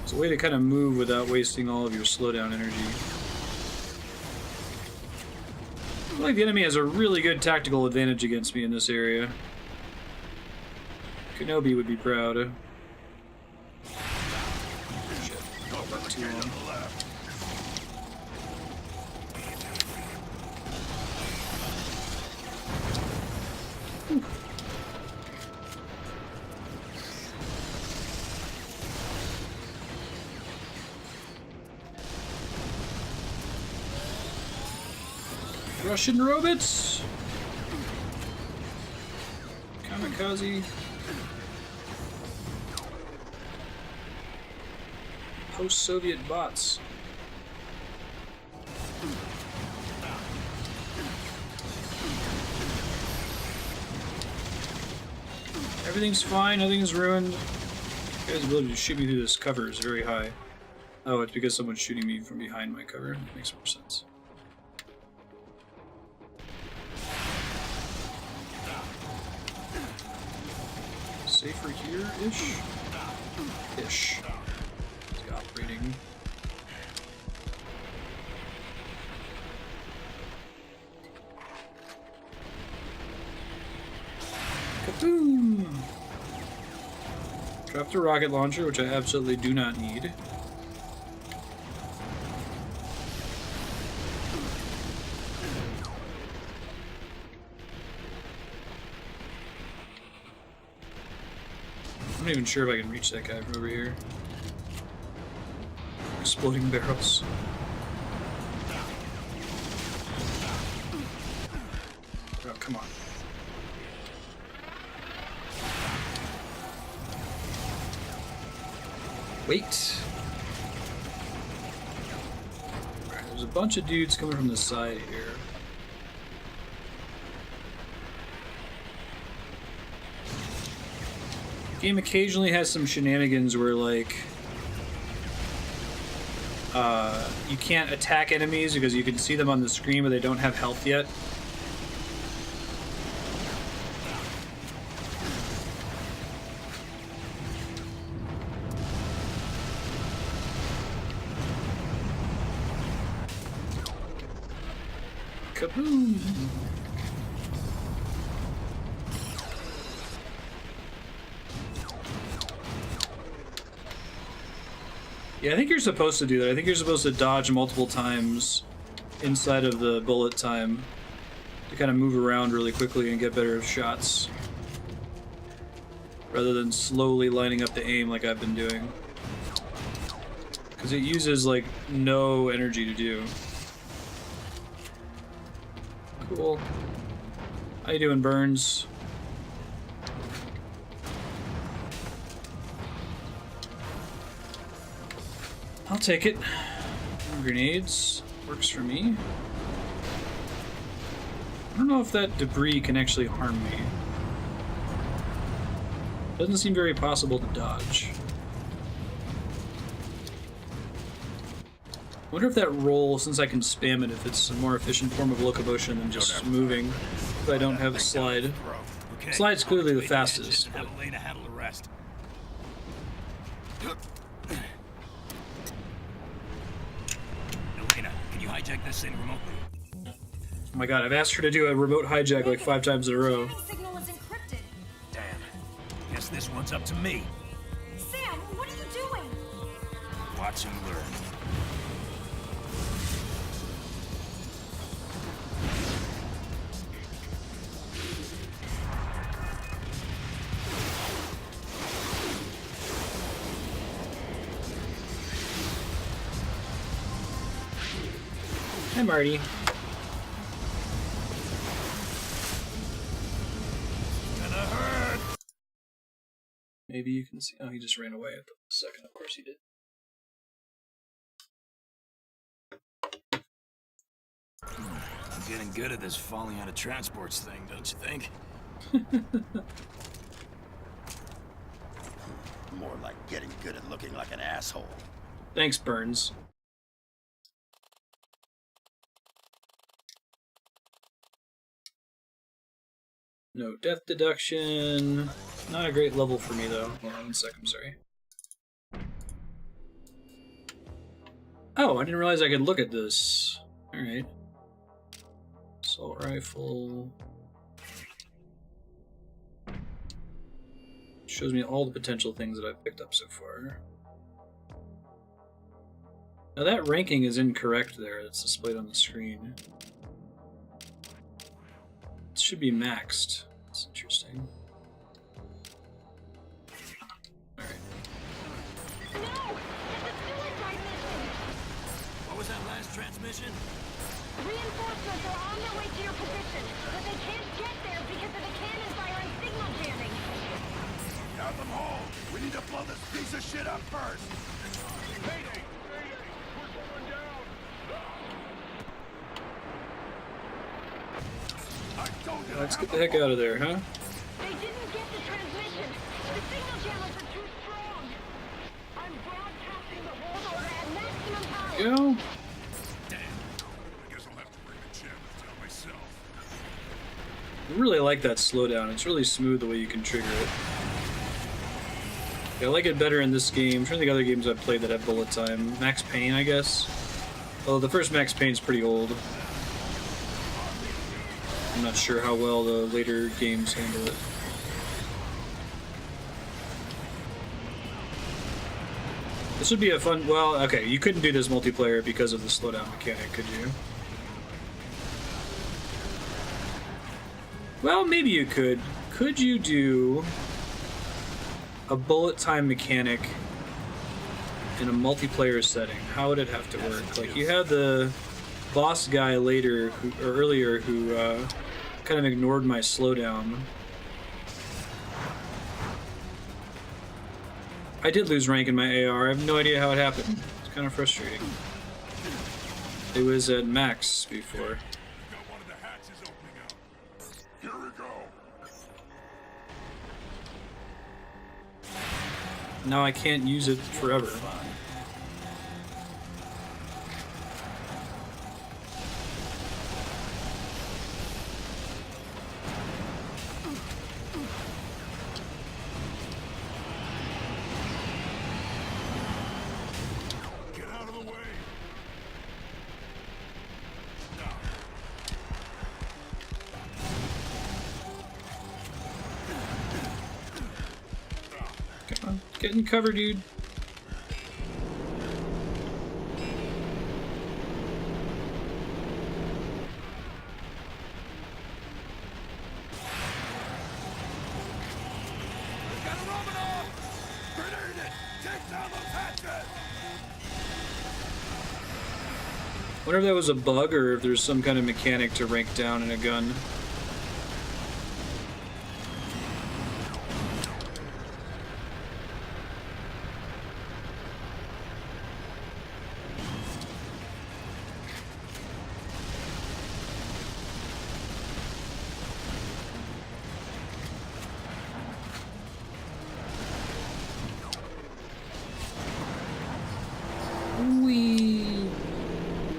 It's a way to kind of move without wasting all of your slowdown energy. I feel like the enemy has a really good tactical advantage against me in this area. Kenobi would be proud. Shit, not too long. Russian robots! Kamikaze. Post-Soviet bots. Everything's fine, nothing's ruined. The guy's ability to shoot me through this cover is very high. Oh, it's because someone's shooting me from behind my cover. That makes more sense. Safer here-ish? Ish. It's operating. Kaboom! Dropped a rocket launcher, which I absolutely do not need. I'm not even sure if I can reach that guy from over here. Exploding barrels. Oh, come on. Wait. Alright, there's a bunch of dudes coming from the side here. The game occasionally has some shenanigans where, like, you can't attack enemies because you can see them on the screen but they don't have health yet. Kaboom! Yeah, I think you're supposed to do that. I think you're supposed to dodge multiple times inside of the bullet time to kind of move around really quickly and get better shots. rather than slowly lining up the aim like I've been doing. Because it uses, like, no energy to do. Cool. How you doing, Burns? I'll take it. Grenades. Works for me. I don't know if that debris can actually harm me. Doesn't seem very possible to dodge. I wonder if that roll, since I can spam it, if it's a more efficient form of locomotion than just moving, if I don't have a slide. Slide's clearly the fastest. But...
Elena, can you hijack this thing remotely?
Oh my god, I've asked her to do a remote hijack like 5 times in a row.
Signal was encrypted.
Damn. Guess this one's up to me.
Sam, what are you doing?
Watch and learn.
Hi, Marty.
Gonna hurt.
Maybe you can see. Oh, he just ran away at the second. Of course he did.
I'm getting good at this falling out of transports thing, don't you think?
More like getting good at looking like an asshole.
Thanks, Burns. No death deduction. Not a great level for me, though. Hold on 1 second, I'm sorry. Oh, I didn't realize I could look at this. Alright. Assault rifle. Shows me all the potential things that I've picked up so far. Now that ranking is incorrect there. It's displayed on the screen. It should be maxed. That's interesting. Alright.
What was that last transmission?
Reinforcements are on their way to your position, but they can't get there because of the cannon fire and signal jamming.
Got them home. We need to blow this piece of shit up first. Mayday! Mayday! We're going down! I told you.
Let's get the heck out of there, huh?
They didn't get the transmission. The signal jammers are too strong. I'm broadcasting the hold order at maximum power.
Go. I really like that slowdown. It's really smooth the way you can trigger it. Yeah, I like it better in this game. I'm trying to think of other games I've played that have bullet time. Max Payne, I guess. Although the first Max Payne's pretty old. I'm not sure how well the later games handle it. This would be a fun... Well, okay, you couldn't do this multiplayer because of the slowdown mechanic, could you? Well, maybe you could. Could you do a bullet time mechanic in a multiplayer setting? How would it have to work? Like, you had the boss guy later, or earlier, who kind of ignored my slowdown. I did lose rank in my AR. I have no idea how it happened. It's kind of frustrating. It was at max before. Now I can't use it forever.
Get out of the way.
Come on, get in cover, dude.
Got a
wonder if that was a bug or if there's some kind of mechanic to rank down in a gun.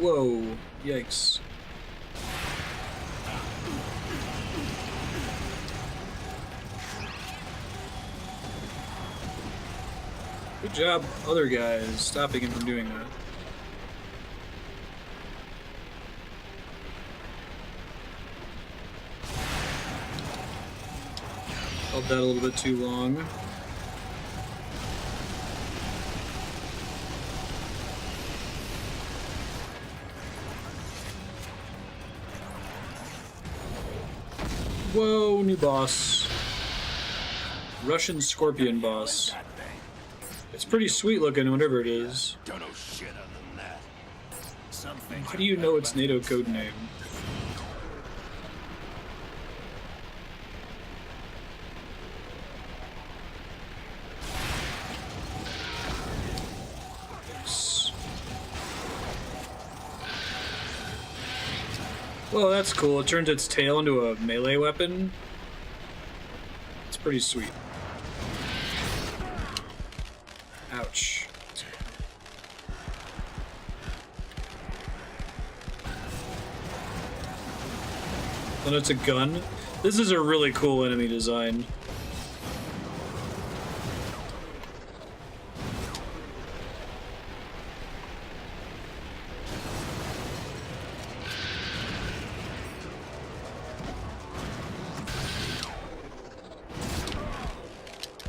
Whoa, yikes. Good job, other guys, stopping him from doing that. Held that a little bit too long. Whoa, new boss. Russian Scorpion boss. It's pretty sweet looking, whatever it is.
Don't know shit other than that. Something.
How do you know its NATO code name? Well, that's cool. It turns its tail into a melee weapon. It's pretty sweet. Ouch. And it's a gun. This is a really cool enemy design.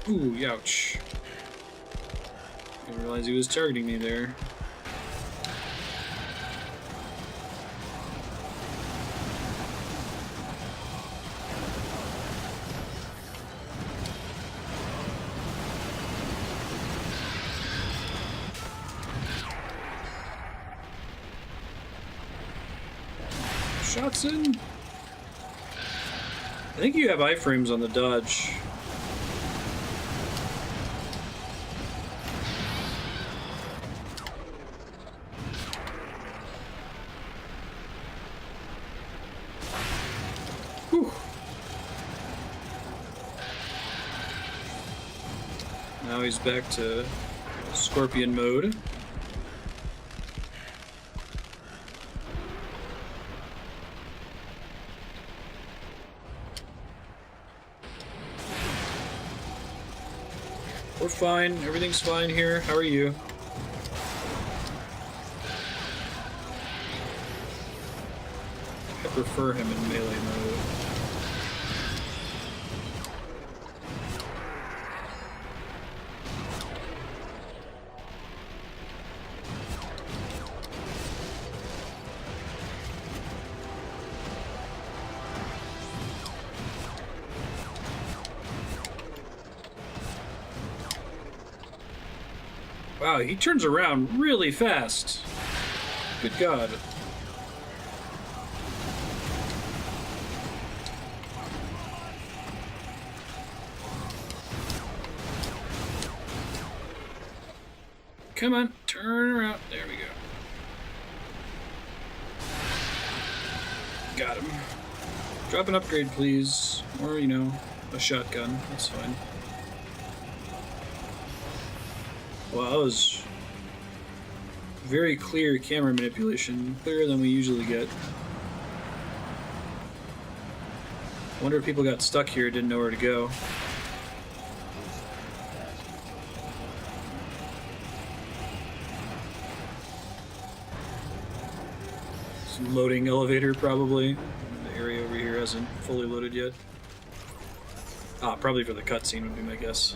Ooh, ouch. Didn't realize he was targeting me there. Shots in. I think you have iframes on the dodge. Now he's back to Scorpion mode. We're fine. Everything's fine here. How are you? I prefer him in melee mode. Wow, he turns around really fast. Good God. Come on, turn around. There we go. Got him. Drop an upgrade, please. Or, you know, a shotgun. That's fine. Wow, that was very clear camera manipulation. Clearer than we usually get. Wonder if people got stuck here, didn't know where to go. Some loading elevator, probably. The area over here hasn't fully loaded yet. Ah, probably for the cutscene would be my guess.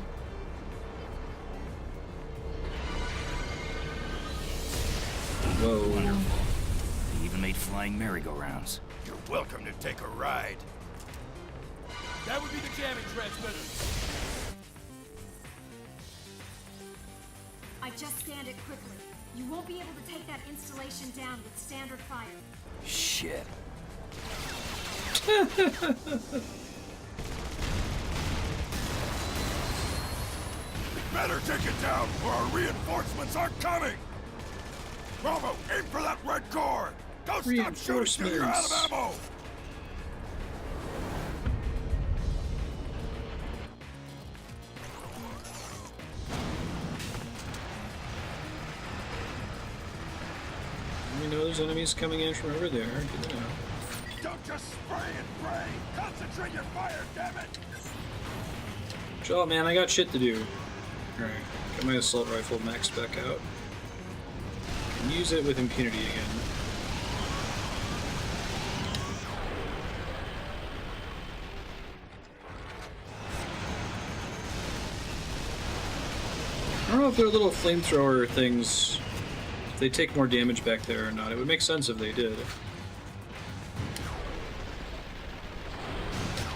Whoa.
Wonderful. They even made flying merry-go-rounds.
You're welcome to take a ride.
That would be the jamming transmitter.
I just scanned it quickly. You won't be able to take that installation down with standard fire.
Shit.
Better take it down, or our reinforcements aren't coming! Bravo, aim for that red core! Don't stop shooting till you're out of ammo!
We know there's enemies coming in from over there. Good to know.
Don't just spray and pray! Concentrate your fire, damn it!
Chill out, man. I got shit to do. Alright. Got my assault rifle maxed back out. Can use it with impunity again. I don't know if their little flamethrower things, if they take more damage back there or not. It would make sense if they did.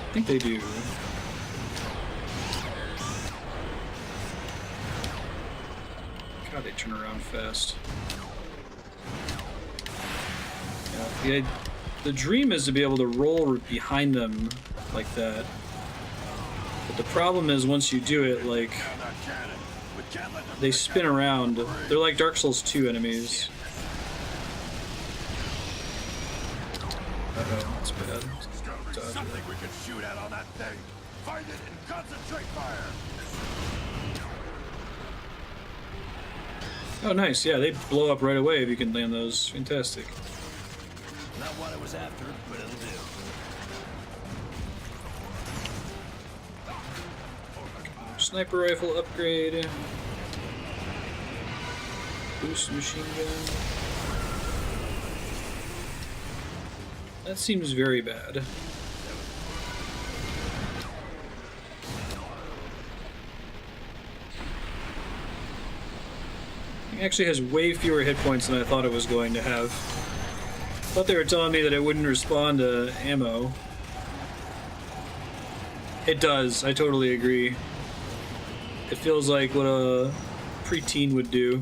I think they do. God, they turn around fast. Yeah, the dream is to be able to roll behind them like that. But the problem is once you do it, like, they spin around. They're like Dark Souls 2 enemies. Uh-oh, that's bad.
Something we can shoot at on that thing. Find it and concentrate fire.
Oh, nice. Yeah, they blow up right away if you can land those. Fantastic.
Not what I was after, but it'll do.
Sniper rifle upgrade. Boost machine gun. That seems very bad. It actually has way fewer hit points than I thought it was going to have. I thought they were telling me that it wouldn't respond to ammo. It does, I totally agree. It feels like what a preteen would do.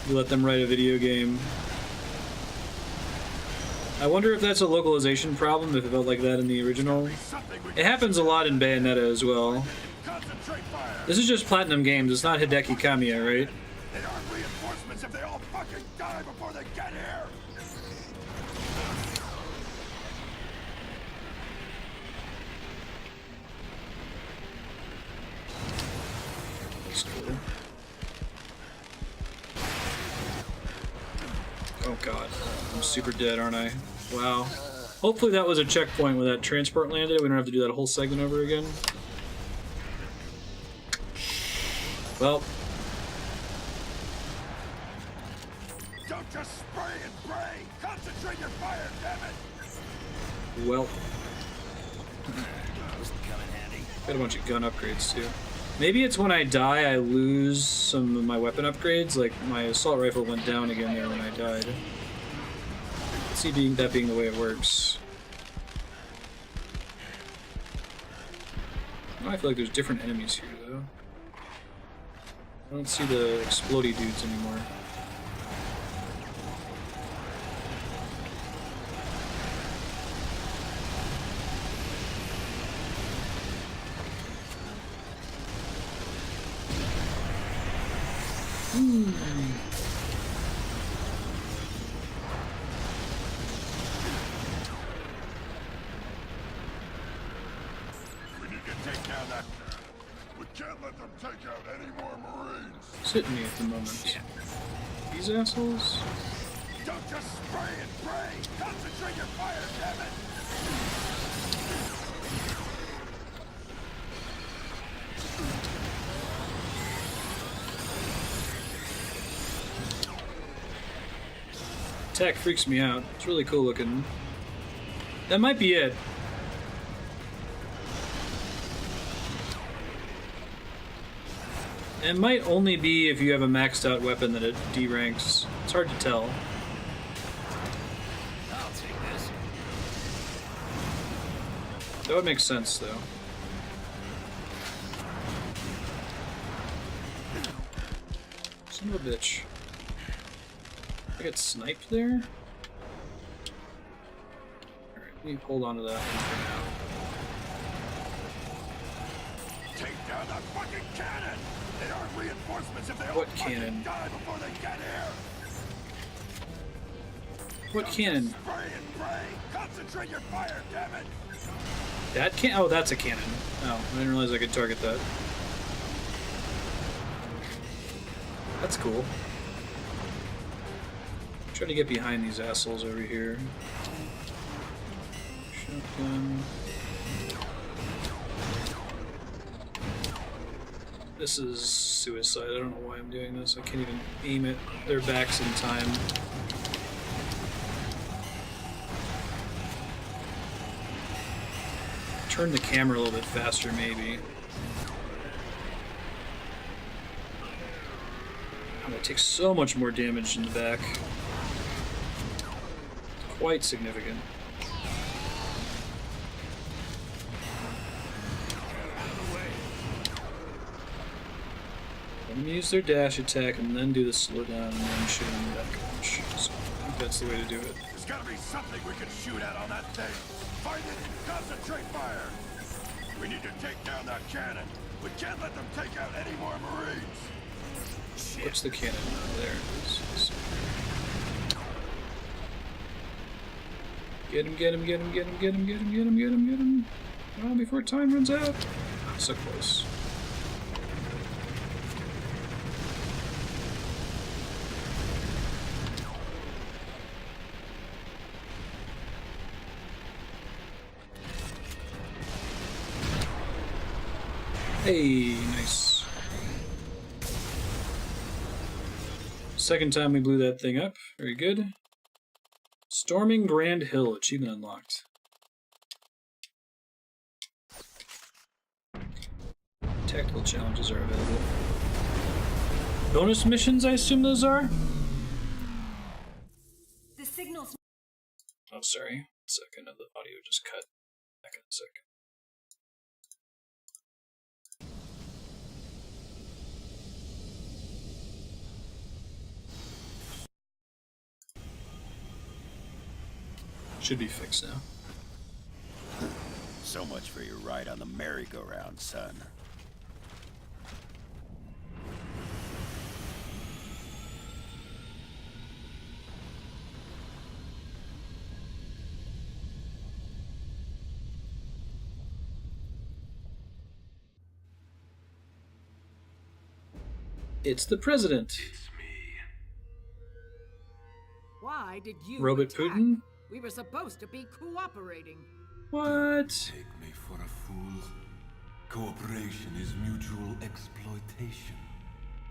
You let them write a video game. I wonder if that's a localization problem, if it felt like that in the original. It happens a lot in Bayonetta as well. This is just Platinum Games, it's not Hideki Kamiya, right?
They aren't reinforcements if they all fucking die before they get here!
That's cool. Oh god, I'm super dead, aren't I? Wow. Hopefully that was a checkpoint where that transport landed. We don't have to do that whole segment over again. Well.
Don't just spray and pray! Concentrate your fire, damn it!
Well. Got a bunch of gun upgrades too. Maybe it's when I die I lose some of my weapon upgrades, like my assault rifle went down again there when I died. Let's see that being the way it works. Oh, I feel like there's different enemies here though. I don't see the explodey dudes anymore. Hitting me at the moment. These assholes?
Don't just spray and pray! Concentrate your fire, damn it!
Attack freaks me out. It's really cool looking. That might be it. It might only be if you have a maxed out weapon that it D-ranks. It's hard to tell.
I'll take this.
That would make sense, though. Son of a bitch. I got sniped there? Alright, let me hold on to that one for now.
Take down that fucking cannon! They aren't reinforcements if they all
What cannon?
die before they get here!
What cannon?
Spray and pray! Concentrate your fire, damn it!
That can? Oh, that's a cannon. Oh, I didn't realize I could target that. That's cool. Try to get behind these assholes over here. Shotgun. This is suicide. I don't know why I'm doing this. I can't even aim at their backs in time. Turn the camera a little bit faster, maybe. I'm gonna take so much more damage in the back. Quite significant. Let them use their dash attack and then do the slow down and then shoot them in the back. So I think that's the way to do it.
There's gotta be something we can shoot at on that thing. Find it and concentrate fire. We need to take down that cannon. We can't let them take out any more Marines. Shit.
What's the cannon? Oh, there it is. Get him, get him, get him, get him, get him, get him, get him, get him, get him. Oh, before time runs out. So close. Hey, nice. Second time we blew that thing up. Very good. Storming Grand Hill, achievement unlocked. Tactical challenges are available. Bonus missions, I assume those are?
The signals.
Oh, sorry. 1 second, the audio just cut. Back in a second. Should be fixed now.
So much for your ride on the merry-go-round, son.
It's the president.
Why did you
Robot
attack?
Putin?
We were supposed to be cooperating.
What?
Take me for a fool. Cooperation is mutual exploitation.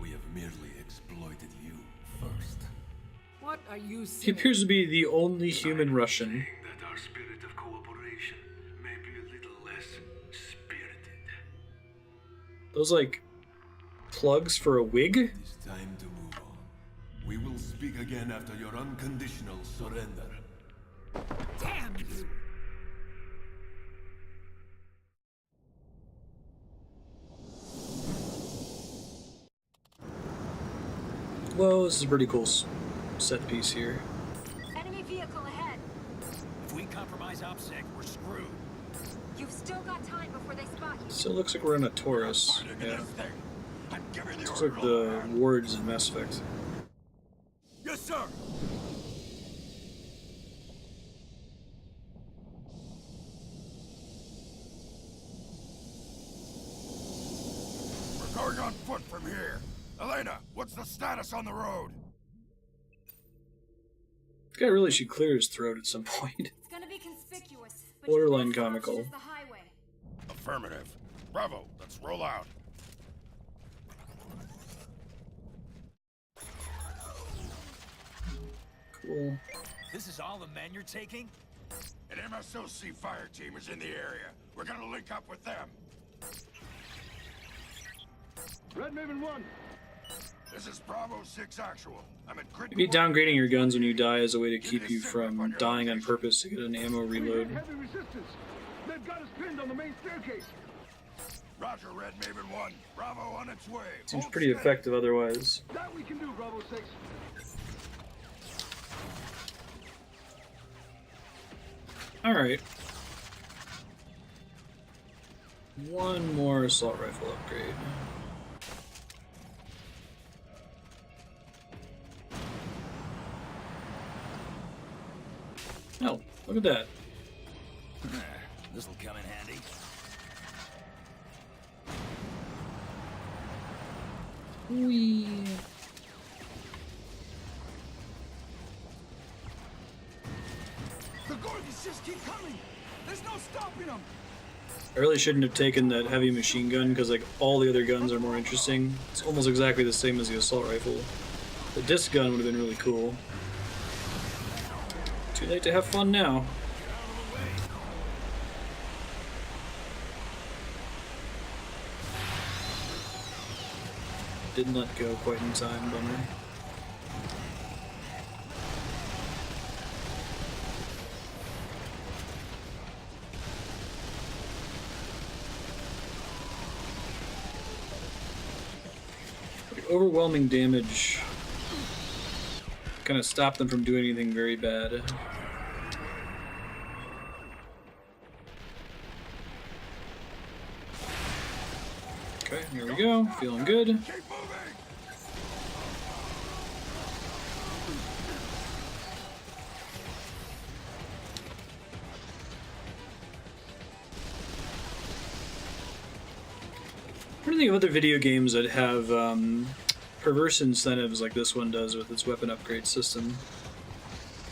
We have merely exploited you first.
What are you saying?
He appears to be the only human Russian.
That our spirit of cooperation may be a little less spirited.
Those, like, plugs for a wig?
It is time to move on. We will speak again after your unconditional surrender.
Damn you!
Whoa, this is a pretty cool set piece here.
Enemy vehicle ahead.
If we compromise OPSEC, we're screwed.
You've still got time before they spot you.
Still looks like we're in a Taurus. Yeah.
I'm giving the
Looks
order.
like the wards in Mass Effect.
Yes, sir. We're going on foot from here. Elena, what's the status on the road?
This guy really should clear his throat at some point.
It's gonna be conspicuous. But
Borderline
your best option
comical.
is the highway.
Affirmative. Bravo, let's roll out.
Cool.
This is all the men you're taking?
An MSOC fire team is in the area. We're gonna link up with them.
Red Maven 1.
This is Bravo 6 Actual. I'm at grid.
Maybe downgrading your guns when you die is a way to keep you from dying on purpose to get an ammo
We
reload.
hit heavy resistance. They've got us pinned on the main staircase.
Roger, Red Maven 1. Bravo on its way.
Seems
Hold
pretty
steady.
effective otherwise.
That we can do, Bravo 6.
Alright. One more assault rifle upgrade. Oh, look at that.
This'll come in handy.
Whee.
The Gorgons just keep coming. There's no stopping them.
I really shouldn't have taken that heavy machine gun because like all the other guns are more interesting. It's almost exactly the same as the assault rifle. The disc gun would have been really cool. Too late to have fun now. Didn't let go quite in time, bummer. Overwhelming damage kind of stopped them from doing anything very bad. Okay, here we go. Feeling good. I'm trying to think of other video games that have perverse incentives like this one does with its weapon upgrade system.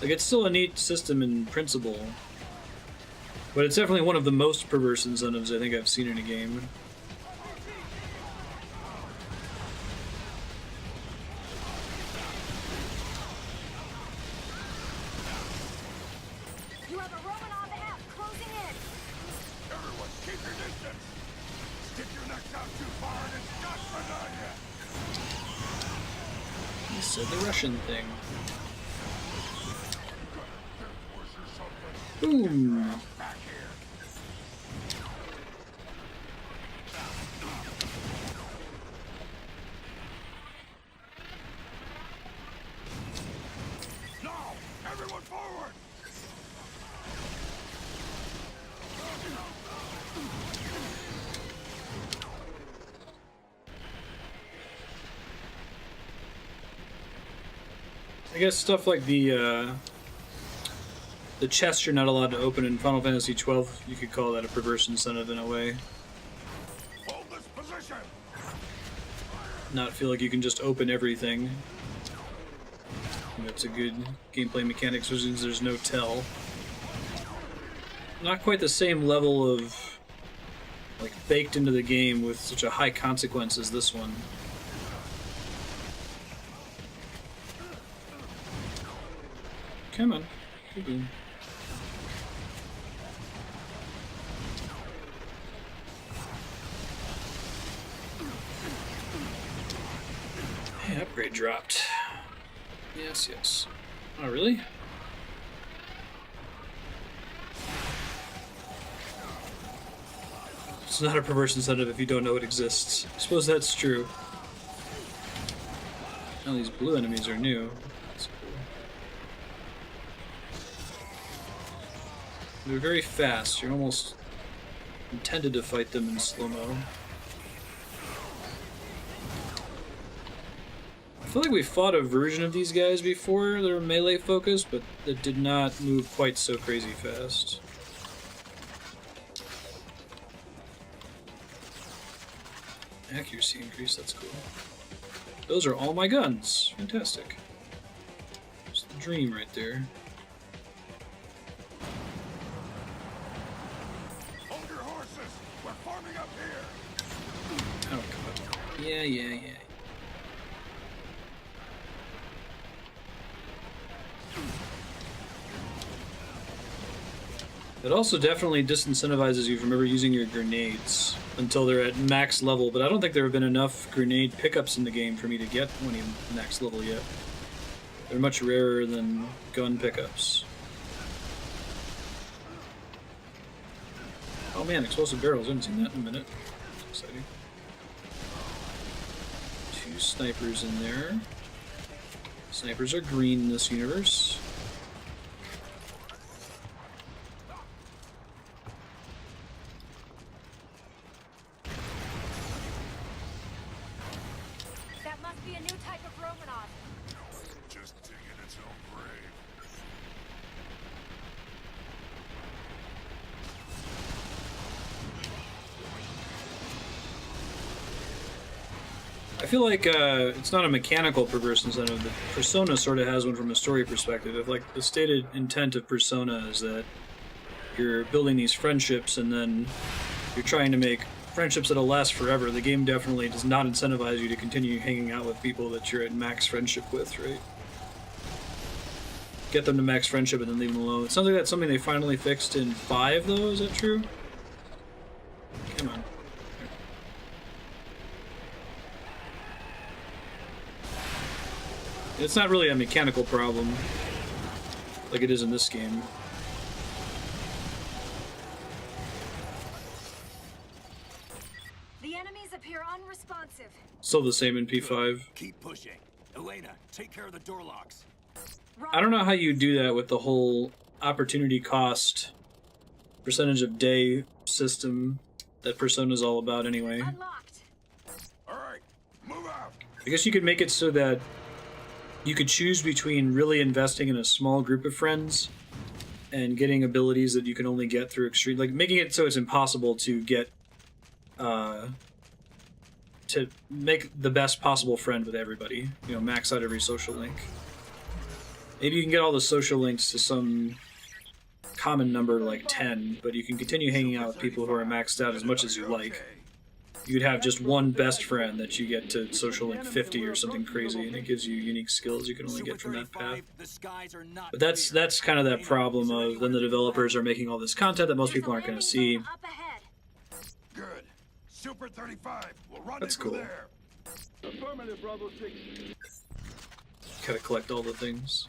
Like, it's still a neat system in principle, but it's definitely one of the most perverse incentives I think I've seen in a game.
You have a Roman on the app closing in.
Everyone, keep your distance. Stick your necks out too far and it's not banana.
He said the Russian thing. Boom!
Back here. No! Everyone forward!
I guess stuff like the chests you're not allowed to open in Final Fantasy XII, you could call that a perverse incentive in a way.
Hold this position!
Not feel like you can just open everything. That's a good gameplay mechanic, since there's no tell. Not quite the same level of like baked into the game with such a high consequence as this one. Come on. Kaboom. Hey, upgrade dropped. Yes, yes. Oh, really? It's not a perverse incentive if you don't know it exists. I suppose that's true. Oh, these blue enemies are new. That's cool. They're very fast. You're almost intended to fight them in slow-mo. I feel like we fought a version of these guys before. They were melee focused, but that did not move quite so crazy fast. Accuracy increase, that's cool. Those are all my guns. Fantastic. It's the dream right there.
Hold your horses! We're forming up here!
Oh, God. Yeah, yeah, yeah. It also definitely disincentivizes you from ever using your grenades until they're at max level, but I don't think there have been enough grenade pickups in the game for me to get any max level yet. They're much rarer than gun pickups. Oh man, explosive barrels, I haven't seen that in a minute. That's exciting. 2 snipers in there. Snipers are green in this universe. feel like it's not a mechanical perverse incentive, but Persona sort of has one from a story perspective. If like the stated intent of Persona is that you're building these friendships and then you're trying to make friendships that'll last forever, the game definitely does not incentivize you to continue hanging out with people that you're at max friendship with, right? Get them to max friendship and then leave them alone. It sounds like that's something they finally fixed in 5, though. Is that true? Come on. It's not really a mechanical problem like it is in this game.
The enemies appear unresponsive.
Still the same in P5.
Keep pushing. Elena, take care of the door locks.
I don't know how you do that with the whole opportunity cost percentage of day system that Persona's all about anyway.
Unlocked.
All right, move out.
I guess you could make it so that you could choose between really investing in a small group of friends and getting abilities that you can only get through extreme, like making it so it's impossible to get to make the best possible friend with everybody, you know, max out every social link. Maybe you can get all the social links to some common number like 10, but you can continue hanging out with people who are maxed out as much as you like. You could have just one best friend that you get to social link 50 or something crazy, and it gives you unique skills you can only get from that path. But that's kind of that problem of then the developers are making all this content that most people aren't going to see.
Good. Super 35. We'll run
That's cool.
there.
Affirmative, Bravo 6.
Gotta collect all the things.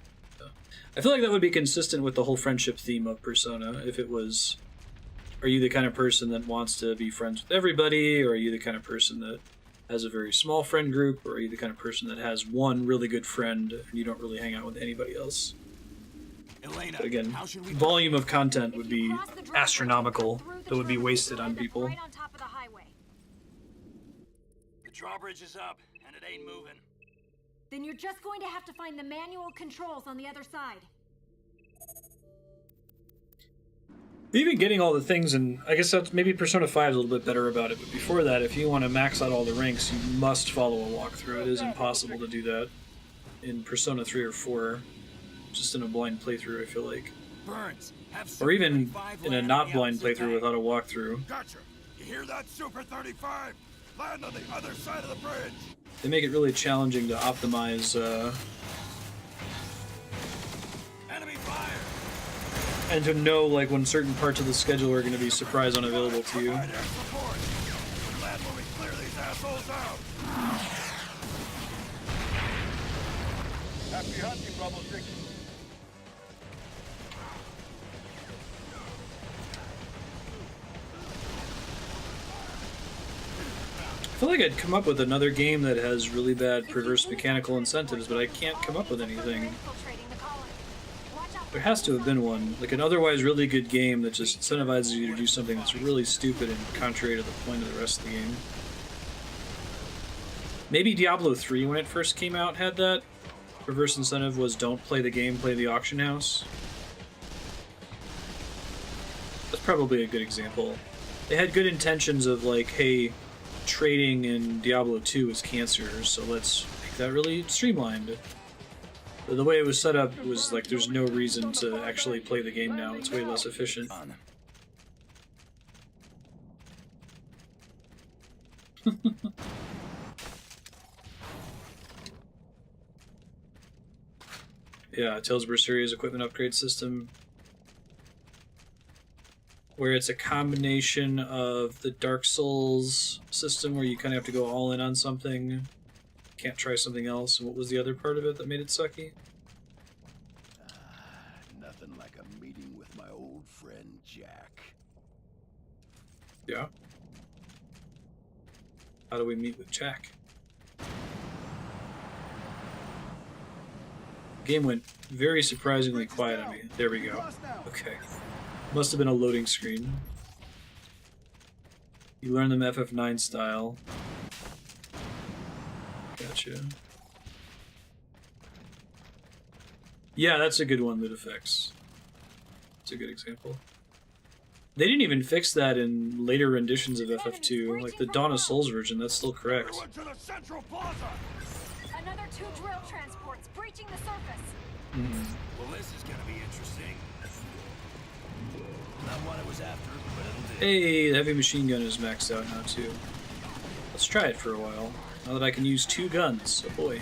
I feel like that would be consistent with the whole friendship theme of Persona if it was, are you the kind of person that wants to be friends with everybody, or are you the kind of person that has a very small friend group, or are you the kind of person that has one really good friend and you don't really hang out with anybody else?
Elena,
But again, volume of content would be astronomical that would be wasted on people.
Right on top of the highway.
The drawbridge is up, and it ain't moving.
Then you're just going to have to find the manual controls on the other side.
Even getting all the things, and I guess that's maybe Persona 5 is a little bit better about it, but before that, if you want to max out all the ranks, you must follow a walkthrough. It is impossible to do that in Persona 3 or 4, just in a blind playthrough, I feel like.
Burns, have
Or even
35
in a
land
not
on the
blind
opposite
playthrough
tank.
without a walkthrough.
Gotcha. You hear that, Super 35? Land on the other side of the bridge.
They make it really challenging to optimize
Enemy fire.
and to know like when certain parts of the schedule are going to be surprise unavailable to you.
Provide air support. Land when we clear these assholes out.
Happy hunting, Bravo 6.
I feel like I'd come up with another game that has really bad perverse mechanical incentives, but I can't come up with anything. There has to have been one, like an otherwise really good game that just incentivizes you to do something that's really stupid and contrary to the point of the rest of the game. Maybe Diablo 3 when it first came out had that. Perverse incentive was don't play the game, play the auction house. That's probably a good example. They had good intentions of like, hey, trading in Diablo 2 is cancer, so let's make that really streamlined. But the way it was set up was like there's no reason to actually play the game now. It's way less efficient. Yeah, Tales of Berseria equipment upgrade system, where it's a combination of the Dark Souls system where you kind of have to go all in on something, can't try something else. And what was the other part of it that made it sucky?
Nothing like a meeting with my old friend Jack.
Yeah. How do we meet with Jack? Game went very surprisingly quiet on me. There we go. Okay. Must have been a loading screen. You learn them FF9 style. Gotcha. Yeah, that's a good one, Lit Effects. It's a good example. They didn't even fix that in later renditions of FF2, like the Dawn of Souls version. That's still correct.
Everyone to the Central Plaza!
Another 2 drill transports breaching the surface.
Well, this is gonna be interesting. Not what I was after, but it'll do.
Hey, the heavy machine gun is maxed out now too. Let's try it for a while. Now that I can use 2 guns, oh boy.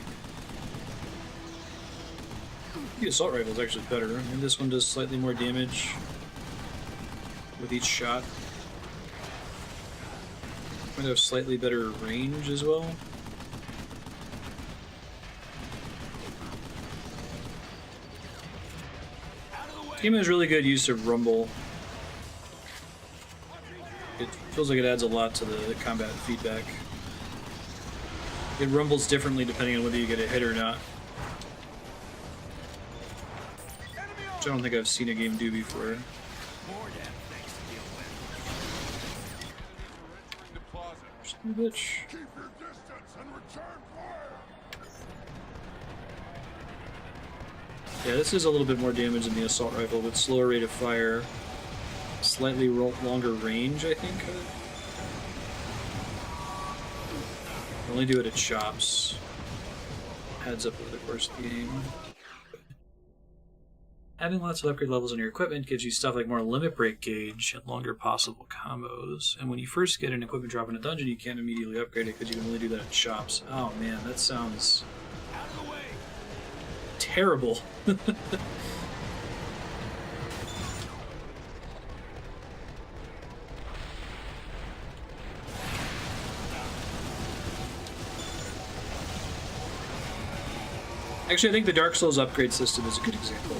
The assault rifle is actually better. I mean, this one does slightly more damage with each shot. Might have slightly better range as well. This game has really good use of rumble. It feels like it adds a lot to the combat feedback. It rumbles differently depending on whether you get a hit or not. Which I don't think I've seen a game do before. Bitch.
Keep your distance and return fire!
Yeah, this is a little bit more damage than the assault rifle, with slower rate of fire, slightly longer range, I think. Only do it at shops. Adds up over the course of the game. Having lots of upgrade levels on your equipment gives you stuff like more limit break gauge and longer possible combos. And when you first get an equipment drop in a dungeon, you can't immediately upgrade it because you can only do that at shops. Oh man, that sounds terrible. Actually, I think the Dark Souls upgrade system is a good example.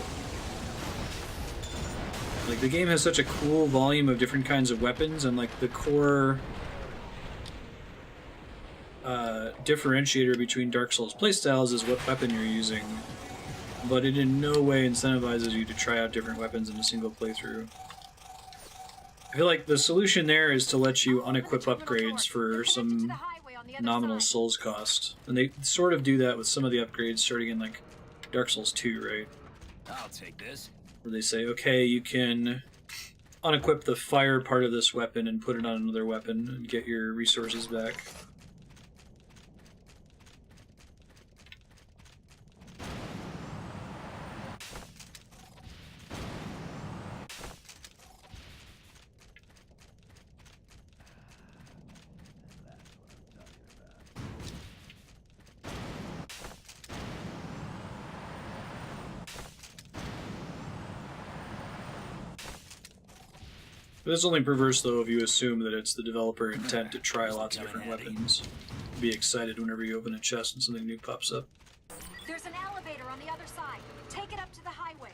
Like, the game has such a cool volume of different kinds of weapons, and like the core differentiator between Dark Souls playstyles is what weapon you're using, but it in no way incentivizes you to try out different weapons in a single playthrough. I feel like the solution there is to let you unequip upgrades for some nominal Souls cost, and they sort of do that with some of the upgrades starting in like Dark Souls 2, right?
I'll take this.
Where they say, okay, you can unequip the fire part of this weapon and put it on another weapon and get your resources back. But it's only perverse, though, if you assume that it's the developer intent to try lots of different weapons. Be excited whenever you open a chest and something new pops up.
There's an elevator on the other side. Take it up to the highway.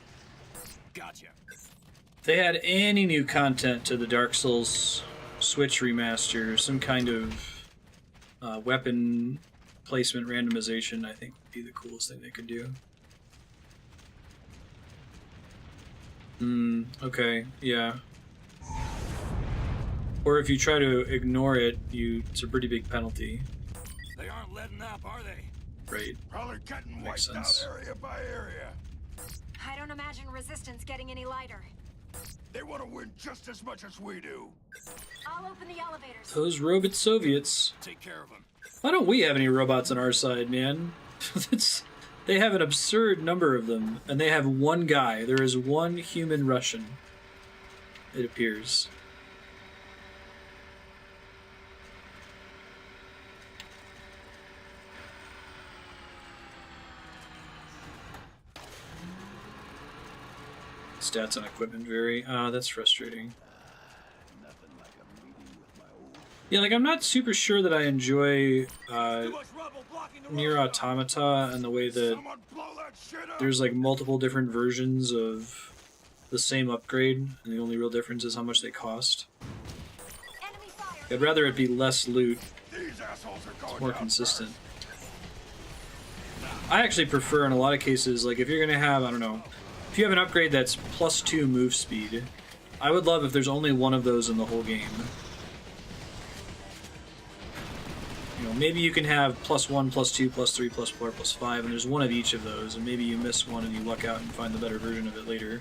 Gotcha.
If they had any new content to the Dark Souls Switch remaster, some kind of weapon placement randomization, I think would be the coolest thing they could do. Okay, yeah. Or if you try to ignore it, it's a pretty big penalty.
They aren't letting up, are they?
Right.
Probably getting
Makes
wiped
sense.
out area by area.
I don't imagine resistance getting any lighter.
They want to win just as much as we do.
I'll open the elevators.
Those robot Soviets.
Take care of them.
Why don't we have any robots on our side, man? They have an absurd number of them, and they have one guy. There is one human Russian, it appears. Stats on equipment vary. That's frustrating. Yeah, like, I'm not super sure that I enjoy Nier Automata and the way that there's like multiple different versions of the same upgrade, and the only real difference is how much they cost. I'd rather it be less loot. It's more consistent. I actually prefer, in a lot of cases, like if you're gonna have, I don't know, if you have an upgrade that's +2 move speed, I would love if there's only one of those in the whole game. You know, maybe you can have +1, +2, +3, +4, +5, and there's one of each of those, and maybe you miss one and you luck out and find the better version of it later.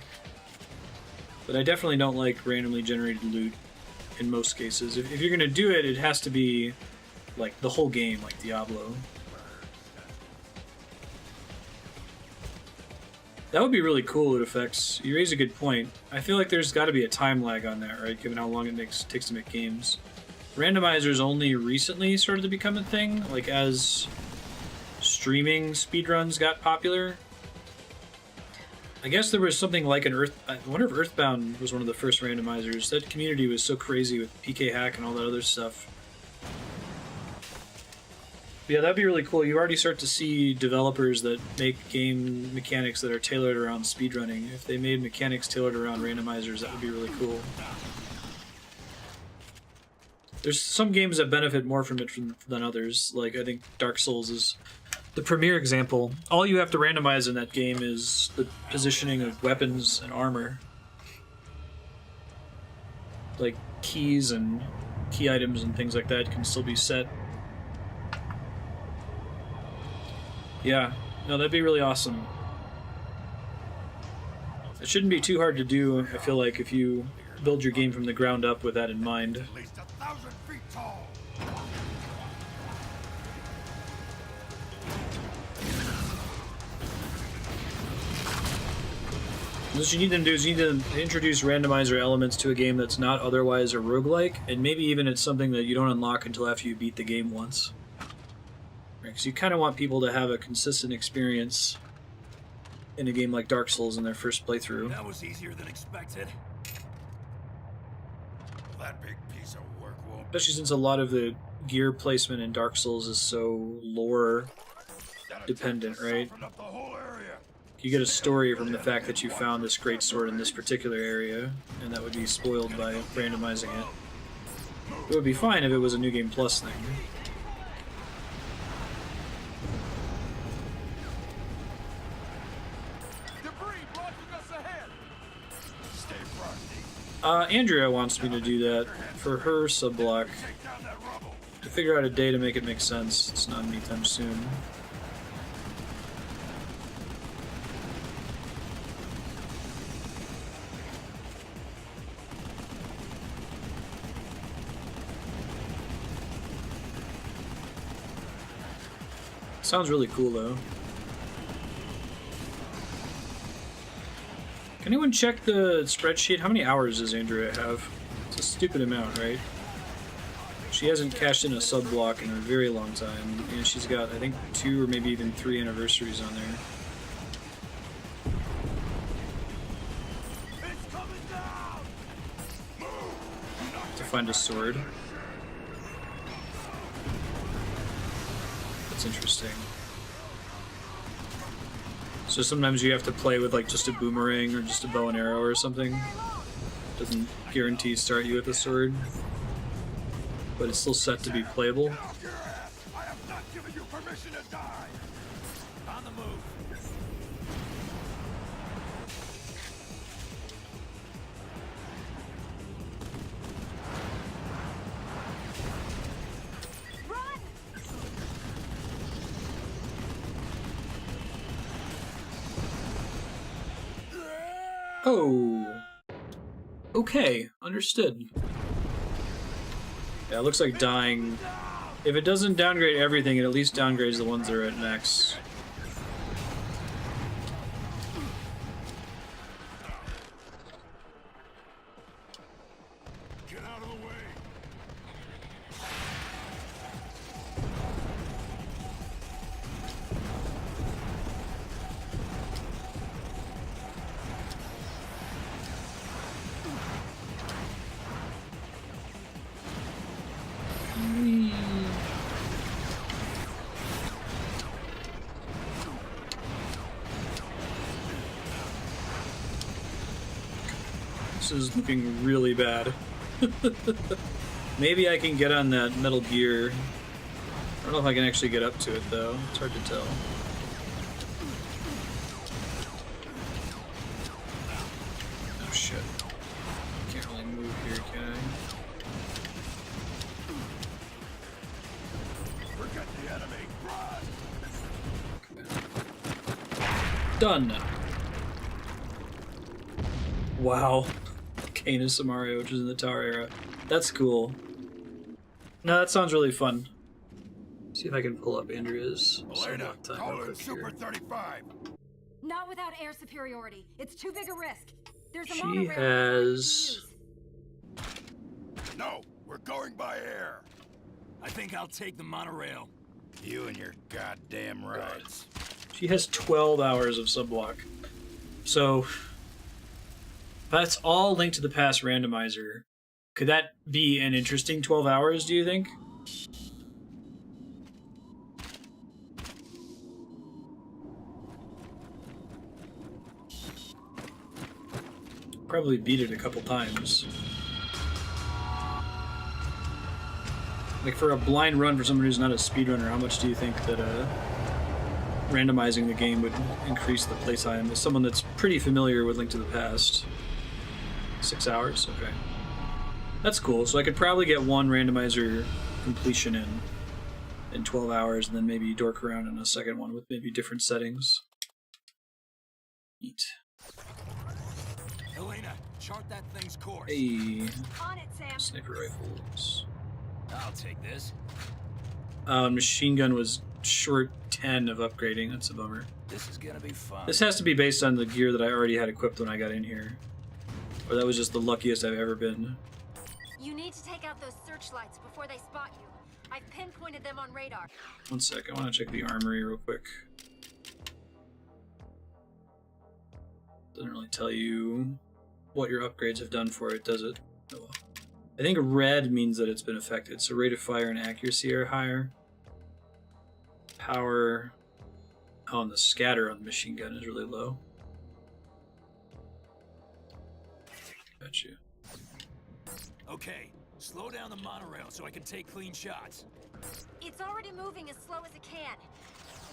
But I definitely don't like randomly generated loot in most cases. If you're gonna do it, it has to be like the whole game, like Diablo. That would be really cool, it affects. You raise a good point. I feel like there's got to be a time lag on that, right? Given how long it takes to make games. Randomizers only recently started to become a thing, like as streaming speedruns got popular. I guess there was something like an I wonder if Earthbound was one of the first randomizers. That community was so crazy with PK Hack and all that other stuff. Yeah, that'd be really cool. You already start to see developers that make game mechanics that are tailored around speedrunning. If they made mechanics tailored around randomizers, that would be really cool. There's some games that benefit more from it than others. Like, I think Dark Souls is the premier example. All you have to randomize in that game is the positioning of weapons and armor. Like, keys and key items and things like that can still be set. Yeah, no, that'd be really awesome. It shouldn't be too hard to do, I feel like, if you build your game from the ground up with that in mind.
At least 1,000 feet tall.
What you need them to do is you need to introduce randomizer elements to a game that's not otherwise a roguelike, and maybe even it's something that you don't unlock until after you beat the game once. Because you kind of want people to have a consistent experience in a game like Dark Souls in their first playthrough.
That was easier than expected. That big piece of work won't...
Especially since a lot of the gear placement in Dark Souls is so lore dependent, right? You get a story from the fact that you found this great sword in this particular area, and that would be spoiled by randomizing it. It would be fine if it was a New Game Plus thing. Andrea wants me to do that for her subblock. To figure out a day to make it make sense. It's not anytime soon. Sounds really cool though. Can anyone check the spreadsheet? How many hours does Andrea have? It's a stupid amount, right? She hasn't cashed in a sub block in a very long time, and she's got, I think, 2 or maybe even 3 anniversaries on there. To find a sword. That's interesting. So sometimes you have to play with like just a boomerang or just a bow and arrow or something. Doesn't guarantee start you with a sword, but it's still set to be playable.
I have not given you permission to die. On the move.
Oh. Okay, understood. Yeah, it looks like dying. If it doesn't downgrade everything, it at least downgrades the ones that are at max.
Get out of the way.
This is looking really bad. Maybe I can get on that Metal Gear. I don't know if I can actually get up to it though. It's hard to tell. Oh shit. Can't really move here, can I?
Forget the enemy. Run.
Done. Wow. Canis Samaria, which is in the Tower era. That's cool. No, that sounds really fun. See if I can pull up Andrea's
Elena,
time
call
real
in
quick
Super
here.
35.
Not without air superiority. It's too big a risk. There's a
She
monorail
has...
No, we're going by air.
I think I'll take the monorail.
You and your goddamn rides.
She has 12 hours of subblock. So, that's all linked to the past randomizer. Could that be an interesting 12 hours, do you think? Probably beat it a couple times. Like for a blind run for someone who's not a speedrunner, how much do you think that randomizing the game would increase the playtime? As someone that's pretty familiar with Link to the Past. 6 hours? Okay. That's cool. So I could probably get one randomizer completion in 12 hours, and then maybe dork around in a second one with maybe different settings. Neat.
Elena, chart that thing's course.
Hey.
On it, Sam.
Sniper rifles.
I'll take this.
Machine gun was short 10 of upgrading. That's a bummer.
This is gonna be fun.
This has to be based on the gear that I already had equipped when I got in here. Or that was just the luckiest I've ever been.
You need to take out those searchlights before they spot you. I've pinpointed them on radar.
One sec, I want to check the armory real quick. Doesn't really tell you what your upgrades have done for it, does it? Oh well. I think red means that it's been affected, so rate of fire and accuracy are higher. Power... Oh, and the scatter on the machine gun is really low. Got you.
Okay, slow down the monorail so I can take clean shots.
It's already moving as slow as it can.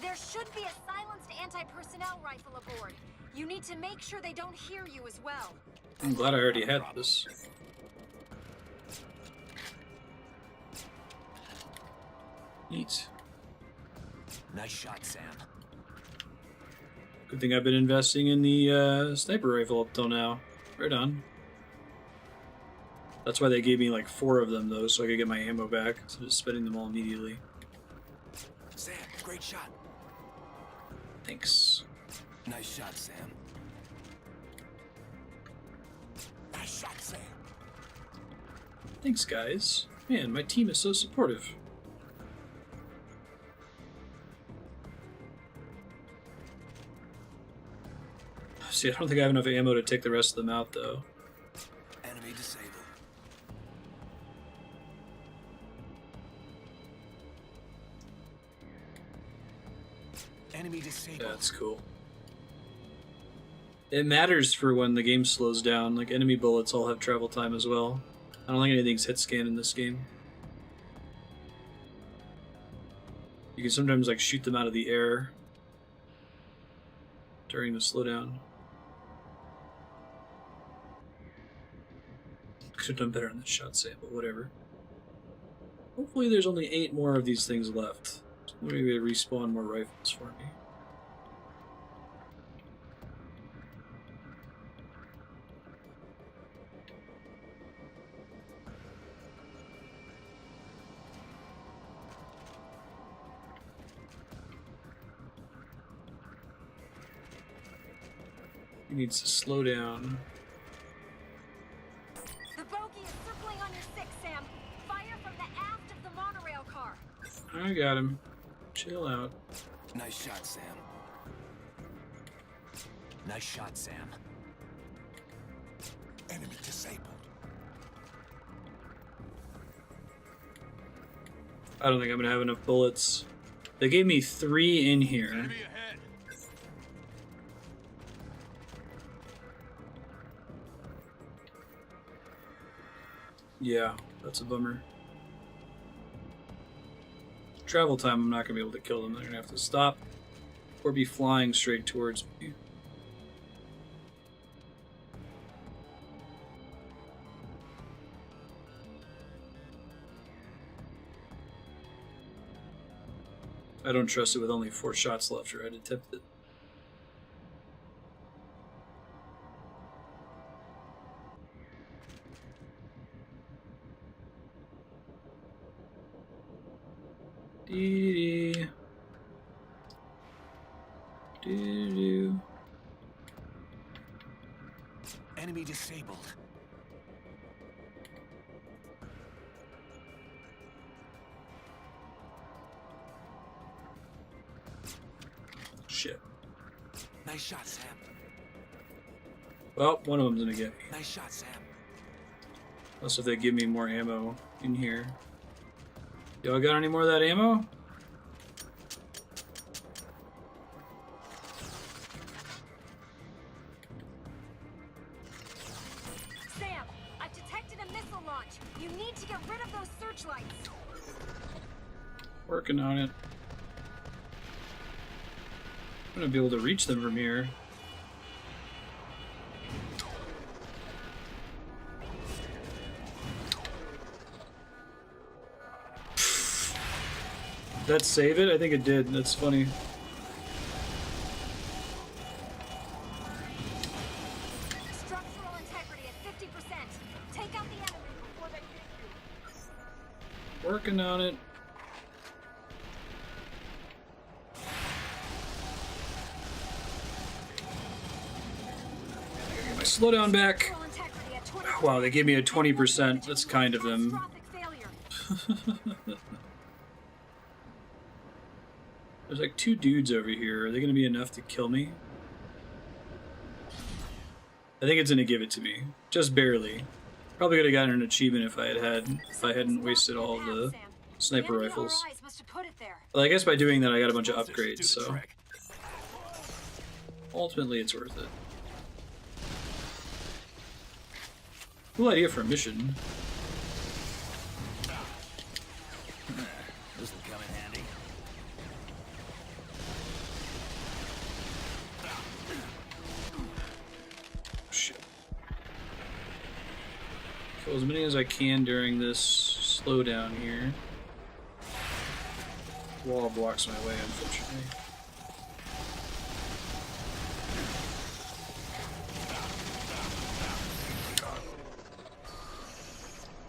There should be a silenced anti-personnel rifle aboard. You need to make sure they don't hear you as well.
I'm glad I already had this. Neat.
Nice shot, Sam.
Good thing I've been investing in the sniper rifle up till now. Right on. That's why they gave me like 4 of them though, so I could get my ammo back instead of spending them all immediately.
Sam, great shot.
Thanks.
Nice shot, Sam. Nice shot, Sam.
Thanks, guys. Man, my team is so supportive. See, I don't think I have enough ammo to take the rest of them out, though.
Enemy disabled. Enemy disabled.
That's cool. It matters for when the game slows down. Like, enemy bullets all have travel time as well. I don't think anything's hit scan in this game. You can sometimes, like, shoot them out of the air during the slowdown. Could have done better on the shot save, but whatever. Hopefully there's only 8 more of these things left. So maybe they respawn more rifles for me. He needs to slow down.
The bogey is circling on your 6, Sam. Fire from the aft of the monorail car.
I got him. Chill out.
Nice shot, Sam. Nice shot, Sam. Enemy disabled.
I don't think I'm gonna have enough bullets. They gave me 3 in here.
Enemy ahead.
Yeah, that's a bummer. Travel time, I'm not gonna be able to kill them. They're gonna have to stop or be flying straight towards me. I don't trust it with only 4 shots left, or I'd attempt it. Dee doo.
Enemy disabled.
Shit.
Nice shot, Sam.
Well, one of them's gonna get me.
Nice shot, Sam.
Unless if they give me more ammo in here. Y'all got any more of that ammo?
Sam, I've detected a missile launch. You need to get rid of those searchlights.
Working on it. I'm gonna be able to reach them from here. Did that save it? I think it did. That's funny.
Structural integrity at 50%. Take out the enemy before they get you.
Working on it. Get my slowdown back.
Structural integrity at 20%.
Wow, they gave me a 20%. That's kind of them.
Catastrophic failure.
There's like 2 dudes over here. Are they gonna be enough to kill me? I think it's gonna give it to me. Just barely. Probably could have gotten an achievement if I hadn't wasted all of the sniper rifles. Well, I guess by doing that I got a bunch of upgrades, so ultimately it's worth it. Cool idea for a mission.
This will come in handy.
Shit. Kill as many as I can during this slowdown here. Wall blocks my way, unfortunately.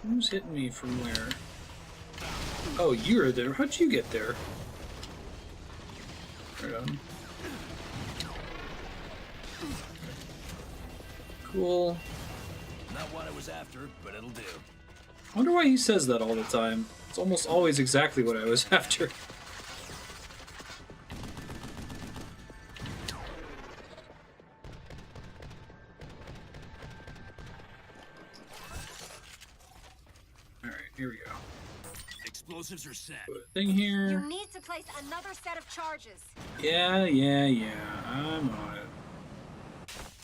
Who's hitting me from where? Oh, you're there. How'd you get there? Right on. Cool.
Not what I was after, but it'll do.
I wonder why he says that all the time. It's almost always exactly what I was after. Alright, here we go.
Explosives are set.
Put a thing here.
You need to place another set of charges.
Yeah. I'm on it.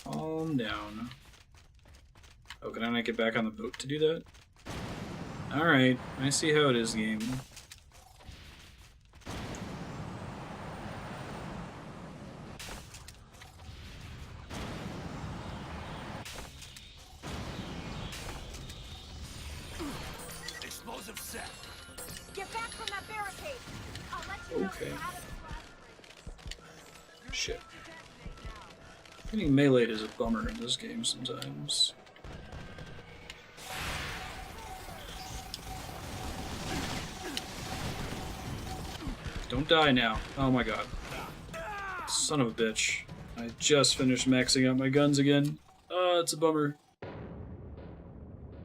Calm down. Oh, can I not get back on the boat to do that? Alright, I see how it is, game.
Explosive set.
Get back from that barricade. I'll let you know
Okay.
you're out of the blast range.
Shit. Getting meleeed is a bummer in this game sometimes. Don't die now. Oh my god. Son of a bitch. I just finished maxing out my guns again. It's a bummer.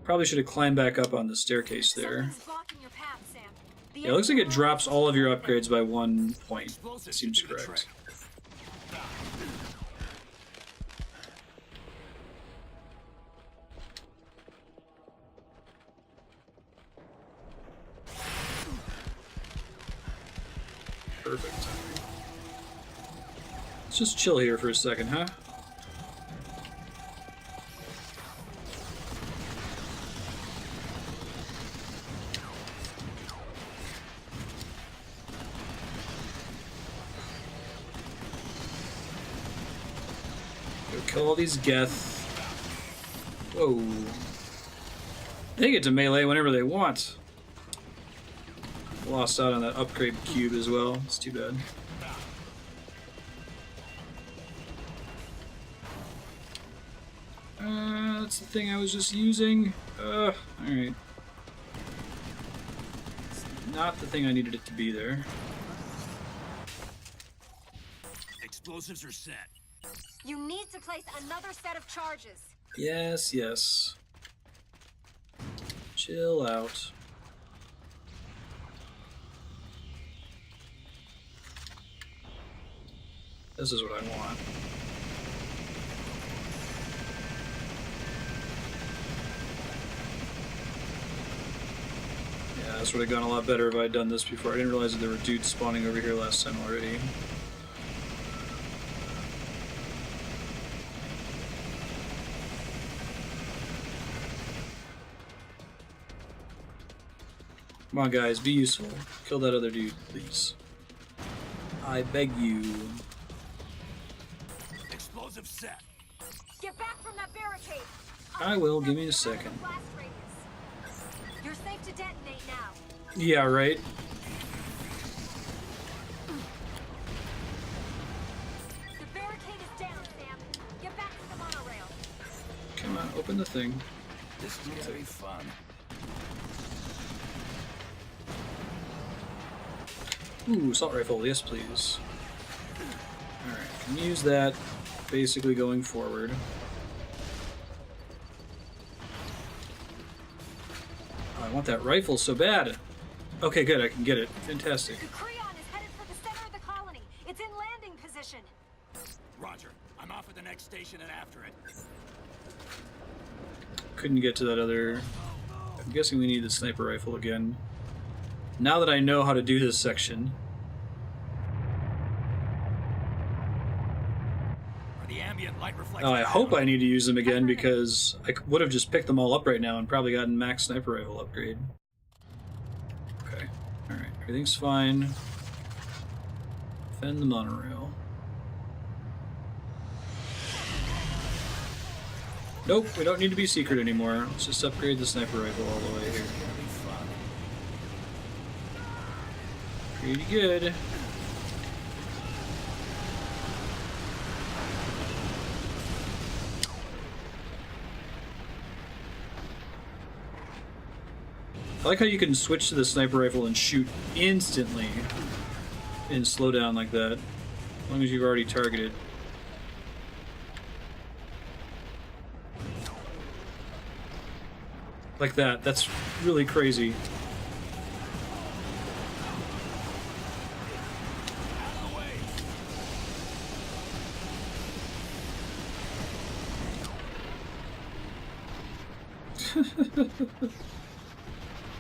Probably should have climbed back up on the staircase there.
Someone's blocking your path, Sam. The
Yeah, it looks like it drops all of your upgrades by 1 point. That seems correct. Perfect. Let's just chill here for a second, huh? Go kill all these Geth. Whoa. They get to melee whenever they want. Lost out on that upgrade cube as well. It's too bad. That's the thing I was just using. Alright. not the thing I needed it to be there.
Explosives are set.
You need to place another set of charges.
Yes, yes. Chill out. This is what I want. Yeah, this would have gone a lot better if I'd done this before. I didn't realize that there were dudes spawning over here last time already. Come on, guys, be useful. Kill that other dude, please. I beg you.
Explosive set.
Get back from that barricade.
I will. Give me a second.
Blast radius. You're safe to detonate now.
Yeah, right.
The barricade is down, Sam. Get back to the monorail.
Come on, open the thing.
This is gonna be fun.
Ooh, assault rifle, yes please. Alright, can use that basically going forward. Oh, I want that rifle so bad. Okay, good, I can get it. Fantastic.
The Creon is headed for the center of the colony. It's in landing position.
Roger. I'm off at the next station and after it.
Couldn't get to that other... I'm guessing we need the sniper rifle again. Now that I know how to do this section.
The ambient light reflects.
Oh, I hope I need to use them again because I would have just picked them all up right now and probably gotten max sniper rifle upgrade. Okay, alright, everything's fine. Defend the monorail. Nope, we don't need to be secret anymore. Let's just upgrade the sniper rifle all the way here. Pretty good. I like how you can switch to the sniper rifle and shoot instantly in slowdown like that, as long as you've already targeted. Like that. That's really crazy.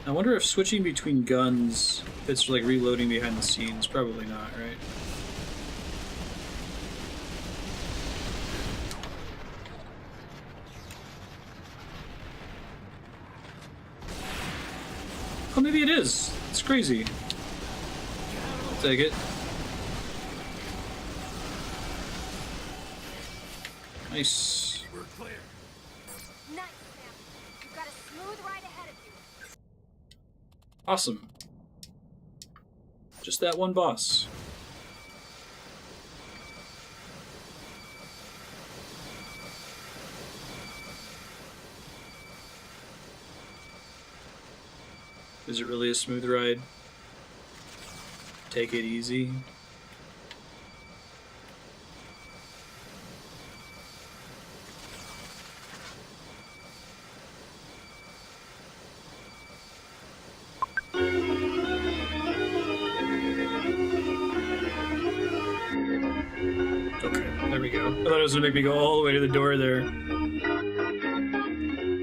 I wonder if switching between guns, if it's like reloading behind the scenes. Probably not, right? Oh, maybe it is. It's crazy. I'll take it. Nice.
We're clear.
Nice, Sam. You've got a smooth ride ahead of you.
Awesome. Just that one boss. Is it really a smooth ride? Take it easy. I thought it was gonna make me go all the way to the door there.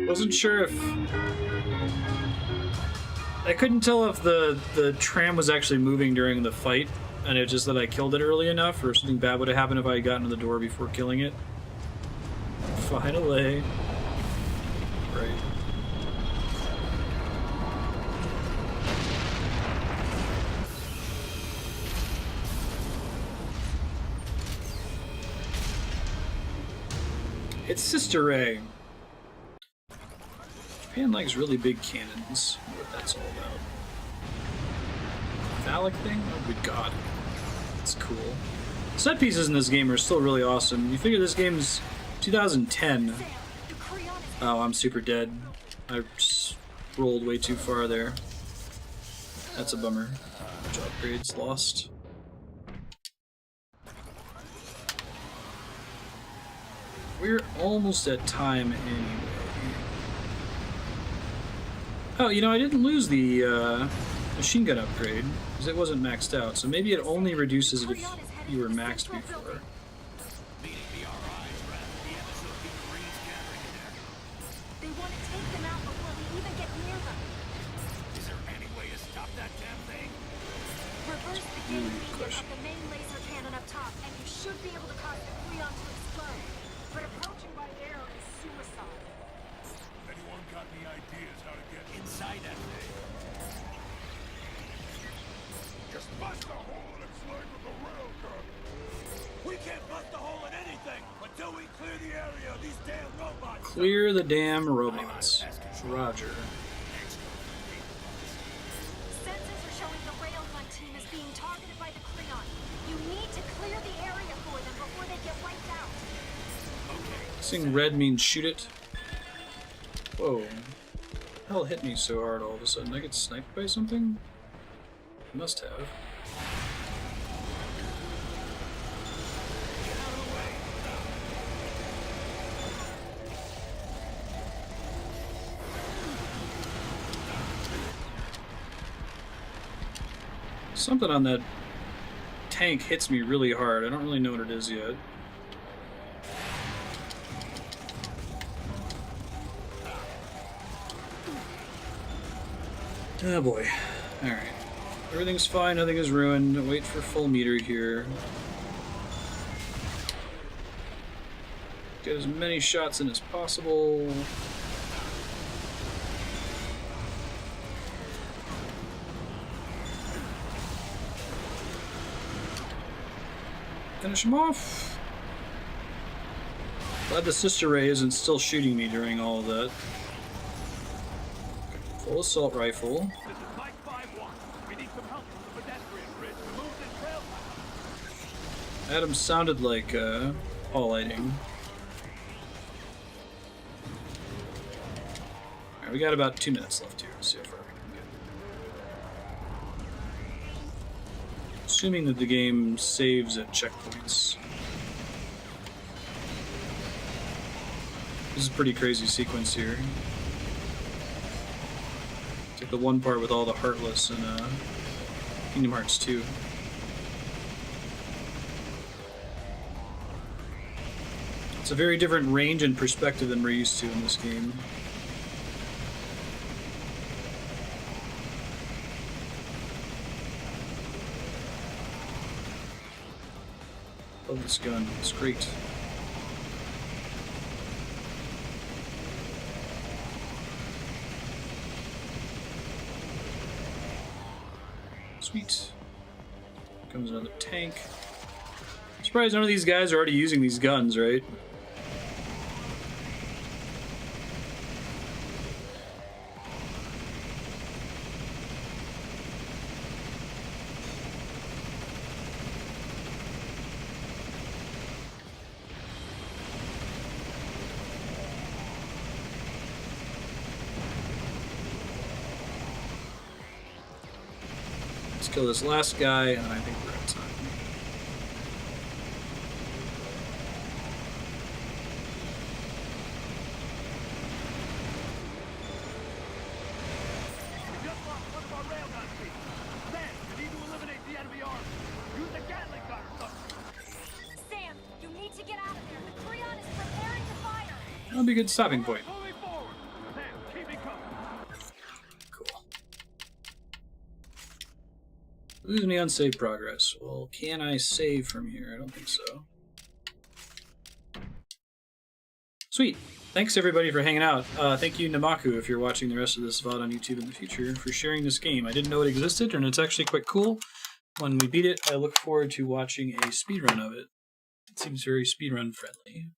Wasn't sure if... I couldn't tell if the tram was actually moving during the fight, and it just that I killed it early enough, or something bad would have happened if I had gotten to the door before killing it. Finally. Right. It's Sister Ray. Japan likes really big cannons. I wonder what that's all about. Phallic thing? Oh, good god. That's cool. Set pieces in this game are still really awesome. You figure this game's 2010. Oh, I'm super dead. I just rolled way too far there. That's a bummer. Bunch of upgrades lost. We're almost at time anyway. Oh, you know, I didn't lose the machine gun upgrade because it wasn't maxed out, so maybe it only reduces it if you were maxed before.
They want to take them out before we even get near them.
Is there any way to stop that damn thing?
Reverse the game medium of the main laser cannon up top, and you should be able to cause the Freon to explode. But approaching by air is suicide.
Anyone got any ideas how to get inside that thing? Just bust a hole in its leg with a railgun. We can't bust a hole in anything until we clear the area of these damn robots.
Clear the damn robots. Roger.
Sensors are showing the railgun team is being targeted by the Freon. You need to clear the area for them before they get wiped out.
Seeing red means shoot it. Whoa. The hell hit me so hard all of a sudden? I get sniped by something? Must have. Something on that tank hits me really hard. I don't really know what it is yet. Oh boy. Alright. Everything's fine, nothing is ruined. Wait for full meter here. Get as many shots in as possible. Finish him off. Glad the sister ray isn't still shooting me during all of that. Full assault rifle.
This is Mike 5-1. We need some help from the pedestrian bridge to move this rail line.
Adam sounded like all lighting. Alright, we got about 2 minutes left here. Let's see how far we can get. Assuming that the game saves at checkpoints. This is a pretty crazy sequence here. It's like the one part with all the Heartless in Kingdom Hearts 2. It's a very different range and perspective than we're used to in this game. Love this gun, it's great. Sweet. Comes another tank. I'm surprised none of these guys are already using these guns, right? Let's kill this last guy, and I think we're at time.
We just lost one of our railgun feet. Sam, you need to eliminate the enemy army. Use the Gatling gun or something.
Sam, you need to get out of there. The Freon is preparing to fire.
That'll be a good stopping point.
Moving forward. Sam, keep me coming.
Cool. Lose me on save progress. Well, can I save from here? I don't think so. Sweet. Thanks everybody for hanging out. Thank you Namaku if you're watching the rest of this VOD on YouTube in the future for sharing this game. I didn't know it existed and it's actually quite cool. When we beat it, I look forward to watching a speedrun of it. It seems very speedrun friendly.